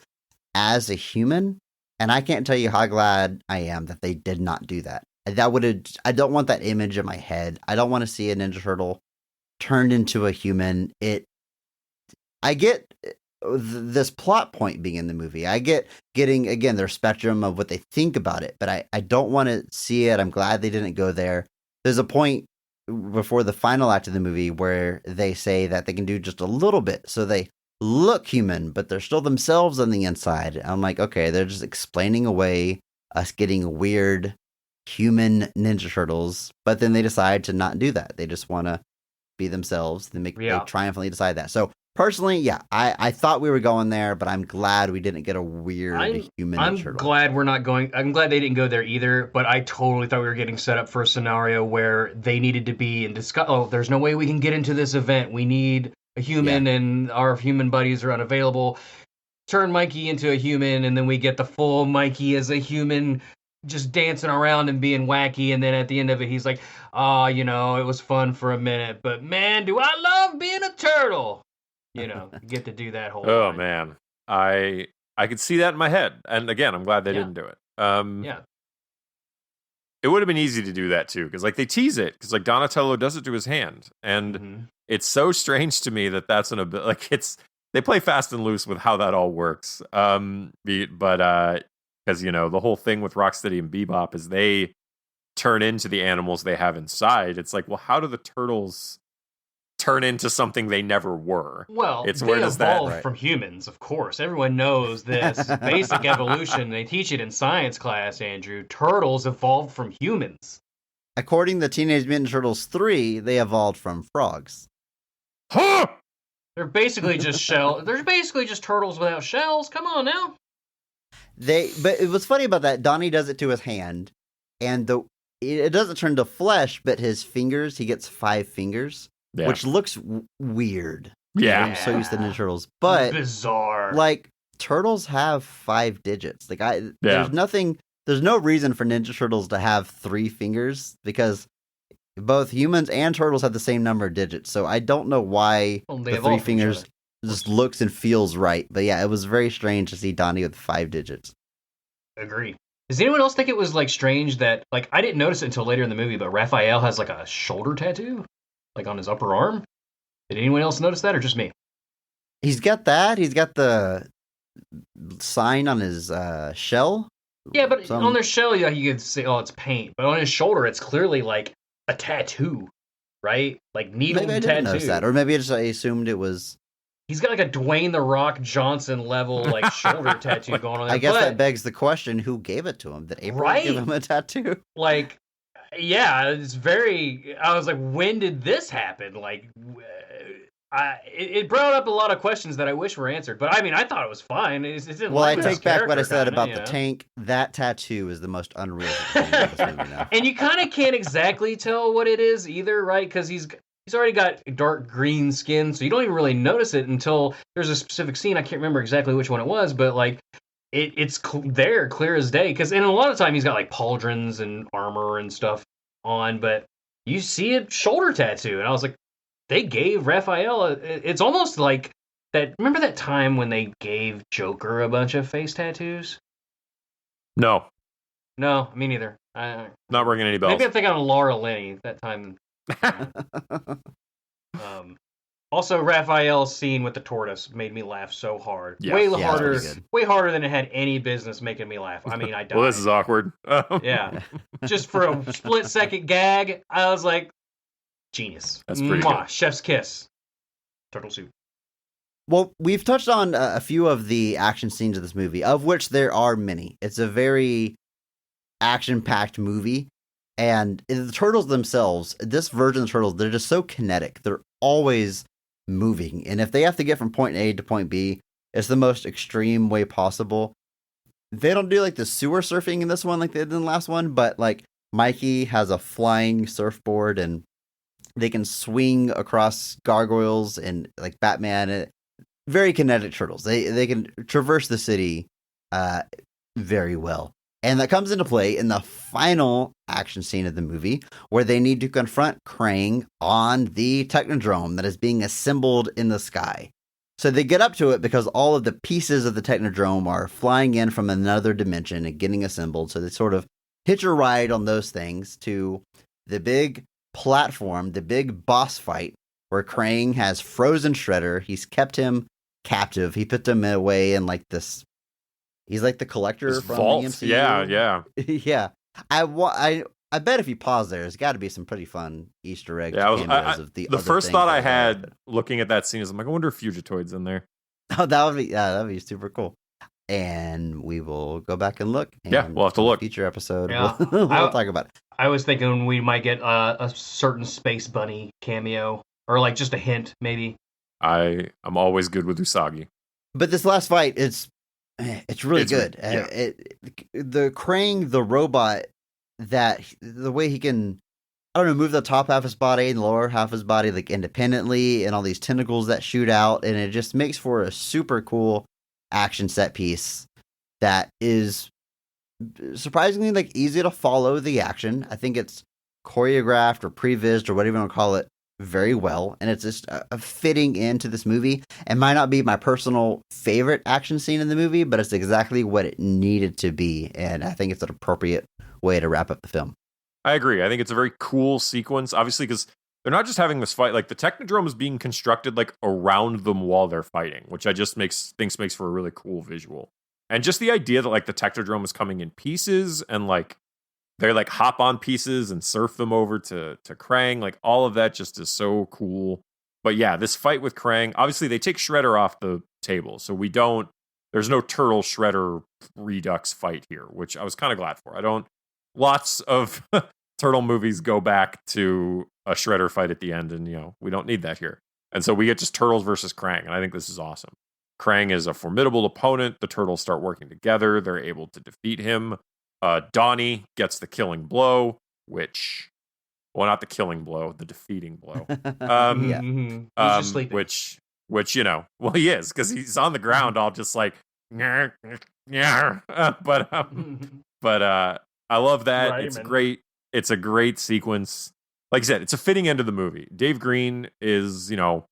as a human, and I can't tell you how glad I am that they did not do that. I don't want that image in my head. I don't want to see a Ninja Turtle turned into a human. I get this plot point being in the movie. I get getting, again, their spectrum of what they think about it, but I don't want to see it. I'm glad they didn't go there. There's a point before the final act of the movie where they say that they can do just a little bit, so they look human, but they're still themselves on the inside. I'm like, okay, they're just explaining away us getting weird human Ninja Turtles, but then they decide to not do that. They just want to be themselves. They triumphantly decide that. So personally, yeah, I thought we were going there, but I'm glad we didn't get a weird human Ninja Turtle. I'm glad they didn't go there either, but I totally thought we were getting set up for a scenario where they needed to be in discuss. Oh, there's no way we can get into this event. We need a human, and our human buddies are unavailable. Turn Mikey into a human, and then we get the full Mikey as a human just dancing around and being wacky, and then at the end of it, he's like, it was fun for a minute, but man, do I love being a turtle. You get to do that whole Oh, line. man. I could see that in my head. And again, I'm glad they didn't do it. Yeah. It would have been easy to do that, too, because like they tease it, because like Donatello does it to his hand. And it's so strange to me that that's they play fast and loose with how that all works. Because, the whole thing with Rocksteady and Bebop is they turn into the animals they have inside. It's like, well, how do the turtles turn into something they never were? Well, they evolved from humans, of course. Everyone knows this. Basic evolution. They teach it in science class, Andrew. Turtles evolved from humans. According to Teenage Mutant Ninja Turtles 3, they evolved from frogs. Huh! They're basically just They're basically just turtles without shells. Come on now. But it was funny about that. Donnie does it to his hand, and it doesn't turn to flesh, but his fingers. He gets 5 fingers, which looks weird. Yeah, I'm so used to Ninja Turtles, but bizarre. Like turtles have 5 digits. There's no reason for Ninja Turtles to have 3 fingers because both humans and turtles have the same number of digits. So I don't know why the 3 fingers just looks and feels right. But yeah, it was very strange to see Donnie with 5 digits. Agree. Does anyone else think it was strange that I didn't notice it until later in the movie, but Raphael has a shoulder tattoo, on his upper arm? Did anyone else notice that, or just me? He's got that. He's got the sign on his shell. Yeah, but on their shell, you could say, oh, it's paint. But on his shoulder, it's clearly a tattoo, right? Needle tattoo. Maybe I didn't notice that, or maybe I assumed it was. He's got a Dwayne The Rock Johnson level shoulder tattoo going on there. I guess that begs the question: who gave it to him? Did April give him a tattoo? Yeah, it's very. I was like, when did this happen? it brought up a lot of questions that I wish were answered. But I mean, I thought it was fine. It didn't Well, I limit his take back what I character said kinda, about you the know? tank. That tattoo is the most unreal thing in this movie now. And you kind of can't exactly tell what it is either, right? Because he's already got dark green skin, so you don't even really notice it until there's a specific scene. I can't remember exactly which one it was, but like it's there, clear as day. Because and a lot of time he's got like pauldrons and armor and stuff on, but you see a shoulder tattoo, and I was like, they gave Raphael. It's almost like that. Remember that time when they gave Joker a bunch of face tattoos? No, No, me neither. not ringing any bells. Maybe I'm thinking of Laura Linney that time. Also, Raphael's scene with the tortoise made me laugh so hard. Yeah. Way Yeah, it's harder, pretty good. way harder than it had any business making me laugh. I mean, I died. Well, this is awkward. Yeah, just for a split second gag, I was like, genius. That's pretty Mwah, good. chef's kiss. Turtle soup. Well, we've touched on a few of the action scenes of this movie, of which there are many. It's a very action-packed movie. And the turtles themselves, this version of the turtles, they're just so kinetic. They're always moving. And if they have to get from point A to point B, it's the most extreme way possible. They don't do like the sewer surfing in this one like they did in the last one, but like Mikey has a flying surfboard and they can swing across gargoyles and like Batman. Very kinetic turtles. They can traverse the city very well. And that comes into play in the final action scene of the movie where they need to confront Krang on the Technodrome that is being assembled in the sky. So they get up to it because all of the pieces of the Technodrome are flying in from another dimension and getting assembled. So they sort of hitch a ride on those things to the big platform, the big boss fight where Krang has frozen Shredder. He's kept him captive. He put him away in like this. He's like the collector This from vault. the MCU. Yeah. Yeah. I bet if you pause there, there's got to be some pretty fun Easter egg Yeah, cameos of the the other first things thought that I are there, had but- looking at that scene is, I'm like, I wonder if Fugitoid's in there. Oh, that'd be super cool. And we will go back and look. And Yeah, we'll have to on a look. Future episode, Yeah. we'll talk about it. I was thinking we might get a certain Space Bunny cameo, or like just a hint, maybe. I'm always good with Usagi. But this last fight, it's really It's good. yeah. The Krang, the robot, that the way he can, I don't know, move the top half of his body and the lower half of his body like independently, and all these tentacles that shoot out, and it just makes for a super cool action set piece that is surprisingly like easy to follow the action. I think it's choreographed or prevised or whatever you want to call it very well, and it's just a fitting into this movie. It might not be my personal favorite action scene in the movie, but it's exactly what it needed to be, and I think it's an appropriate way to wrap up the film. I agree. I think it's a very cool sequence, obviously, because they're not just having this fight. Like, the Technodrome is being constructed like around them while they're fighting, which I just makes for a really cool visual. And just the idea that like the Technodrome is coming in pieces and like they like hop on pieces and surf them over to Krang, like all of that just is so cool. But yeah, this fight with Krang, obviously they take Shredder off the table, so there's no Turtle Shredder Redux fight here, which I was kind of glad for. Lots of Turtle movies go back to a Shredder fight at the end, and we don't need that here. And so we get just Turtles versus Krang, and I think this is awesome. Krang is a formidable opponent. The Turtles start working together. They're able to defeat him. Donnie gets the killing blow, not the killing blow, the defeating blow. Yeah. He's just sleeping. Which well, he is, because he's on the ground all just like, but I love that. Right, It's man. great. It's a great sequence. Like I said, it's a fitting end of the movie. Dave Green is, not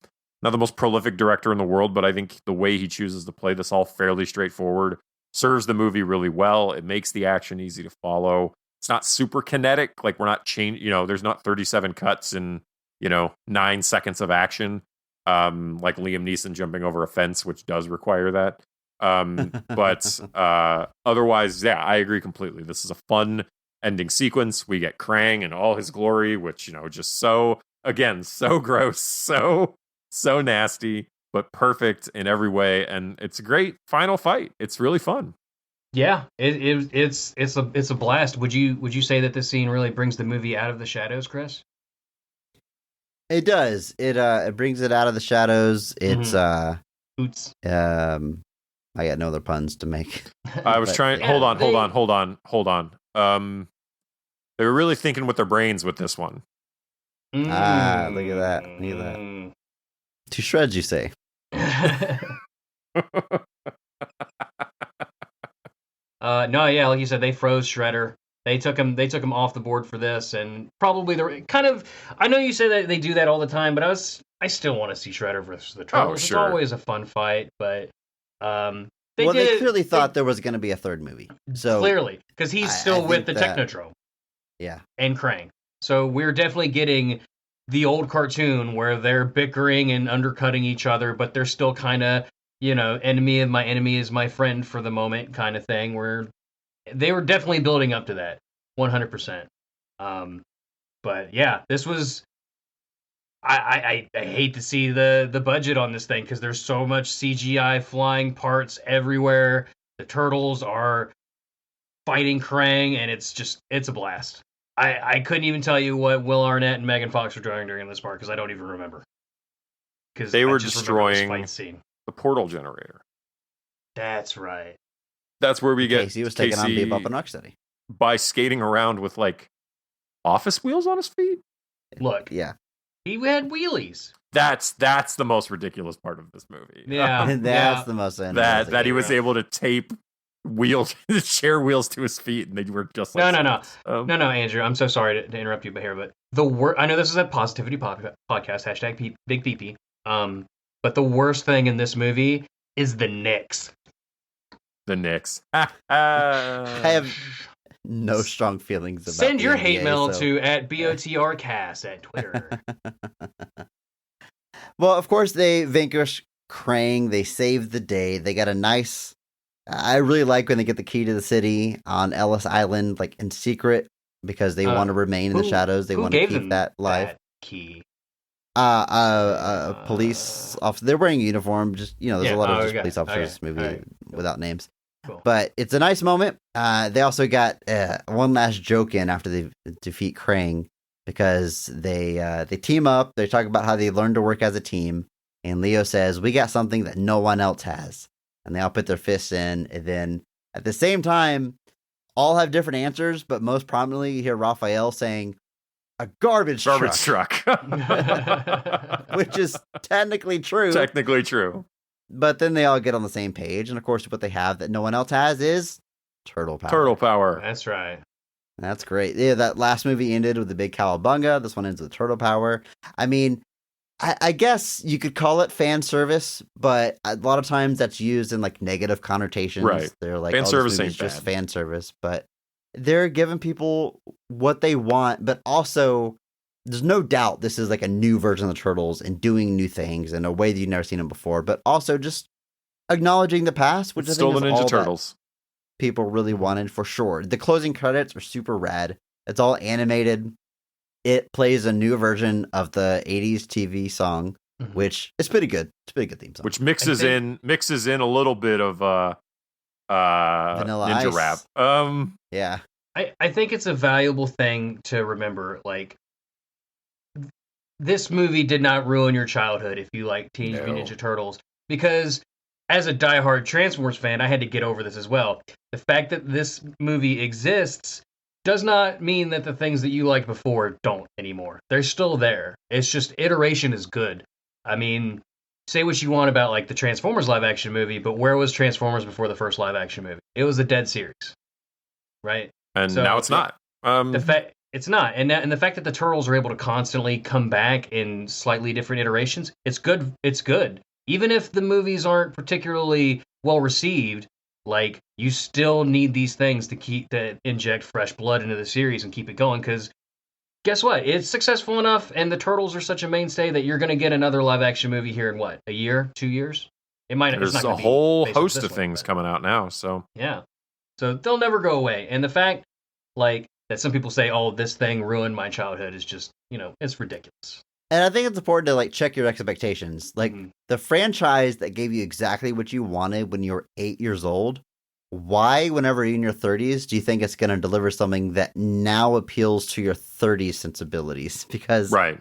the most prolific director in the world, but I think the way he chooses to play this all fairly straightforward serves the movie really well. It makes the action easy to follow. It's not super kinetic. Like, we're not there's not 37 cuts and, 9 seconds of action. Like Liam Neeson jumping over a fence, which does require that. But otherwise, yeah, I agree completely. This is a fun ending sequence. We get Krang in all his glory, which, just so gross, so nasty, but perfect in every way. And it's a great final fight. It's really fun. Yeah, it's a blast. Would you say that this scene really brings the movie out of the shadows, Chris? It does. It brings it out of the shadows. It's Boots. I got no other puns to make. I was But, trying. yeah. Hold on. They were really thinking with their brains with this one. Look at that. Look at that. To shreds, you say. No, yeah, like you said, they froze Shredder. They took him off the board for this, and probably the kind of. I know you say that they do that all the time, but I still want to see Shredder versus the Turtles. sure. It's always a fun fight, but They clearly thought there was going to be a third movie. So clearly, because he's still with the think that- Technodrome. Yeah. And Krang. So we're definitely getting the old cartoon where they're bickering and undercutting each other, but they're still kind of, enemy of my enemy is my friend for the moment kind of thing, where they were definitely building up to that 100%. But yeah, this was, I hate to see the budget on this thing because there's so much CGI flying parts everywhere. The turtles are fighting Krang, and it's a blast. I couldn't even tell you what Will Arnett and Megan Fox were doing during this part because I don't even remember. Because They were I just remember this destroying fight scene. the portal generator. That's right. That's where we get Casey was taking on Bebop and Rocksteady. by skating around with like office wheels on his feet. Look, Yeah. he had wheelies. That's the most ridiculous part of this movie. Yeah, And that's the most that he was able to tape wheels, chair wheels to his feet, and they were just No, like no, Andrew. I'm so sorry to interrupt you here, but I know this is a positivity podcast. # Big PP. But the worst thing in this movie is the Knicks. The Knicks. I have no strong feelings about Send the your NBA, hate mail so- to @BOTRcast at Twitter. Well, of course, they vanquish Krang. They save the day. They got a nice. I really like when they get the key to the city on Ellis Island, like in secret, because they want to remain in the shadows. They want to keep that live. That key. Police officer. They're wearing a uniform. Just there's a lot of just police officers in this movie Right. without names. Cool. But it's a nice moment. They also got one last joke in after they defeat Krang because they team up. They talk about how they learned to work as a team. And Leo says, "We got something that no one else has." And they all put their fists in. And then at the same time, all have different answers. But most prominently, you hear Raphael saying, "A garbage truck," which is technically true. Technically true. But then they all get on the same page. And of course, what they have that no one else has is turtle power. Turtle power. That's right. That's great. Yeah, that last movie ended with the big cowabunga. This one ends with turtle power. I mean, I guess you could call it fan service, but a lot of times that's used in like negative connotations. Right. They're like, Fan service ain't just bad. fan service, but they're giving people what they want, but also there's no doubt this is like a new version of the Turtles and doing new things in a way that you've never seen them before, but also just acknowledging the past, which It's I think still is the all Ninja that Turtles. people really wanted for sure. The closing credits are super rad. It's all animated. It plays a new version of the 80s TV song, which is pretty good. It's a pretty good theme song. Which mixes in a little bit of Vanilla Ninja Ice. rap. Yeah. I think it's a valuable thing to remember. Like, this movie did not ruin your childhood if you like Teenage Mutant Ninja Turtles, because as a diehard Transformers fan, I had to get over this as well. The fact that this movie exists does not mean that the things that you liked before don't anymore. They're still there. It's just iteration is good. I mean, say what you want about like the Transformers live action movie, but where was Transformers before the first live action movie? It was a dead series, right? And So, now it's not. It's not, and the fact that the Turtles are able to constantly come back in slightly different iterations, it's good. It's good, even if the movies aren't particularly well received. Like, you still need these things to inject fresh blood into the series and keep it going. Because guess what? It's successful enough, and the Turtles are such a mainstay that you're going to get another live action movie here in what, a year, 2 years? It might. There's it's not a gonna be whole based on host this of one, things but- coming out now. So Yeah. So they'll never go away. And the fact, like, that some people say, "Oh, this thing ruined my childhood," is just, it's ridiculous. And I think it's important to like check your expectations. Like Mhm. the franchise that gave you exactly what you wanted when you were 8 years old why, whenever you're in your 30s, do you think it's going to deliver something that now appeals to your 30s sensibilities? Because Right.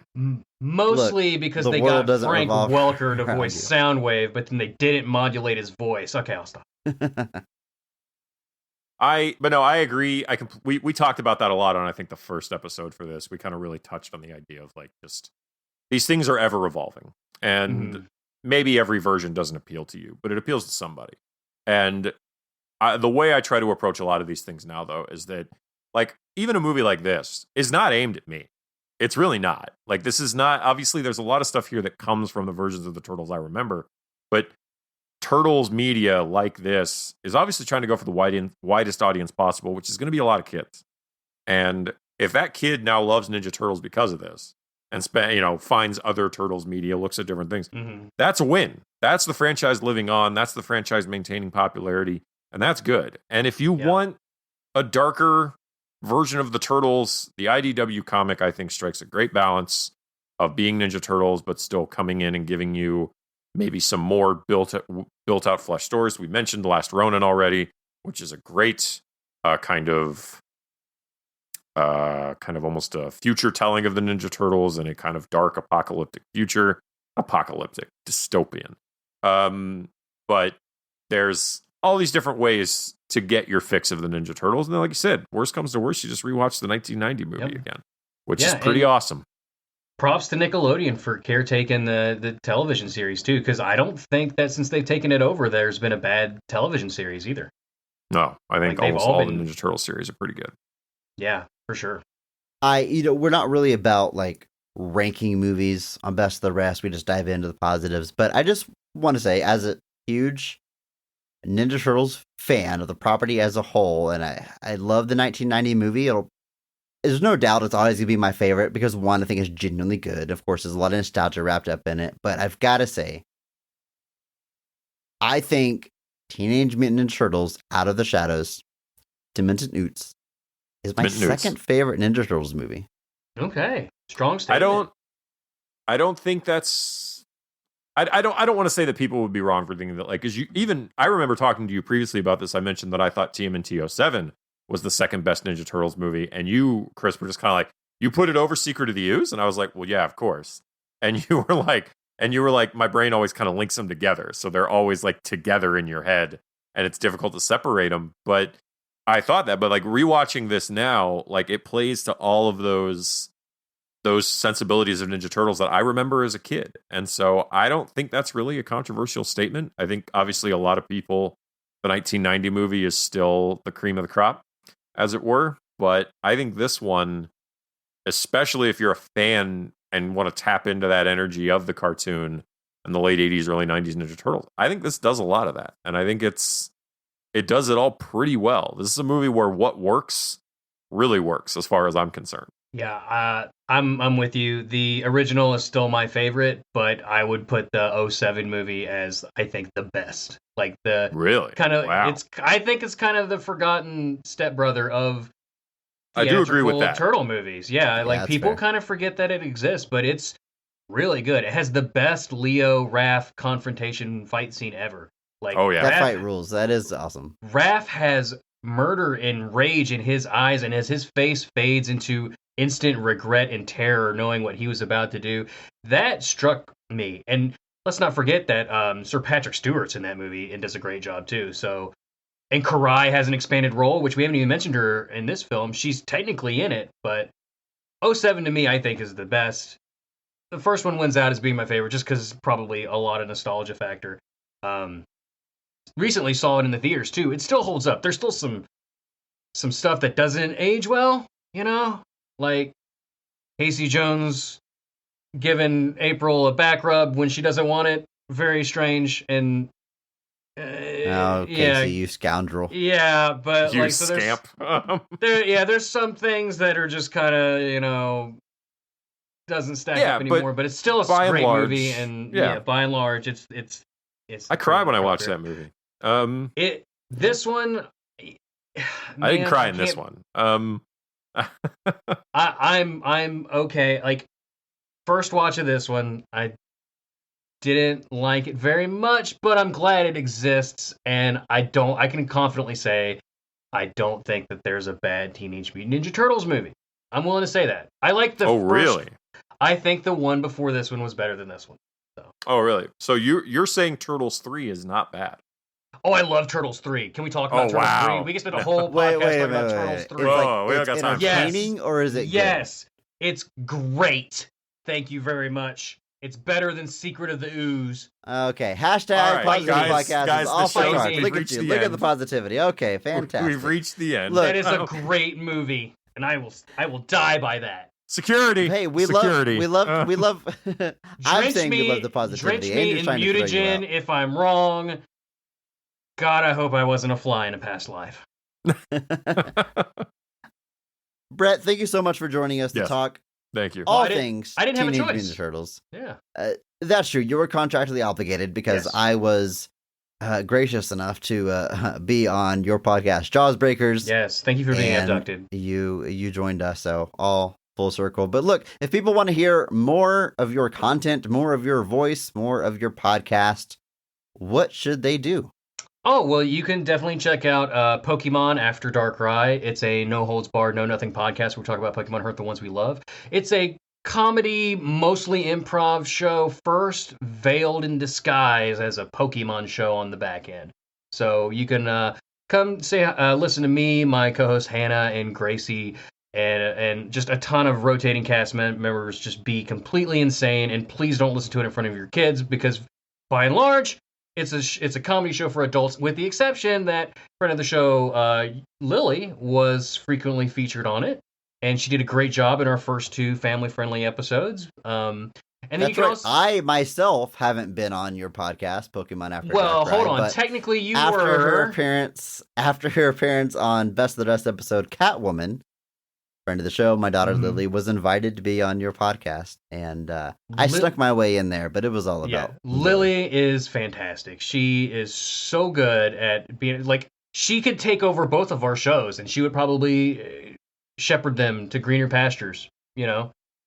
Mostly because the they world got doesn't Frank revolve Welker to around voice you. Soundwave, but then they didn't modulate his voice. Okay, I'll stop. But no, I agree. We talked about that a lot on, I think, the first episode for this. We kind of really touched on the idea of like, just these things are ever evolving, and maybe every version doesn't appeal to you, but it appeals to somebody. And the way I try to approach a lot of these things now, though, is that like even a movie like this is not aimed at me. It's really not. Like, this is not, obviously there's a lot of stuff here that comes from the versions of the Turtles I remember, but Turtles media like this is obviously trying to go for the widest audience possible, which is going to be a lot of kids. And if that kid now loves Ninja Turtles because of this, and finds other Turtles media, looks at different things, that's a win. That's the franchise living on. That's the franchise maintaining popularity, and that's good. And if you want a darker version of the Turtles, the IDW comic, I think, strikes a great balance of being Ninja Turtles, but still coming in and giving you maybe some more built-out flesh stories. We mentioned The Last Ronin already, which is a great kind of almost a future telling of the Ninja Turtles in a kind of dark apocalyptic future. Dystopian. But there's all these different ways to get your fix of the Ninja Turtles. And then, like you said, worst comes to worst, you just rewatch the 1990 movie again, which is pretty awesome. Props to Nickelodeon for caretaking the television series, too, because I don't think that since they've taken it over, there's been a bad television series either. No, I think almost all the Ninja Turtle series are pretty good. Yeah, for sure. We're not really about like ranking movies on best of the rest. We just dive into the positives. But I just want to say, as a huge Ninja Turtles fan of the property as a whole, and I love the 1990 movie. There's no doubt it's always going to be my favorite because, one, I think it's genuinely good. Of course, there's a lot of nostalgia wrapped up in it. But I've got to say, I think Teenage Mutant Ninja Turtles Out of the Shadows, Demented Newts, is my second favorite Ninja Turtles movie. Okay. Strong statement. I don't think that's... I don't want to say that people would be wrong for thinking that, like, because I remember talking to you previously about this. I mentioned that I thought TMNT 07 was the second best Ninja Turtles movie, and you, Chris, were just kind of like, you put it over Secret of the Ooze? And I was like, well, yeah, of course. And you were like, my brain always kind of links them together, so they're always like together in your head, and it's difficult to separate them. But I thought that, but like rewatching this now, like it plays to all of those sensibilities of Ninja Turtles that I remember as a kid. And so I don't think that's really a controversial statement. I think obviously a lot of people, the 1990 movie is still the cream of the crop, as it were. But I think this one, especially if you're a fan and want to tap into that energy of the cartoon and the late 80s, early 90s Ninja Turtles, I think this does a lot of that. And I think it does it all pretty well. This is a movie where what works really works as far as I'm concerned. Yeah, I'm with you. The original is still my favorite, but I would put the 07 movie as, I think, the best. Like the really kind of wow. I think it's kind of the forgotten stepbrother of I do agree with that. Turtle movies. Yeah, like people kind of forget that it exists, but it's really good. It has the best Leo Raph confrontation fight scene ever. Like, oh yeah, that fight rules. That is awesome. Raph has murder and rage in his eyes, and as his face fades into instant regret and terror knowing what he was about to do, that struck me. And let's not forget that Sir Patrick Stewart's in that movie and does a great job too. So, and Karai has an expanded role, which we haven't even mentioned her in this film. She's technically in it, but 07 to me, I think, is the best. The first one wins out as being my favorite just because probably a lot of nostalgia factor. Recently saw it in the theaters too. It still holds up. There's still some stuff that doesn't age well, you know? Like Casey Jones giving April a back rub when she doesn't want it. Very strange. And Casey, you scoundrel. Yeah, but you like so scamp. there's some things that are just kind of, you know, doesn't stack up anymore, but it's still a great movie, and by and large it's I cried when I watched that movie. This one I didn't cry in this one. I'm okay. Like first watch of this one, I didn't like it very much, but I'm glad it exists, and I can confidently say I don't think that there's a bad Teenage Mutant Ninja Turtles movie. I'm willing to say that. I like the first. Really? I think the one before this one was better than this one. So. Oh, really? So you're saying Turtles 3 is not bad? Oh, I love Turtles 3. Can we talk about Turtles 3? We can spend a whole podcast talking about Turtles 3. We don't got time. Entertaining, or is it Yes. Good? It's great. Thank you very much. It's better than Secret of the Ooze. Okay. Hashtag Positivity Podcast guys, is off the charts. Look at you. Look at end. the positivity. Okay, fantastic. We've reached the end. Look, that is a great movie, and I will die by that. Security. Hey, we love. I'm saying we love the positivity. Drench me in mutagen if I'm wrong. God, I hope I wasn't a fly in a past life. Brett, thank you so much for joining us to talk. Thank you. All things I didn't have a Teenage choice. Mutant Turtles. Yeah. That's true. You were contractually obligated because I was gracious enough to be on your podcast, Jaws Breakers. Yes. Thank you for being abducted. You joined us, so all full circle. But look, if people want to hear more of your content, more of your voice, more of your podcast, what should they do? Oh, well, you can definitely check out Pokemon After Dark Rye. It's a no-holds-barred, no-nothing podcast where we talk about Pokemon Hurt the ones we love. It's a comedy, mostly improv show first, veiled in disguise as a Pokemon show on the back end. So you can come listen to me, my co-host Hannah and Gracie, and just a ton of rotating cast members just be completely insane. And please don't listen to it in front of your kids because, by and large, it's a comedy show for adults, with the exception that friend of the show, Lily, was frequently featured on it, and she did a great job in our first two family-friendly episodes. And then That's right. I myself haven't been on your podcast, Pokemon After Dark. Well, hold Rye, on. Technically, you after were. After her appearance on Best of the Rest episode, Catwoman, friend of the show, my daughter Lily, was invited to be on your podcast, and I snuck my way in there, but it was all about Lily is fantastic. She is so good at being she could take over both of our shows, and she would probably shepherd them to greener pastures.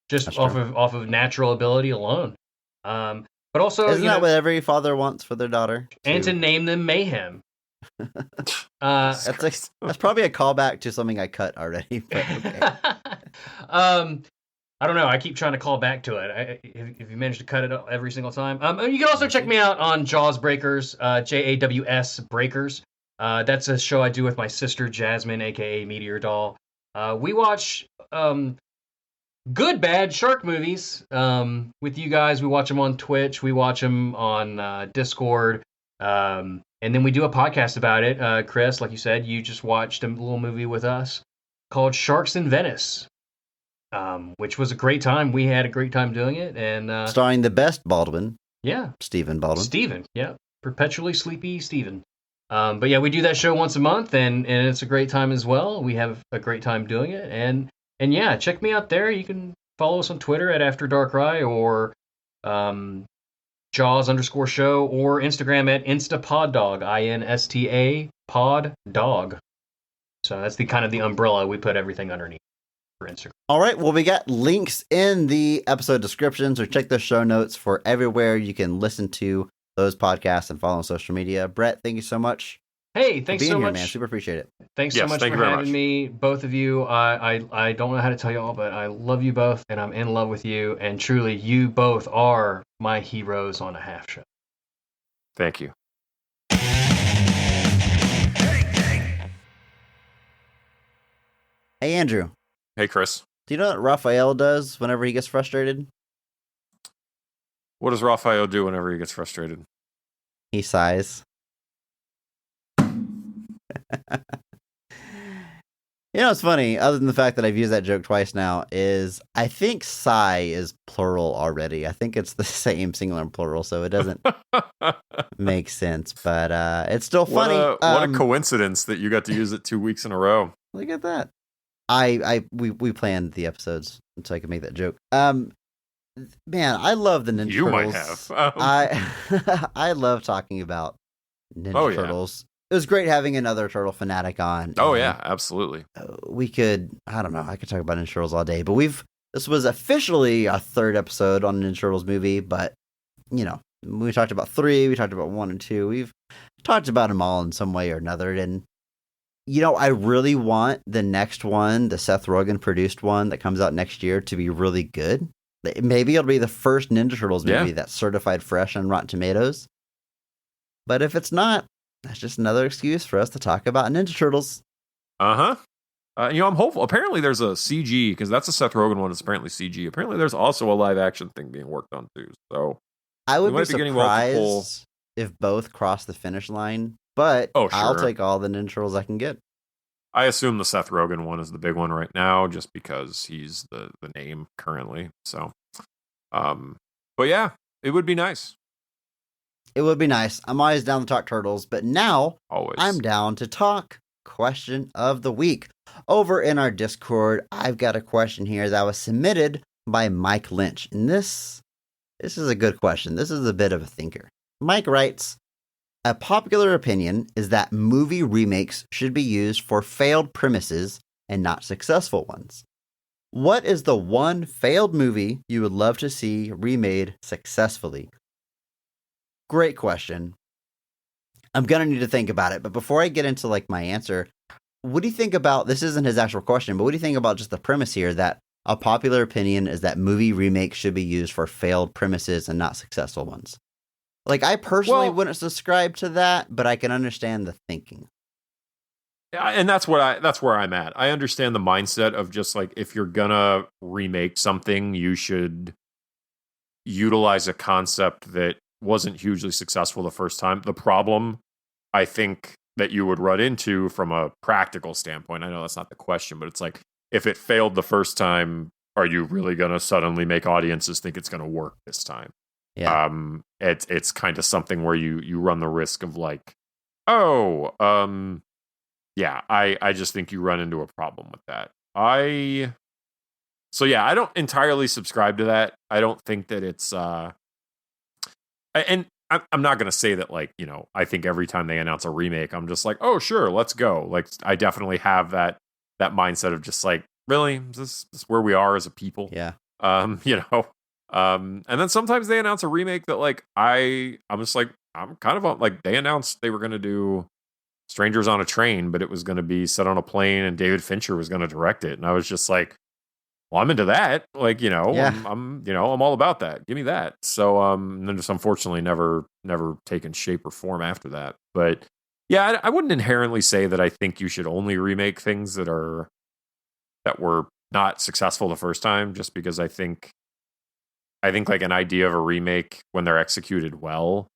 Just off of natural ability alone. But also, isn't that what every father wants for their daughter? And to name them Mayhem. That's probably a callback to something I cut already. But okay. I don't know. I keep trying to call back to it. If you manage to cut it every single time. You can also check me out on Jaws Breakers, JAWS Breakers. That's a show I do with my sister Jasmine, aka Meteor Doll. We watch good, bad shark movies with you guys. We watch them on Twitch. We watch them on Discord. And then we do a podcast about it. Chris, like you said, you just watched a little movie with us called Sharks in Venice, which was a great time. We had a great time doing it. And starring the best Baldwin. Yeah. Stephen Baldwin. Stephen, yeah. Perpetually sleepy Stephen. But yeah, we do that show once a month, and it's a great time as well. We have a great time doing it. And yeah, check me out there. You can follow us on Twitter at After Dark Rye or Jaws_show, or Instagram at InstaPodDog, INSTA PodDog. So that's the umbrella we put everything underneath for Instagram. All right. Well, we got links in the episode description, so check the show notes for everywhere you can listen to those podcasts and follow on social media. Brett, thank you so much. Hey, thanks for being so here, much, man. Super appreciate it. Thanks so much for having me, both of you. I don't know how to tell you all, but I love you both, and I'm in love with you. And truly, you both are my heroes on a half show. Thank you. Hey, Andrew. Hey, Chris. Do you know what Raphael does whenever he gets frustrated? What does Raphael do whenever he gets frustrated? He sighs. It's funny, other than the fact that I've used that joke twice now, is I think sigh is plural already. I think it's the same singular and plural, so it doesn't make sense, but it's still funny. What a coincidence that you got to use it 2 weeks in a row. Look at that. We planned the episodes so I could make that joke. Man, I love the Ninja Turtles. You might have. I love talking about Ninja Turtles. It was great having another Turtle fanatic on. Oh, yeah, absolutely. We could, I don't know, I could talk about Ninja Turtles all day, but this was officially a third episode on the Ninja Turtles movie, but, We talked about 3, we talked about 1 and 2. We've talked about them all in some way or another. And, I really want the next one, the Seth Rogen produced one that comes out next year, to be really good. Maybe it'll be the first Ninja Turtles movie that's certified fresh on Rotten Tomatoes. But if it's not, that's just another excuse for us to talk about Ninja Turtles. I'm hopeful. Apparently there's a CG, because that's a Seth Rogen one. It's apparently CG. Apparently there's also a live action thing being worked on too. So I would we be might be getting surprised if both cross the finish line, but Oh, sure. I'll take all the Ninja Turtles I can get. I assume the Seth Rogen one is the big one right now, just because he's the name currently. So, but yeah, it would be nice. It would be nice. I'm always down to talk Turtles, but now Always. I'm down to talk question of the week. Over in our Discord, I've got a question here that was submitted by Mike Lynch. And this is a good question. This is a bit of a thinker. Mike writes, a popular opinion is that movie remakes should be used for failed premises and not successful ones. What is the one failed movie you would love to see remade successfully? Great question. I'm going to need to think about it, but before I get into my answer, what do you think about, this isn't his actual question, but what do you think about just the premise here that a popular opinion is that movie remakes should be used for failed premises and not successful ones? I personally wouldn't subscribe to that, but I can understand the thinking. Yeah, and that's where I'm at. I understand the mindset of just if you're gonna remake something, you should utilize a concept that wasn't hugely successful the first time. The problem I think that you would run into from a practical standpoint, I know that's not the question, but it's if it failed the first time, are you really gonna suddenly make audiences think it's gonna work this time? Yeah. It's kind of something where you run the risk of yeah, I just think you run into a problem with that. I don't entirely subscribe to that. I don't think that it's and I'm not going to say that I think every time they announce a remake, I'm just oh, sure, let's go. I definitely have that mindset of just really, is this where we are as a people? Yeah. And then sometimes they announce a remake that I'm just I'm kind of they announced they were going to do Strangers on a Train, but it was going to be set on a plane and David Fincher was going to direct it. And I was just well, I'm into that. Yeah. I'm all about that. Give me that. So, then just unfortunately never taken shape or form after that. But yeah, I wouldn't inherently say that I think you should only remake things that were not successful the first time, just because I think an idea of a remake, when they're executed well,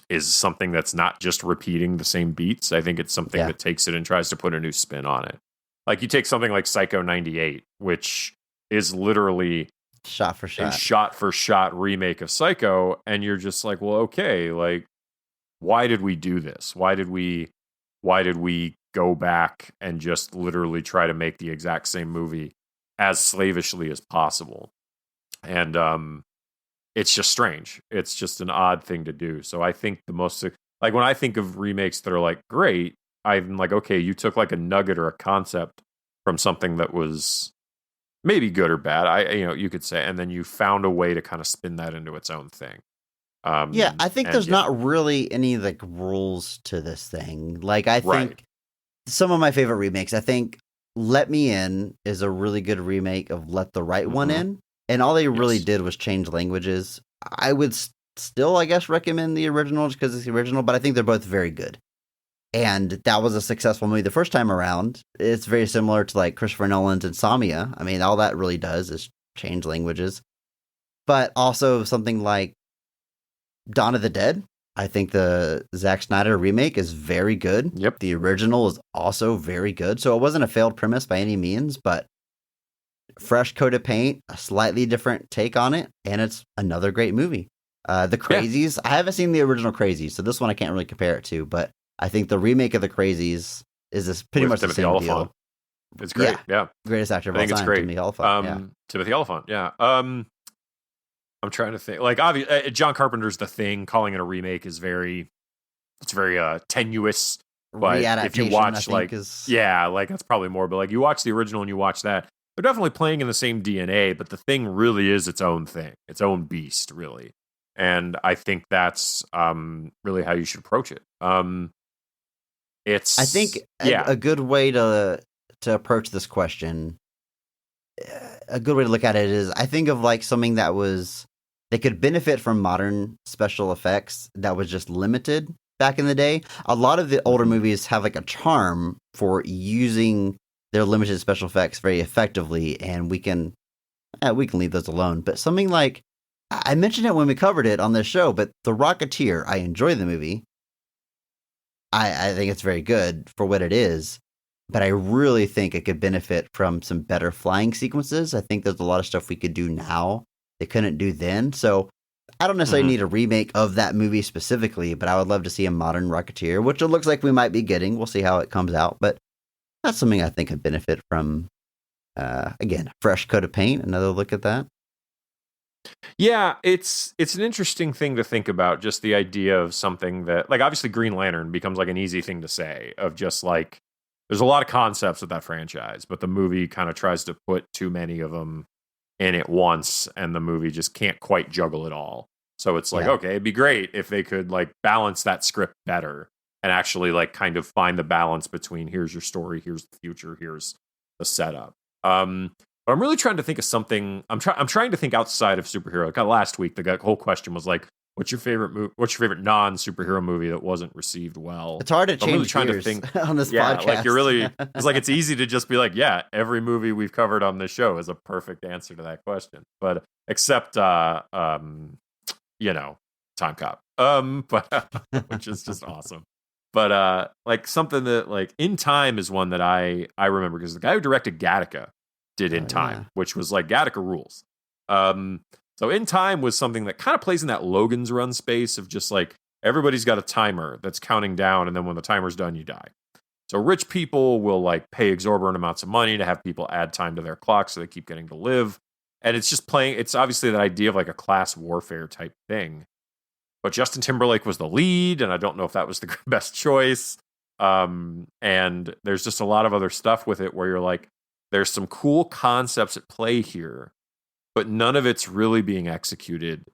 is something that's not just repeating the same beats. I think it's something that takes it and tries to put a new spin on it. You take something like Psycho 98, which is literally shot for shot remake of Psycho, and you're just well, okay, why did we do this? Why did we go back and just literally try to make the exact same movie as slavishly as possible? And it's just strange. It's just an odd thing to do. So I think the most when I think of remakes that are great, I'm okay, you took a nugget or a concept from something that was maybe good or bad, you could say, and then you found a way to kind of spin that into its own thing. I think there's not really any rules to this thing. I think some of my favorite remakes, I think Let Me In is a really good remake of Let the Right One In. And all they really did was change languages. I would still, I guess, recommend the original just because it's the original, but I think they're both very good. And that was a successful movie the first time around. It's very similar to Christopher Nolan's Insomnia. I mean, all that really does is change languages. But also something like Dawn of the Dead. I think the Zack Snyder remake is very good. Yep. The original is also very good. So it wasn't a failed premise by any means, but fresh coat of paint, a slightly different take on it, and it's another great movie. The Crazies, I haven't seen the original Crazies, so this one I can't really compare it to, but I think the remake of The Crazies is pretty much the same deal. It's great, yeah. Greatest actor of all time, great. Timothy Olyphant. Timothy Olyphant, yeah. I'm trying to think. Obviously, John Carpenter's The Thing, calling it a remake is very tenuous. But if you watch, that's probably more. But you watch the original and you watch that, they're definitely playing in the same DNA. But The Thing really is its own thing, its own beast, really. And I think that's really how you should approach it. It's I think yeah. a good way to approach this question, a good way to look at it is, I think of like something that could benefit from modern special effects that was just limited back in the day. A lot of the older movies have like a charm for using their limited special effects very effectively, and we can leave those alone. But something like, I mentioned it when we covered it on this show, but The Rocketeer, I enjoy the movie. I think it's very good for what it is, but I really think it could benefit from some better flying sequences. I think there's a lot of stuff we could do now they couldn't do then. So I don't necessarily need a remake of that movie specifically, but I would love to see a modern Rocketeer, which it looks like we might be getting. We'll see how it comes out, but that's something I think could benefit from, again, fresh coat of paint, another look at that. Yeah, it's an interesting thing to think about, just the idea of something that, like, obviously Green Lantern becomes like an easy thing to say, of just like, there's a lot of concepts with that franchise, but the movie kind of tries to put too many of them in at once, and the movie just can't quite juggle it all. So it's like, okay, it'd be great if they could like balance that script better and actually like kind of find the balance between, here's your story, here's the future, here's the setup. But I'm really trying to think of something. I'm trying to think outside of superhero. Like last week, the whole question was like, "What's your favorite What's your favorite non-superhero movie that wasn't received well?" It's hard to change really trying gears to think on this podcast. Like you're really. It's like it's easy to just be like, "Yeah, every movie we've covered on this show is a perfect answer to that question." But except, Time Cop, but which is just awesome. But like something that like In Time is one that I remember, because the guy who directed Gattaca did In Time, which was like Gattaca rules. So In Time was something that kind of plays in that Logan's Run space of just like, everybody's got a timer that's counting down, and then when the timer's done, you die. So rich people will like pay exorbitant amounts of money to have people add time to their clock so they keep getting to live. And it's just playing, it's obviously that idea of like a class warfare type thing. But Justin Timberlake was the lead, and I don't know if that was the best choice. And there's just a lot of other stuff with it where you're like, there's some cool concepts at play here, but none of it's really being executed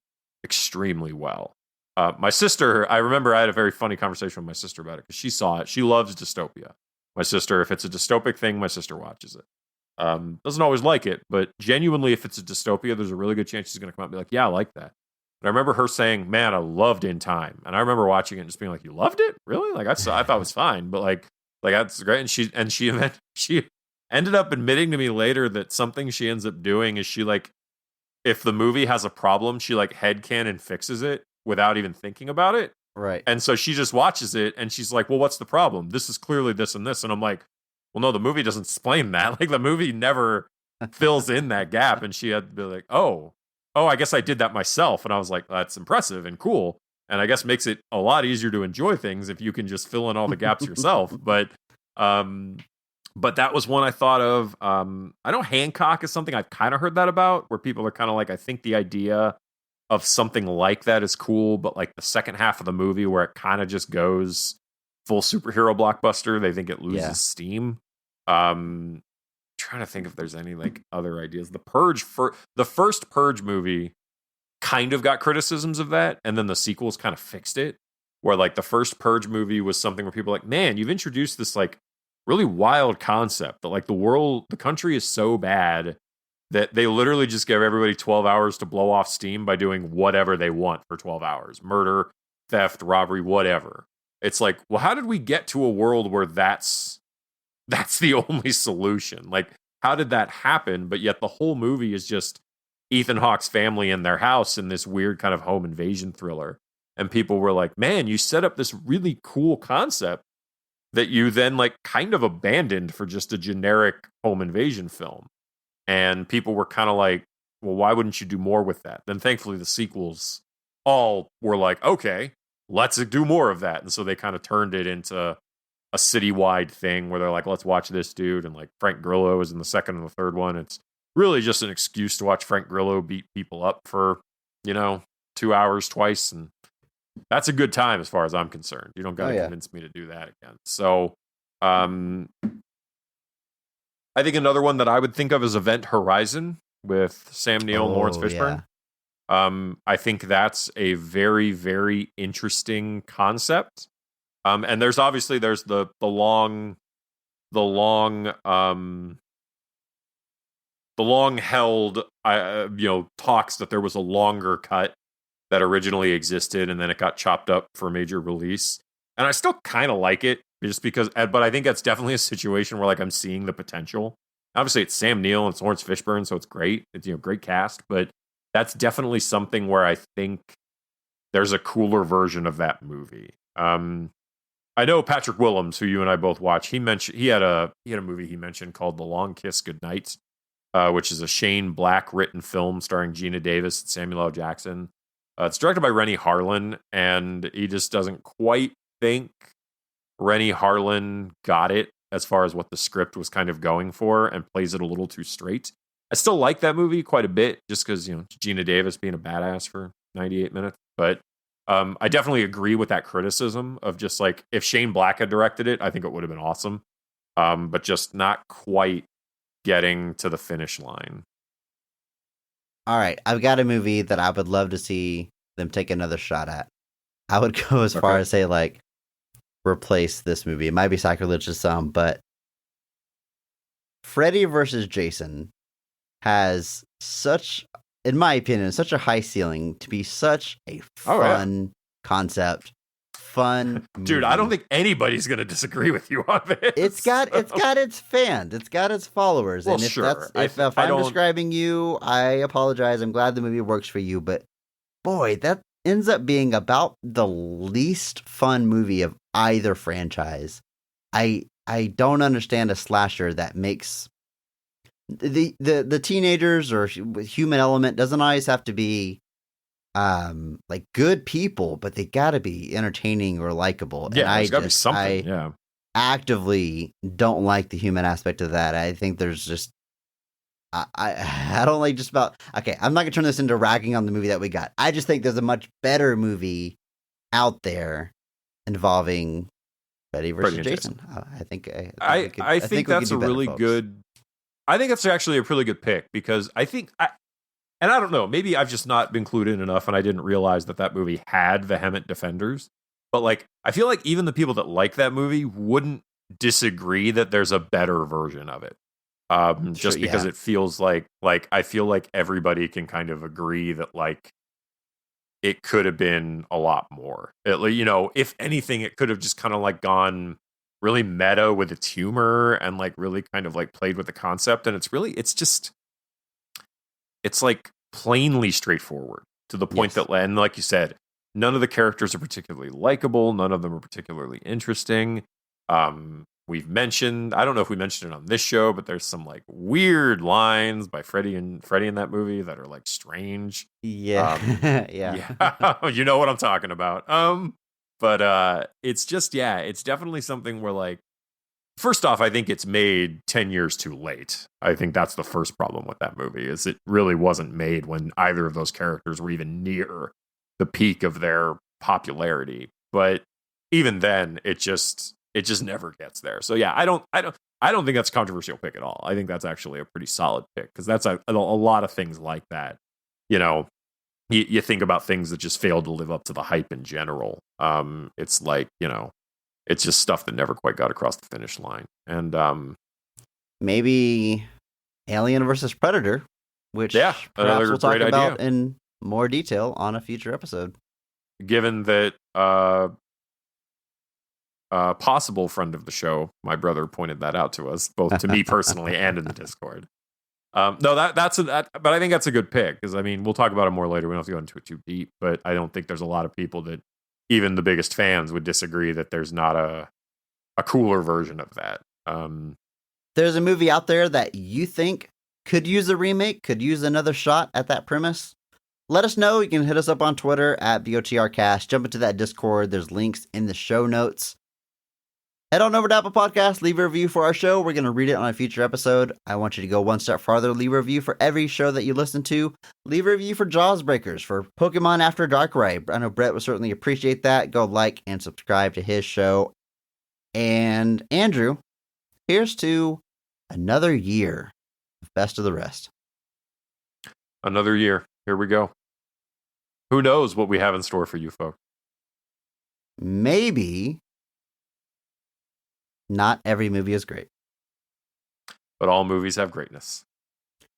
extremely well. My sister, I remember I had a very funny conversation with my sister about it, because she saw it. She loves dystopia. My sister, if it's a dystopic thing, my sister watches it. Doesn't always like it, but genuinely, if it's a dystopia, there's a really good chance she's going to come out and be like, yeah, I like that. And I remember her saying, man, I loved In Time. And I remember watching it and just being like, you loved it? Really? Like, I thought it was fine, but like that's great. And she ended up admitting to me later that something she ends up doing is, she like, if the movie has a problem, she like headcanon fixes it without even thinking about it. Right. And so she just watches it and she's like, well, what's the problem? This is clearly this and this. And I'm like, well, no, the movie doesn't explain that. Like, the movie never fills in that gap. And she had to be like, oh, I guess I did that myself. And I was like, that's impressive and cool. And I guess makes it a lot easier to enjoy things if you can just fill in all the gaps yourself. But that was one I thought of. I know Hancock is something I've kind of heard that about, where people are kind of like, I think the idea of something like that is cool, but like the second half of the movie where it kind of just goes full superhero blockbuster, they think it loses steam. Trying to think if there's any like other ideas. The first Purge movie kind of got criticisms of that, and then the sequels kind of fixed it, where like the first Purge movie was something where people were like, man, you've introduced this like really wild concept that like the country is so bad that they literally just give everybody 12 hours to blow off steam by doing whatever they want for 12 hours. Murder, theft, robbery, whatever. It's like, well, how did we get to a world where that's the only solution? Like, how did that happen? But yet the whole movie is just Ethan Hawke's family in their house in this weird kind of home invasion thriller. And people were like, man, you set up this really cool concept that you then like kind of abandoned for just a generic home invasion film. And people were kind of like, well, why wouldn't you do more with that? Then thankfully the sequels all were like, okay, let's do more of that. And so they kind of turned it into a citywide thing where they're like, let's watch this dude. And like Frank Grillo is in the second and the third one. It's really just an excuse to watch Frank Grillo beat people up for, 2 hours twice. And that's a good time as far as I'm concerned. You don't got to convince me to do that again. So I think another one that I would think of is Event Horizon with Sam Neill and Lawrence Fishburne. I think that's a very, very interesting concept. And there's obviously the long held talks that there was a longer cut that originally existed, and then it got chopped up for major release. And I still kind of like it, just because. But I think that's definitely a situation where like I'm seeing the potential. Obviously, it's Sam Neill and it's Lawrence Fishburne, so it's great. It's great cast, but that's definitely something where I think there's a cooler version of that movie. I know Patrick Willems, who you and I both watch. He mentioned he had a movie he mentioned called The Long Kiss Goodnight, which is a Shane Black written film starring Gina Davis and Samuel L. Jackson. It's directed by Rennie Harlan, and he just doesn't quite think Rennie Harlan got it as far as what the script was kind of going for, and plays it a little too straight. I still like that movie quite a bit, just because Gina Davis being a badass for 98 minutes, but I definitely agree with that criticism of just like, if Shane Black had directed it, I think it would have been awesome. But just not quite getting to the finish line. All right, I've got a movie that I would love to see them take another shot at. I would go as far as say like replace this movie. It might be sacrilege to some, but Freddy versus Jason has such, in my opinion, such a high ceiling to be such a fun concept, fun dude. movie. I don't think anybody's gonna disagree with you on this. It's got its fans, it's got its followers, well, and if sure. if I'm describing you, I apologize. I'm glad the movie works for you, but boy, that ends up being about the least fun movie of either franchise. I don't understand a slasher that makes the teenagers or human element doesn't always have to be like good people, but they gotta be entertaining or likable. Yeah, and there's gotta be something. Yeah, actively don't like the human aspect of that. I think there's just I don't like just about okay. I'm not gonna turn this into ragging on the movie that we got. I just think there's a much better movie out there involving Freddy versus Jason. I think that's a really good. I think that's actually a really good pick, because I think and I don't know, maybe I've just not been clued in enough and I didn't realize that movie had vehement defenders. But like, I feel like even the people that like that movie wouldn't disagree that there's a better version of it. Just because it feels like I feel like everybody can kind of agree that like it could have been a lot more. If anything, it could have just kind of like gone really meta with its humor and like really kind of like played with the concept. And it's like plainly straightforward to the point that, and like you said, none of the characters are particularly likable. None of them are particularly interesting. We've mentioned, I don't know if we mentioned it on this show, but there's some like weird lines by Freddy in that movie that are like strange. Yeah. Yeah. You know what I'm talking about. But it's just, it's definitely something where like, first off, I think it's made 10 years too late. I think that's the first problem with that movie, is it really wasn't made when either of those characters were even near the peak of their popularity. But even then, it just never gets there. So yeah, I don't think that's a controversial pick at all. I think that's actually a pretty solid pick, because that's a lot of things like that. You think about things that just failed to live up to the hype in general. It's like, it's just stuff that never quite got across the finish line. And maybe Alien versus Predator, which perhaps we'll talk about in more detail on a future episode. Given that possible friend of the show, my brother, pointed that out to us, both to me personally and in the Discord. But I think that's a good pick, because I mean, we'll talk about it more later. We don't have to go into it too deep, but I don't think there's a lot of people that even the biggest fans would disagree that there's not a cooler version of that. There's a movie out there that you think could use a remake, could use another shot at that premise. Let us know. You can hit us up on Twitter at BOTRcast. Jump into that Discord. There's links in the show notes. Head on over to Apple Podcasts, leave a review for our show. We're going to read it on a future episode. I want you to go one step farther. Leave a review for every show that you listen to. Leave a review for Jaws Breakers, for Pokemon After Dark Ray. I know Bret would certainly appreciate that. Go like and subscribe to his show. And Andrew, here's to another year of Best of the Rest. Another year. Here we go. Who knows what we have in store for you folks? Maybe not every movie is great. But all movies have greatness.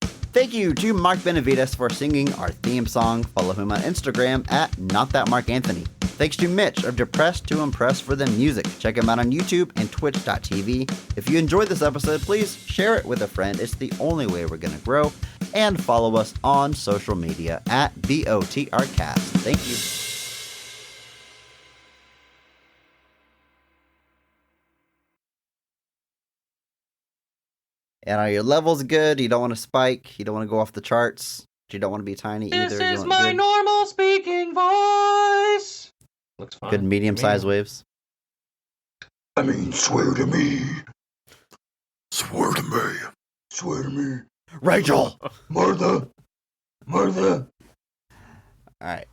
Thank you to Mark Benavides for singing our theme song. Follow him on Instagram at NotThatMarkAnthony. Thanks to Mitch of Depressed to Impress for the music. Check him out on YouTube and Twitch.tv. If you enjoyed this episode, please share it with a friend. It's the only way we're going to grow. And follow us on social media at BOTRcast. Thank you. And are your levels good? You don't want to spike. You don't want to go off the charts. You don't want to be tiny either. This is my normal speaking voice. Looks fine. Good medium-sized waves. I mean, swear to me. Swear to me. Swear to me. Rachel! Martha. All right.